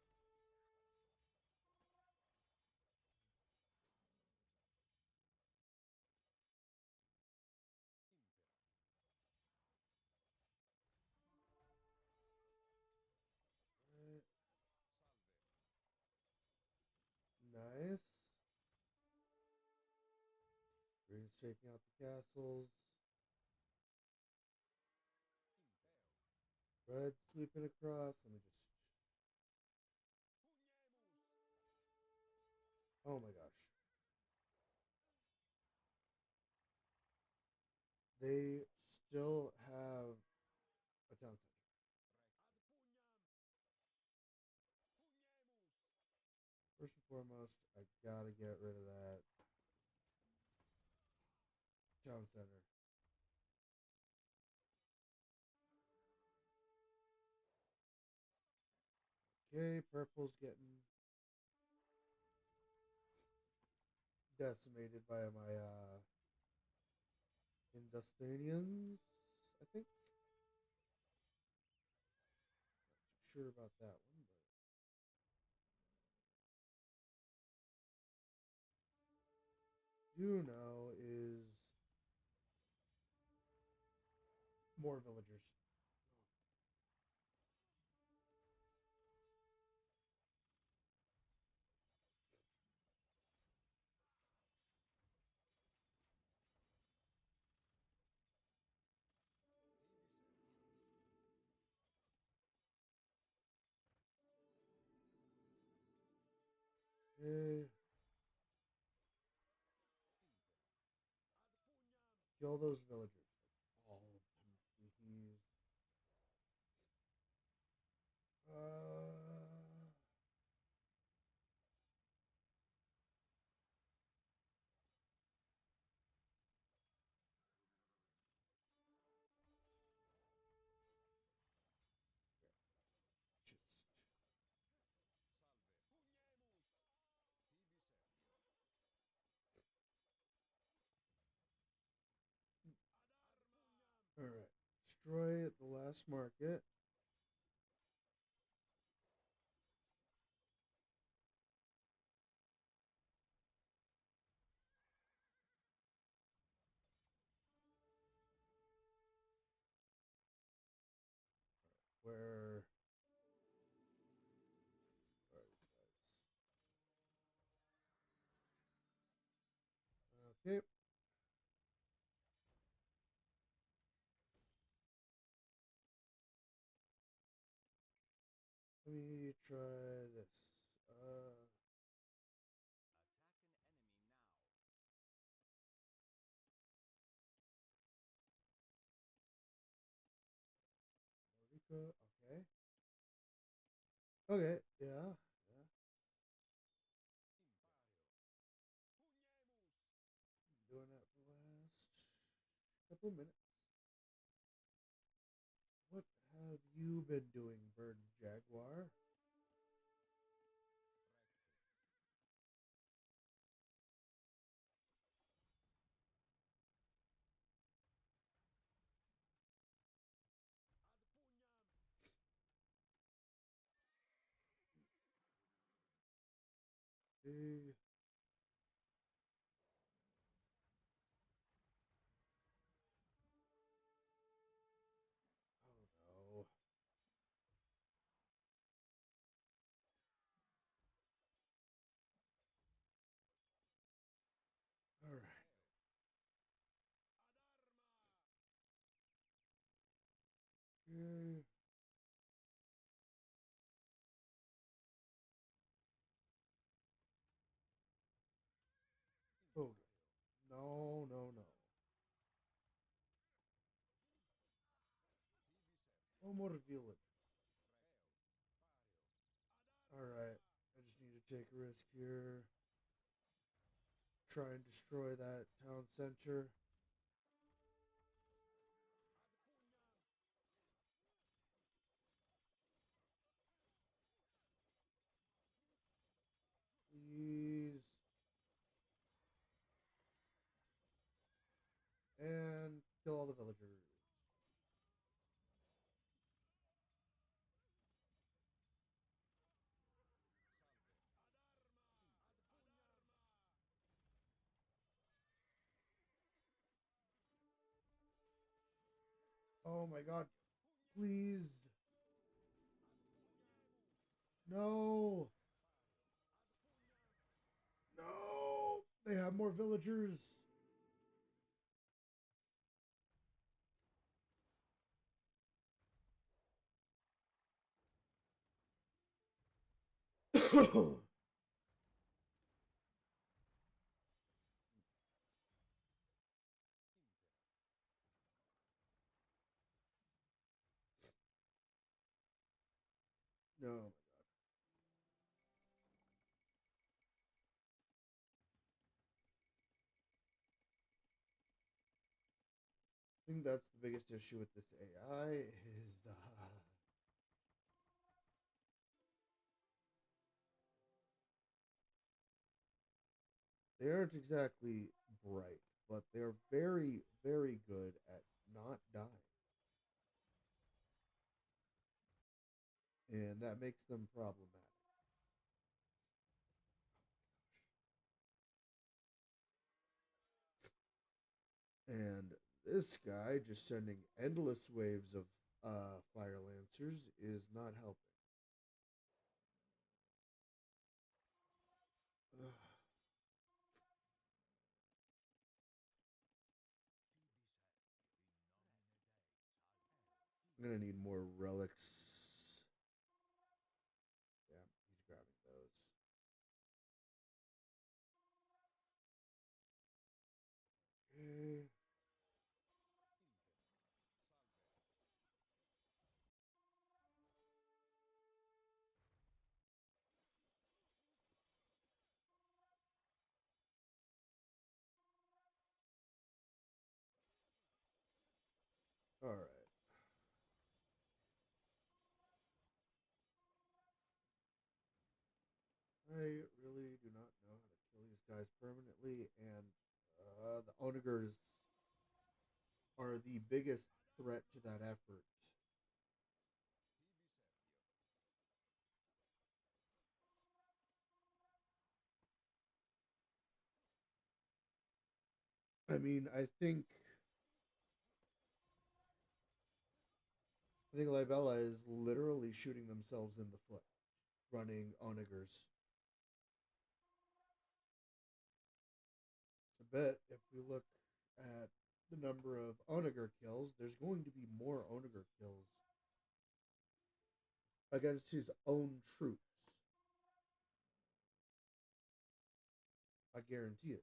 Alright. Nice. Green's taking out the castles. Red sweeping across. Let me just. Oh my gosh. They still have a town center. First and foremost, I gotta get rid of that town center. Okay, purple's getting decimated by my Industinians, I think. Not too sure about that one, but do know is more villagers. Okay. Kill those villagers. All of them, please. Just. Alright. Destroy the last market. Where are these guys? Okay. Let me try this. Morica. Okay. Okay. Yeah. Yeah. Doing that for the last couple minutes. What have you been doing, Bird Jaguar? Hey. Oh no. All right. Okay. Oh, no, no, no. No more village. Alright. I just need to take a risk here. Try and destroy that town center. Please. And kill all the villagers. Oh my god. Please. No. No. They have more villagers. No, no. I think that's the biggest issue with this AI is they aren't exactly bright, but they're very, very good at not dying. And that makes them problematic. And this guy just sending endless waves of fire lancers is not helping. Ugh. I'm gonna need more relics. Yeah, he's grabbing those. Okay. All right. I really do not know how to kill these guys permanently, and the onagers are the biggest threat to that effort. I mean, I think Libella is literally shooting themselves in the foot, running onagers. I bet if we look at the number of onager kills, there's going to be more onager kills against his own troops. I guarantee it.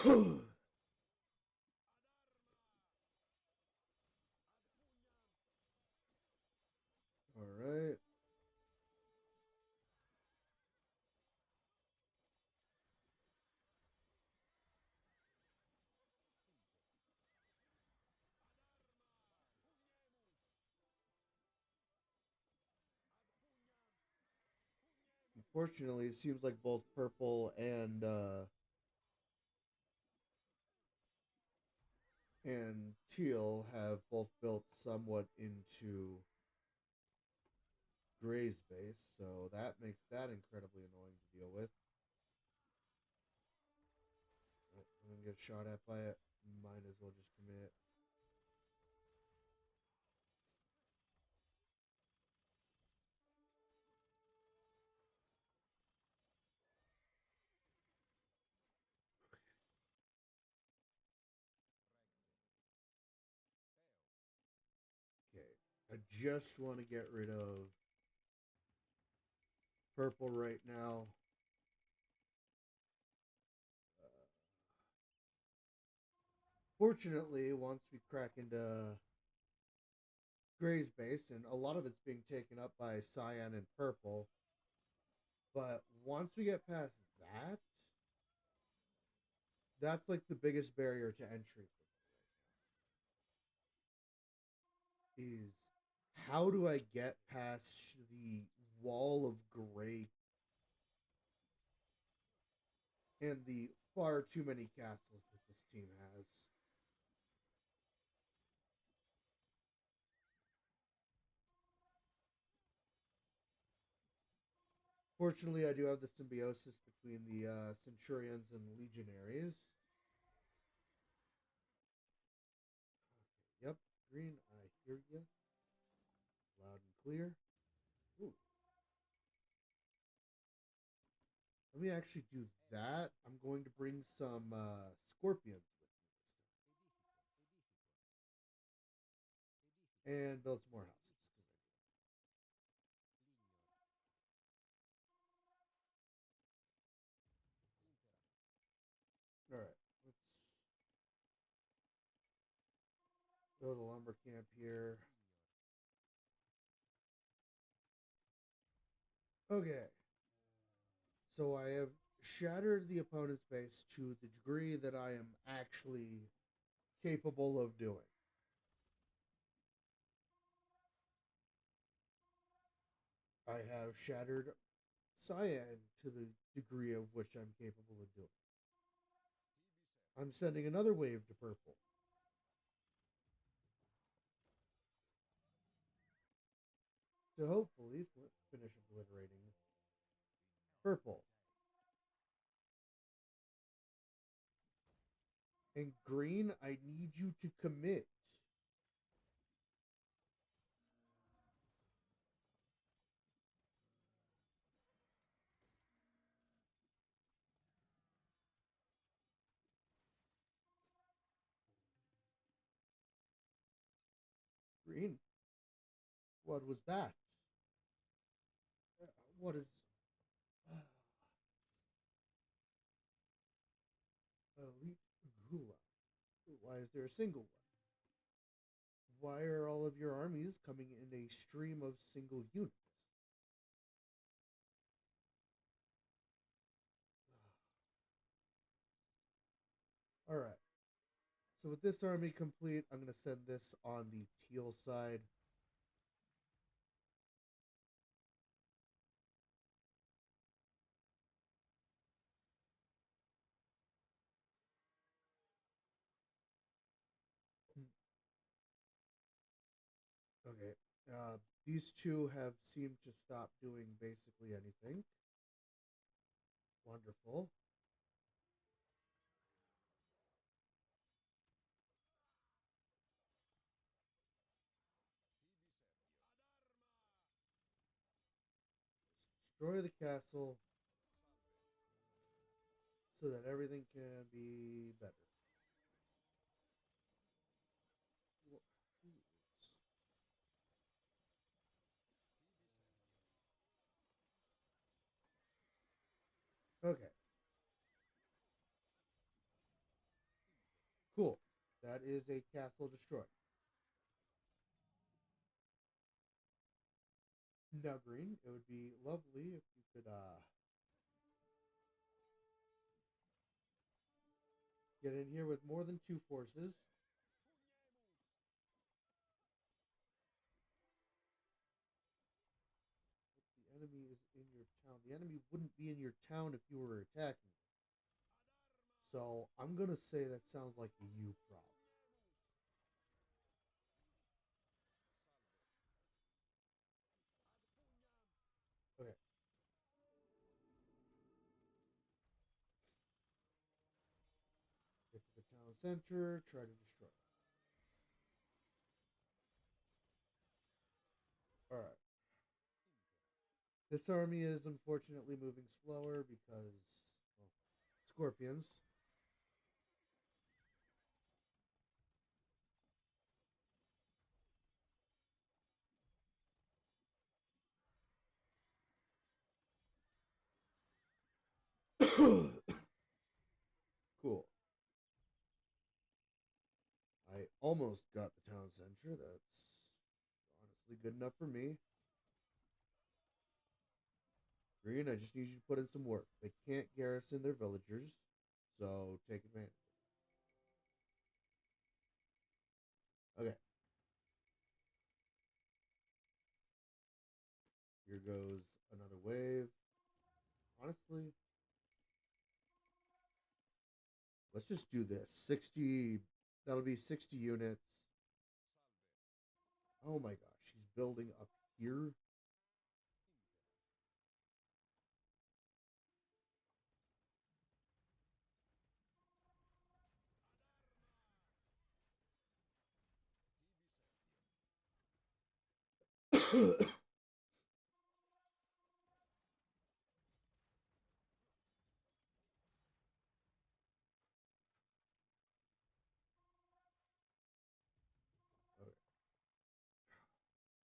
All right. Unfortunately, it seems like both purple and teal have both built somewhat into Gray's base, so that makes that incredibly annoying to deal with. I'm gonna get shot at by it. Might as well just commit. I just want to get rid of purple right now. Fortunately, once we crack into Gray's base, and a lot of it's being taken up by cyan and purple, but once we get past that, that's like the biggest barrier to entry is how do I get past the wall of gray and the far too many castles that this team has. Fortunately, I do have the symbiosis between the Centurions and Legionaries. Yep, green, I hear you. Loud and clear. Ooh. Let me actually do that. I'm going to bring some scorpions with me and build some more houses. All right, let's build a lumber camp here. Okay, so I have shattered the opponent's base to the degree that I am actually capable of doing. I have shattered cyan to the degree of which I'm capable of doing. I'm sending another wave to purple. To hopefully finish obliterating purple. And green, I need you to commit. Green, what was that? What is elite gula? Why is there a single one? Why are all of your armies coming in a stream of single units? All right. So with this army complete, I'm going to send this on the teal side. Okay. These two have seemed to stop doing basically anything. Wonderful. Destroy the castle so that everything can be better. Okay. Cool. That is a castle destroyed. Now, Green, it would be lovely if you could get in here with more than two forces. The enemy is in your town. The enemy wouldn't be in your town if you were attacking. So I'm gonna say that sounds like a you problem. Okay. Get to the town center. Try to destroy it. All right. This army is unfortunately moving slower because well, scorpions. Cool. I almost got the town center. That's honestly good enough for me. Green, I just need you to put in some work. They can't garrison their villagers, so take advantage. Okay, here goes another wave. Honestly, let's just do this. 60, that'll be 60 units. Oh my gosh, she's building up here. Okay.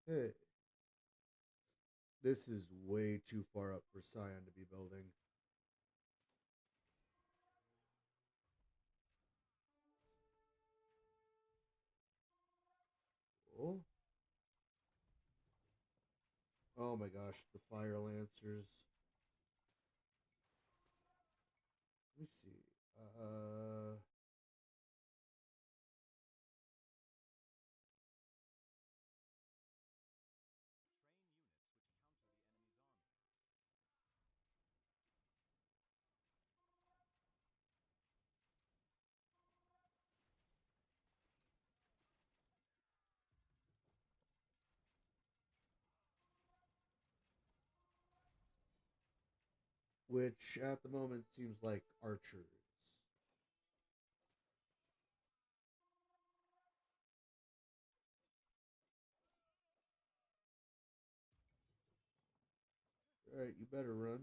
Hey, this is way too far up for Scion to be building. Oh, oh my gosh, the Fire Lancers. Let me see. Which at the moment seems like archers. All right, you better run.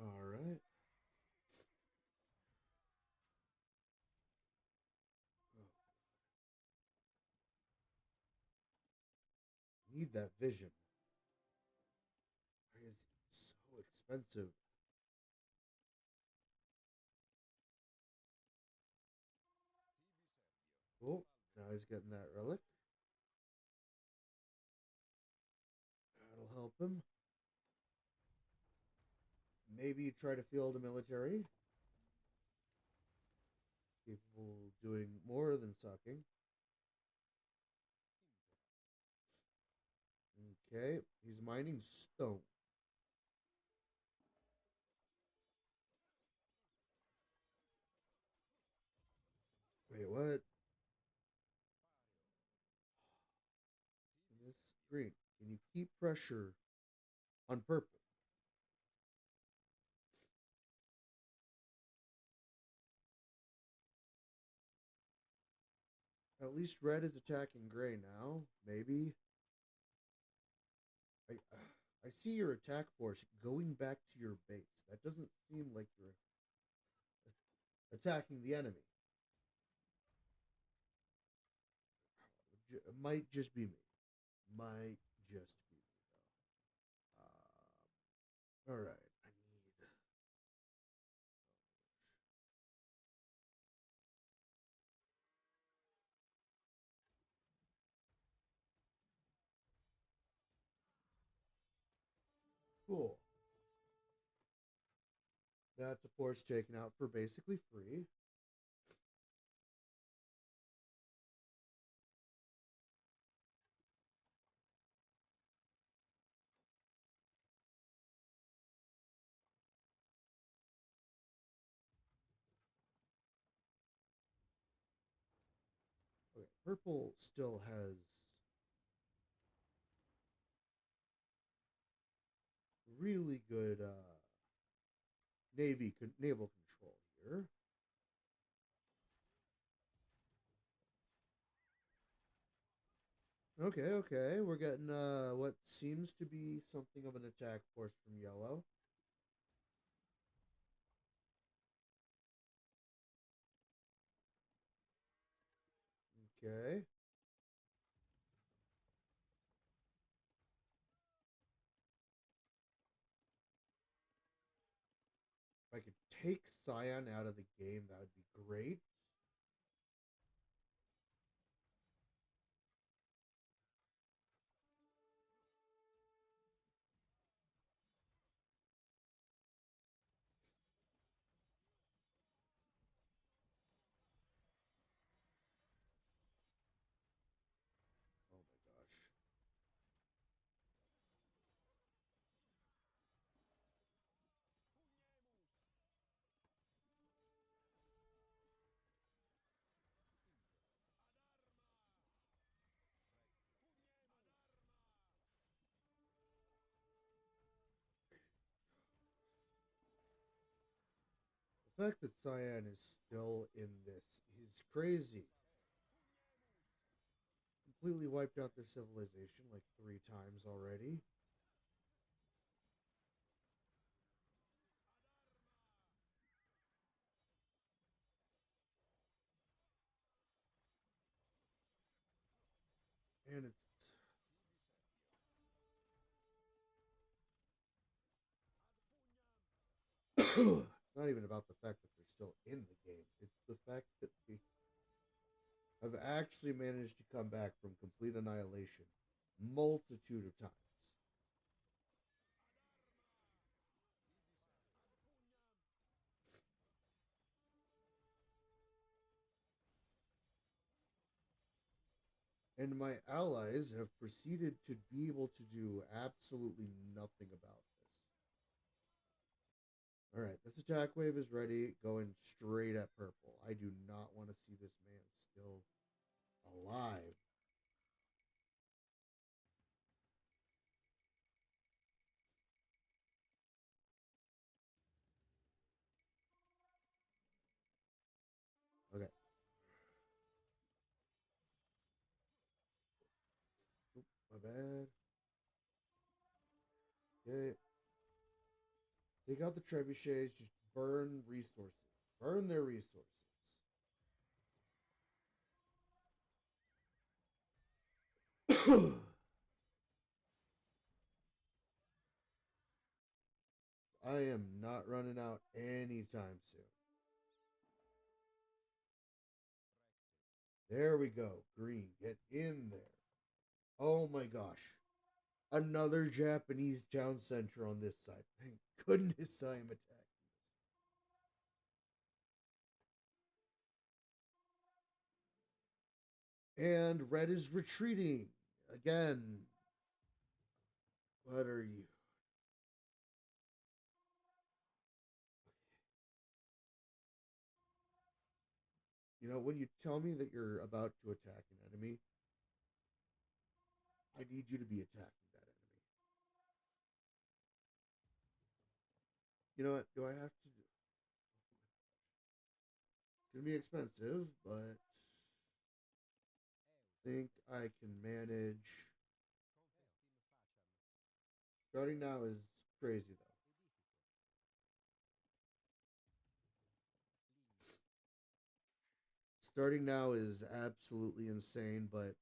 All right. Oh, need that vision. Why is it so expensive? Oh, now he's getting that relic. That'll help him. Maybe try to field a military. Capable of doing more than sucking. Okay, he's mining stone. Wait, what? This green. Can you keep pressure on purple? At least red is attacking gray now. Maybe. I see your attack force going back to your base. That doesn't seem like you're attacking the enemy. It might just be me. Might just be me, though. All right. I need. Cool. That's a force taken out for basically free. Okay. Purple still has really good naval control here. Okay, okay. We're getting what seems to be something of an attack force from yellow. Okay. If I could take Scion out of the game, that would be great. Oh my gosh. The fact that Cyan is still in this is crazy. Completely wiped out their civilization like 3 times already. And it's not even about the fact that they're still in the game. It's the fact that they have actually managed to come back from complete annihilation multitude of times. And my allies have proceeded to be able to do absolutely nothing about this. All right, this attack wave is ready, going straight at purple. I do not want to see this man still alive. Okay. Oop, my bad. Okay. Take out the trebuchets. Just burn resources. Burn their resources. I am not running out anytime soon. There we go. Green, get in there. Oh my gosh. Another Japanese town center on this side. Thank goodness I am attacking this. And red is retreating. Again. What are you? You know, when you tell me that you're about to attack an enemy, I need you to be attacking that enemy. You know what? Do I have to do? It's going to be expensive, but I think I can manage. Starting now is crazy, though. Starting now is absolutely insane, but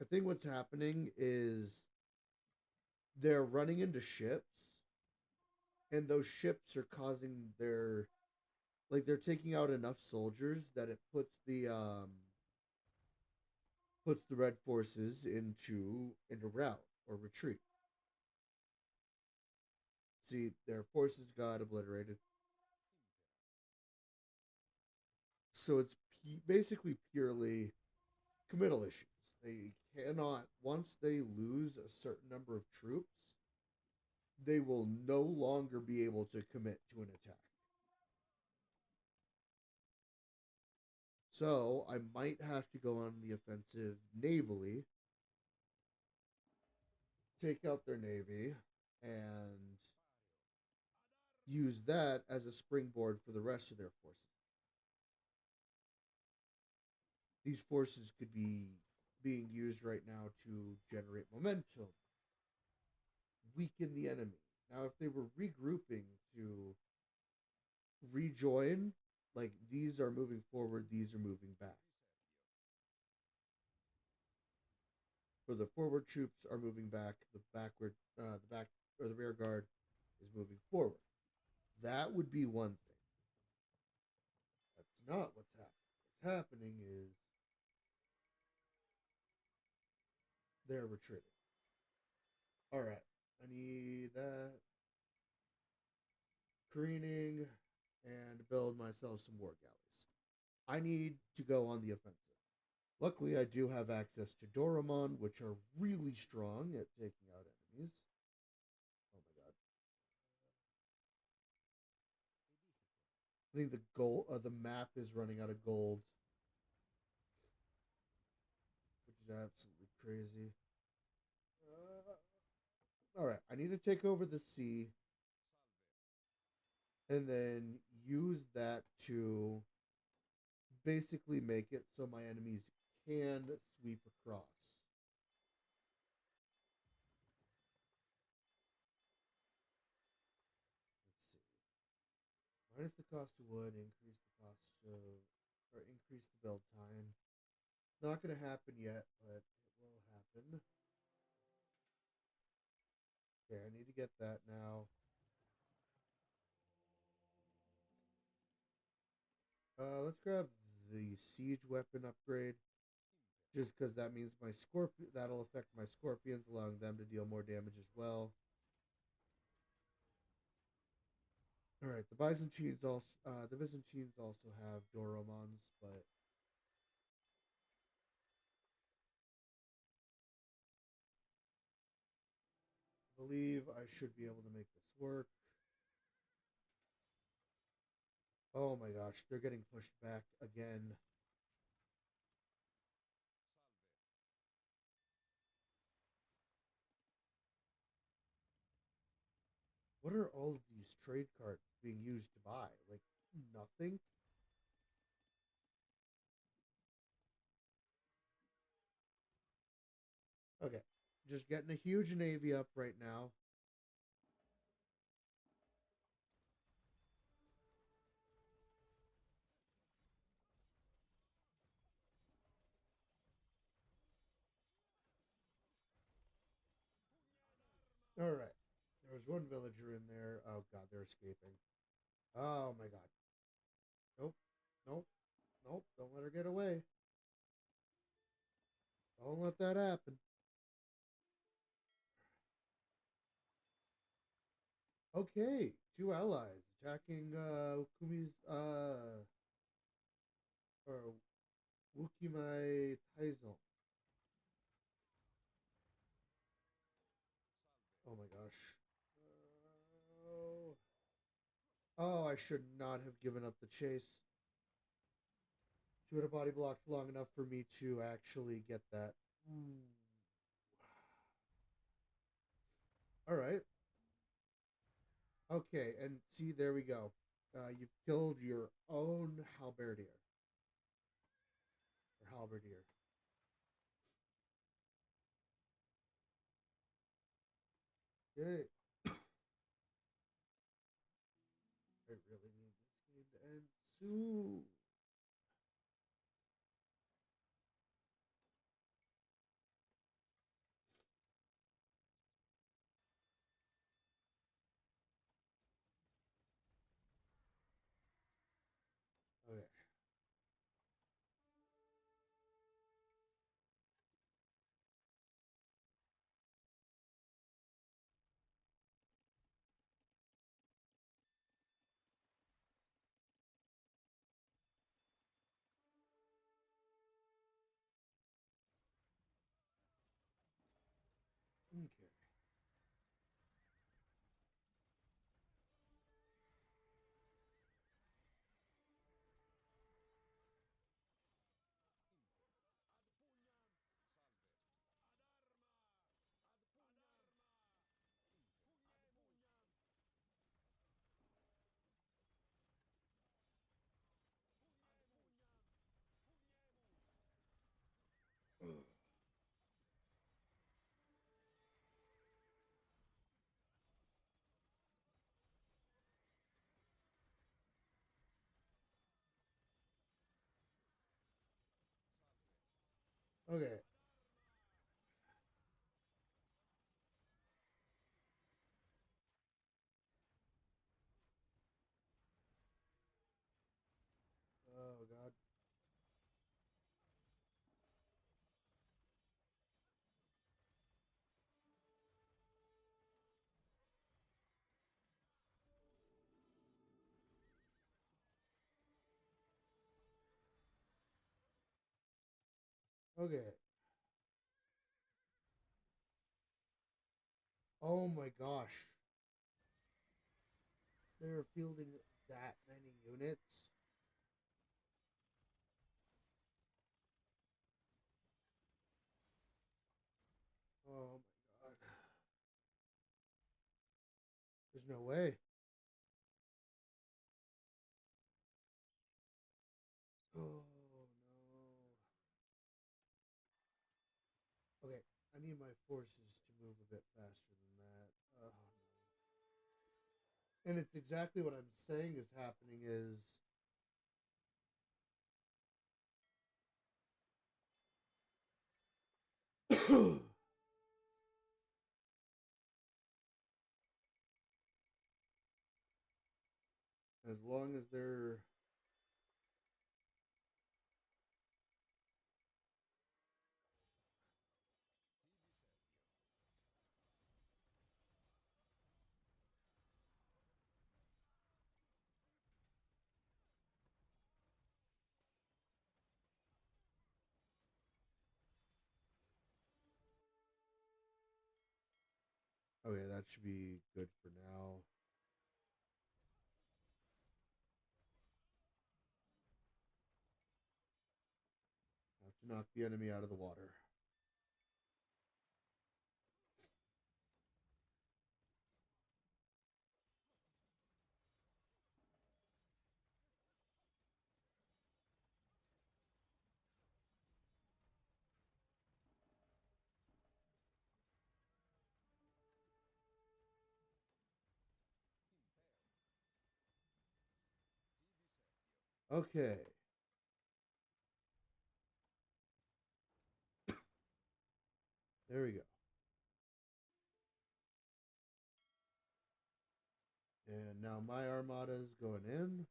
I think what's happening is they're running into ships, and those ships are causing their like they're taking out enough soldiers that it puts the red forces into rout or retreat. See, their forces got obliterated, so it's basically purely committal issues. They cannot once they lose a certain number of troops, they will no longer be able to commit to an attack. So I might have to go on the offensive navally, take out their navy, and use that as a springboard for the rest of their forces. These forces could be being used right now to generate momentum, weaken the enemy. Now, if they were regrouping to rejoin, like these are moving forward, these are moving back. For the forward troops are moving back, the back or the rear guard is moving forward. That would be one thing. That's not what's happening. What's happening is they're retreating. All right, I need that careening and build myself some war galleys. I need to go on the offensive. Luckily, I do have access to Doramon, which are really strong at taking out enemies. Oh my god! I think the map is running out of gold, which is absolutely crazy. All right, I need to take over the sea and then use that to basically make it so my enemies can sweep across. Let's see. Minus the cost of wood, increase the cost of, or increase the build time. It's not going to happen yet, but it will happen. Okay, I need to get that now. Let's grab the siege weapon upgrade, just because that means my scorpion that'll affect my scorpions, allowing them to deal more damage as well. All right, the Byzantines also have Doromons, but I believe I should be able to make this work. Oh my gosh, they're getting pushed back again. What are all of these trade cards being used to buy? Like nothing? Okay. Just getting a huge navy up right now. All right. There was one villager in there. Oh god, they're escaping. Oh my god. Nope. Nope. Nope. Don't let her get away. Don't let that happen. Okay. Two allies attacking Kumi's or Wukimai Taizong. Oh my gosh. Oh. Oh, I should not have given up the chase. She would have body blocked long enough for me to actually get that. All right. Okay, and see, there we go. You've killed your own halberdier or halberdier. Okay. I really need this game to end soon. Okay. Okay. Oh god. Okay. Oh my gosh. They're fielding that many units. Oh my god. There's no way. Oh no. Okay. I need my forces to move a bit faster than that. Oh no. And it's exactly what I'm saying is happening is as long as they're okay, that should be good for now. Have to knock the enemy out of the water. Okay. There we go. And now my armada is going in.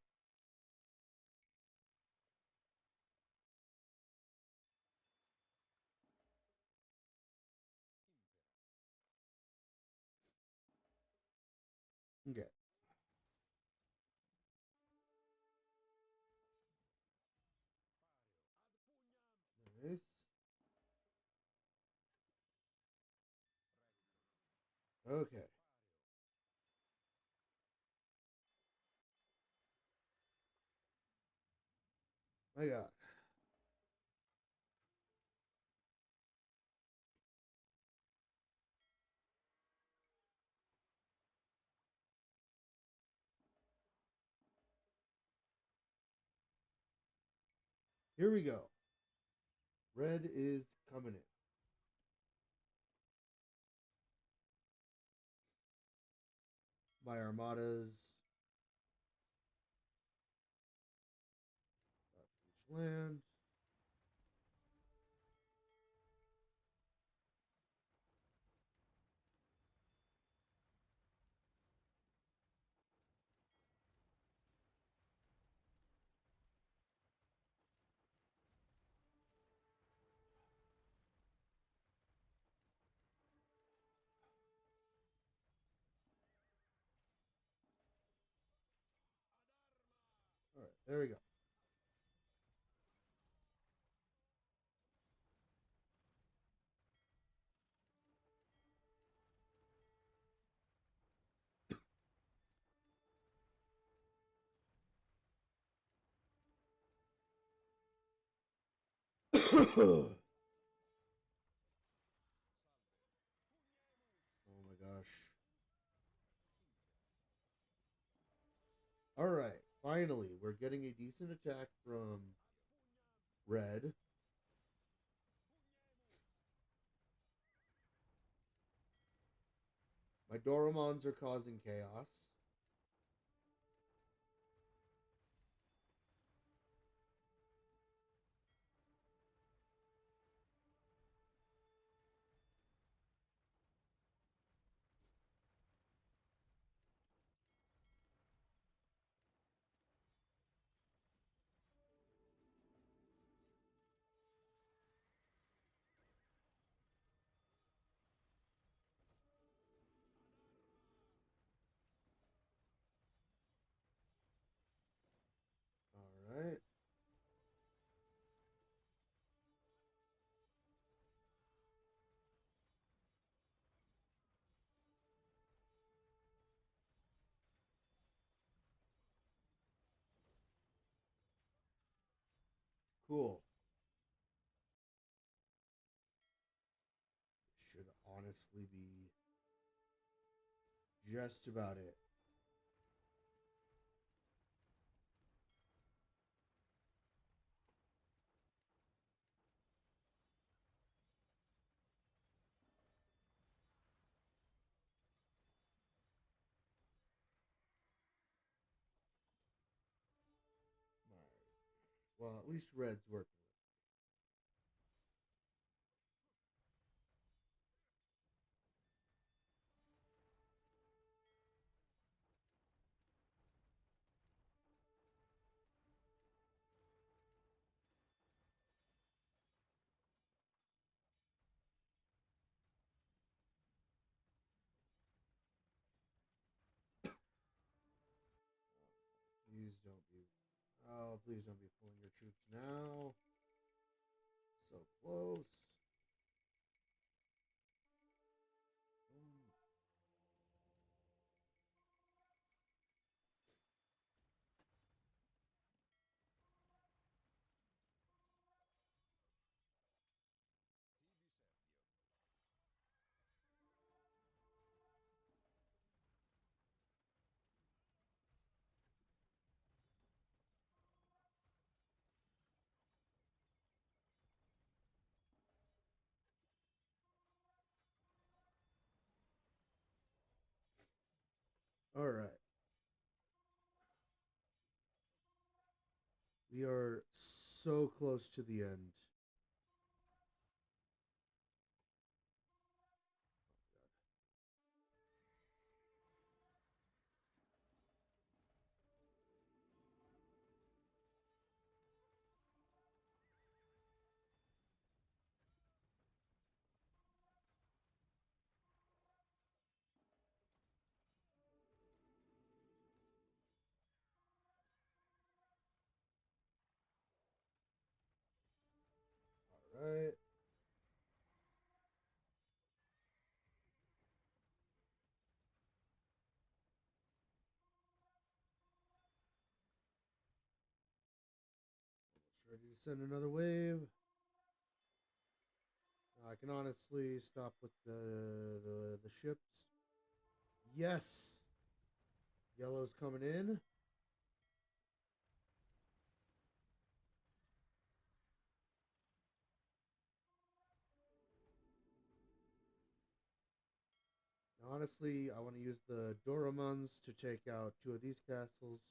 Okay. Nice. Okay. My God. Here we go. Red is coming in. My armadas. Each land. All right. There we go. Oh my gosh. All right. Finally, we're getting a decent attack from red. My Doromons are causing chaos. Cool. Should honestly be just about it. Alright. Well, at least red's working. Please don't be. Oh, please don't be pulling your troops now. So close. All right. We are so close to the end. All right. Almost ready to send another wave. I can honestly stop with the ships. Yes. Yellow's coming in. Honestly, I want to use the Doramons to take out two of these castles.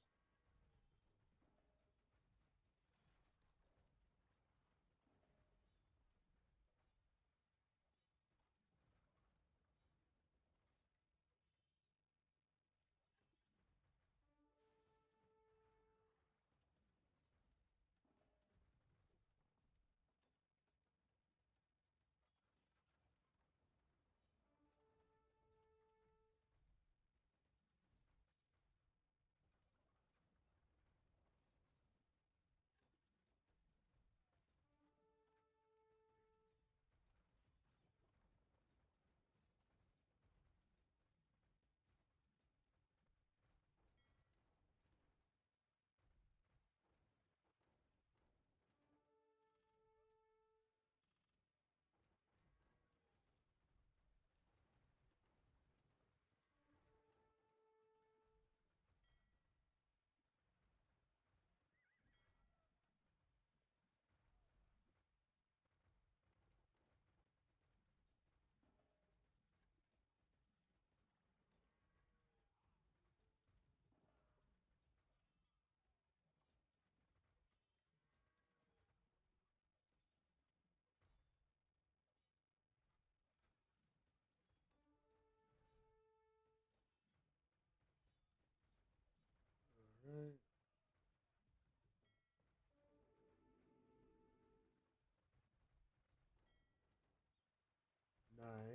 All right.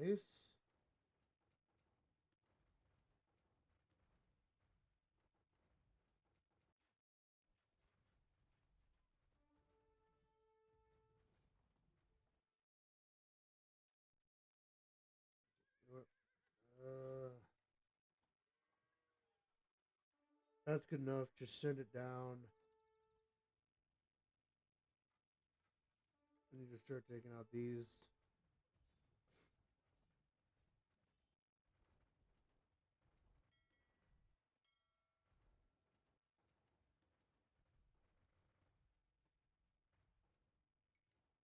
Nice. You know that's good enough. Just send it down. I need to start taking out these.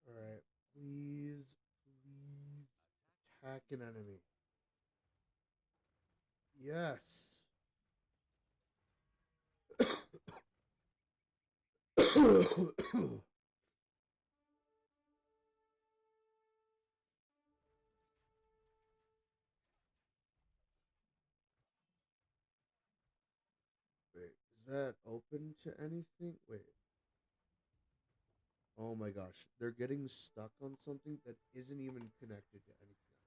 Alright. Please, please attack an enemy. Yes. Wait, is that open to anything? Wait. Oh my gosh. They're getting stuck on something that isn't even connected to anything else.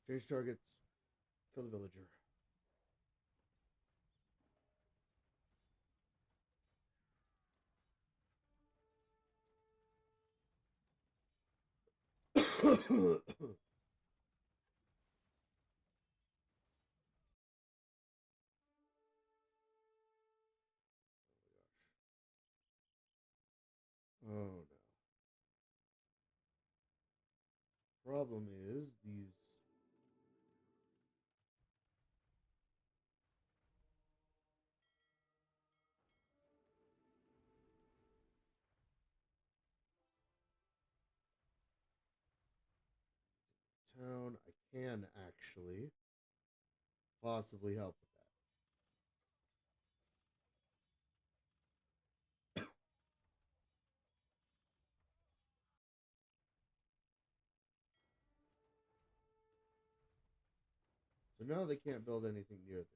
Change targets. Kill the villager. Oh no. Problem is, these. Town. I can actually possibly help with that. So now they can't build anything near the shore.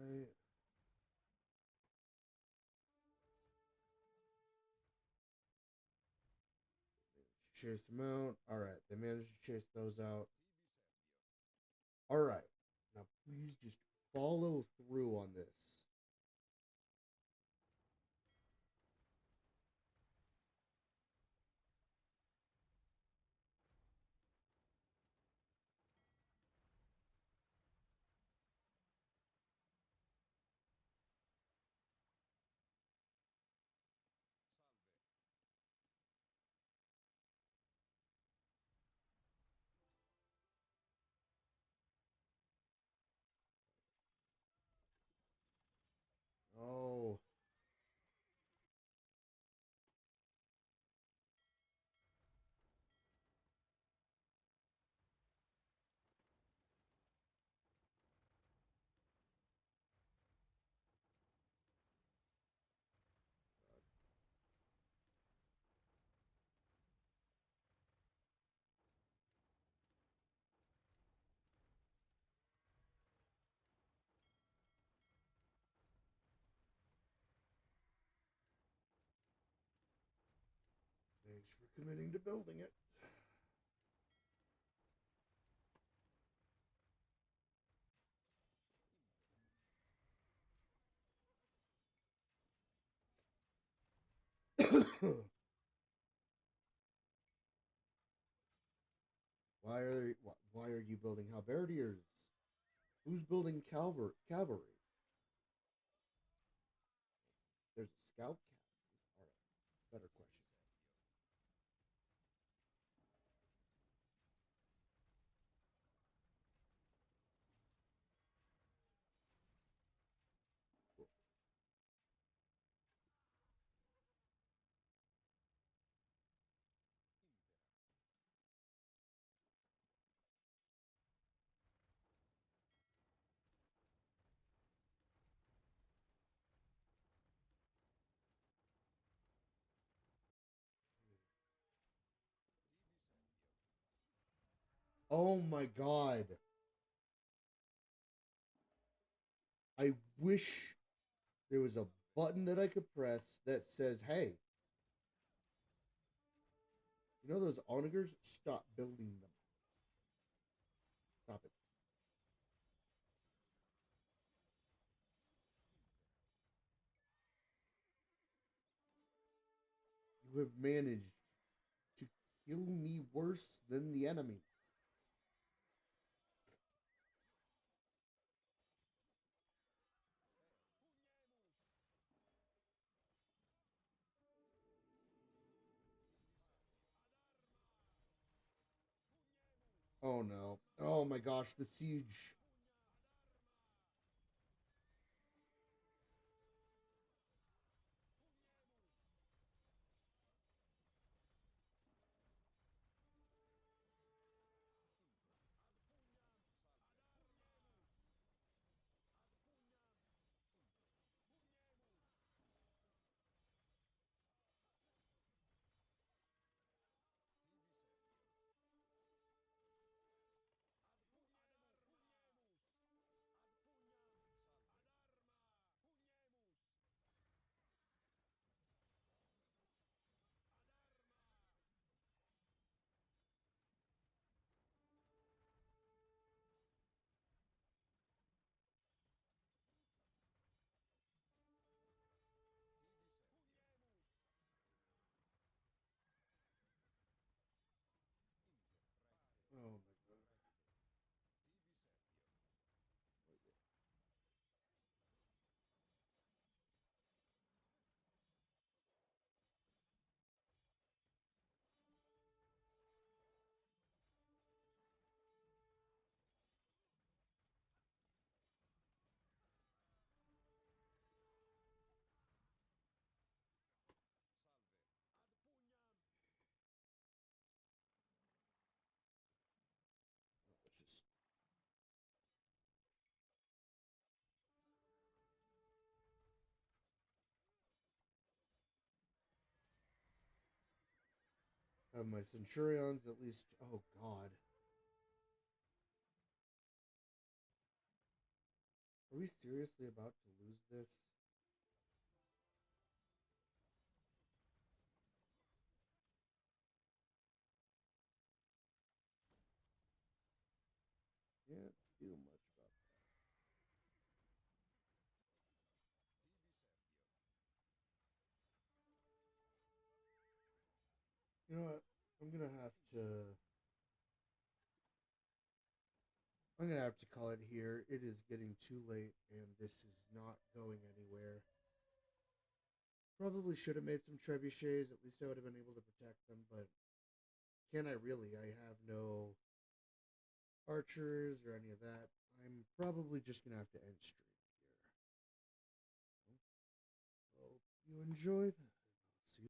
Right. Chase them out. Alright, they managed to chase those out. Alright. Now please just follow through on this. Oh. Thanks for committing to building it. Why are you building halberdiers? Who's building cavalry? There's a scout cavalry. Alright, better question. Oh my god. I wish there was a button that I could press that says, hey, you know those onagers? Stop building them. Stop it. You have managed to kill me worse than the enemy. Oh no. Oh my gosh, the siege. Oh my god. Let's just have my centurions at least. Oh god. Are we seriously about to lose this? Can't do much about that. You know what? I'm gonna have to. I'm gonna have to call it here. It is getting too late, and this is not going anywhere. Probably should have made some trebuchets. At least I would have been able to protect them. But can I really? I have no archers or any of that. I'm probably just gonna have to end stream here. Hope you enjoyed.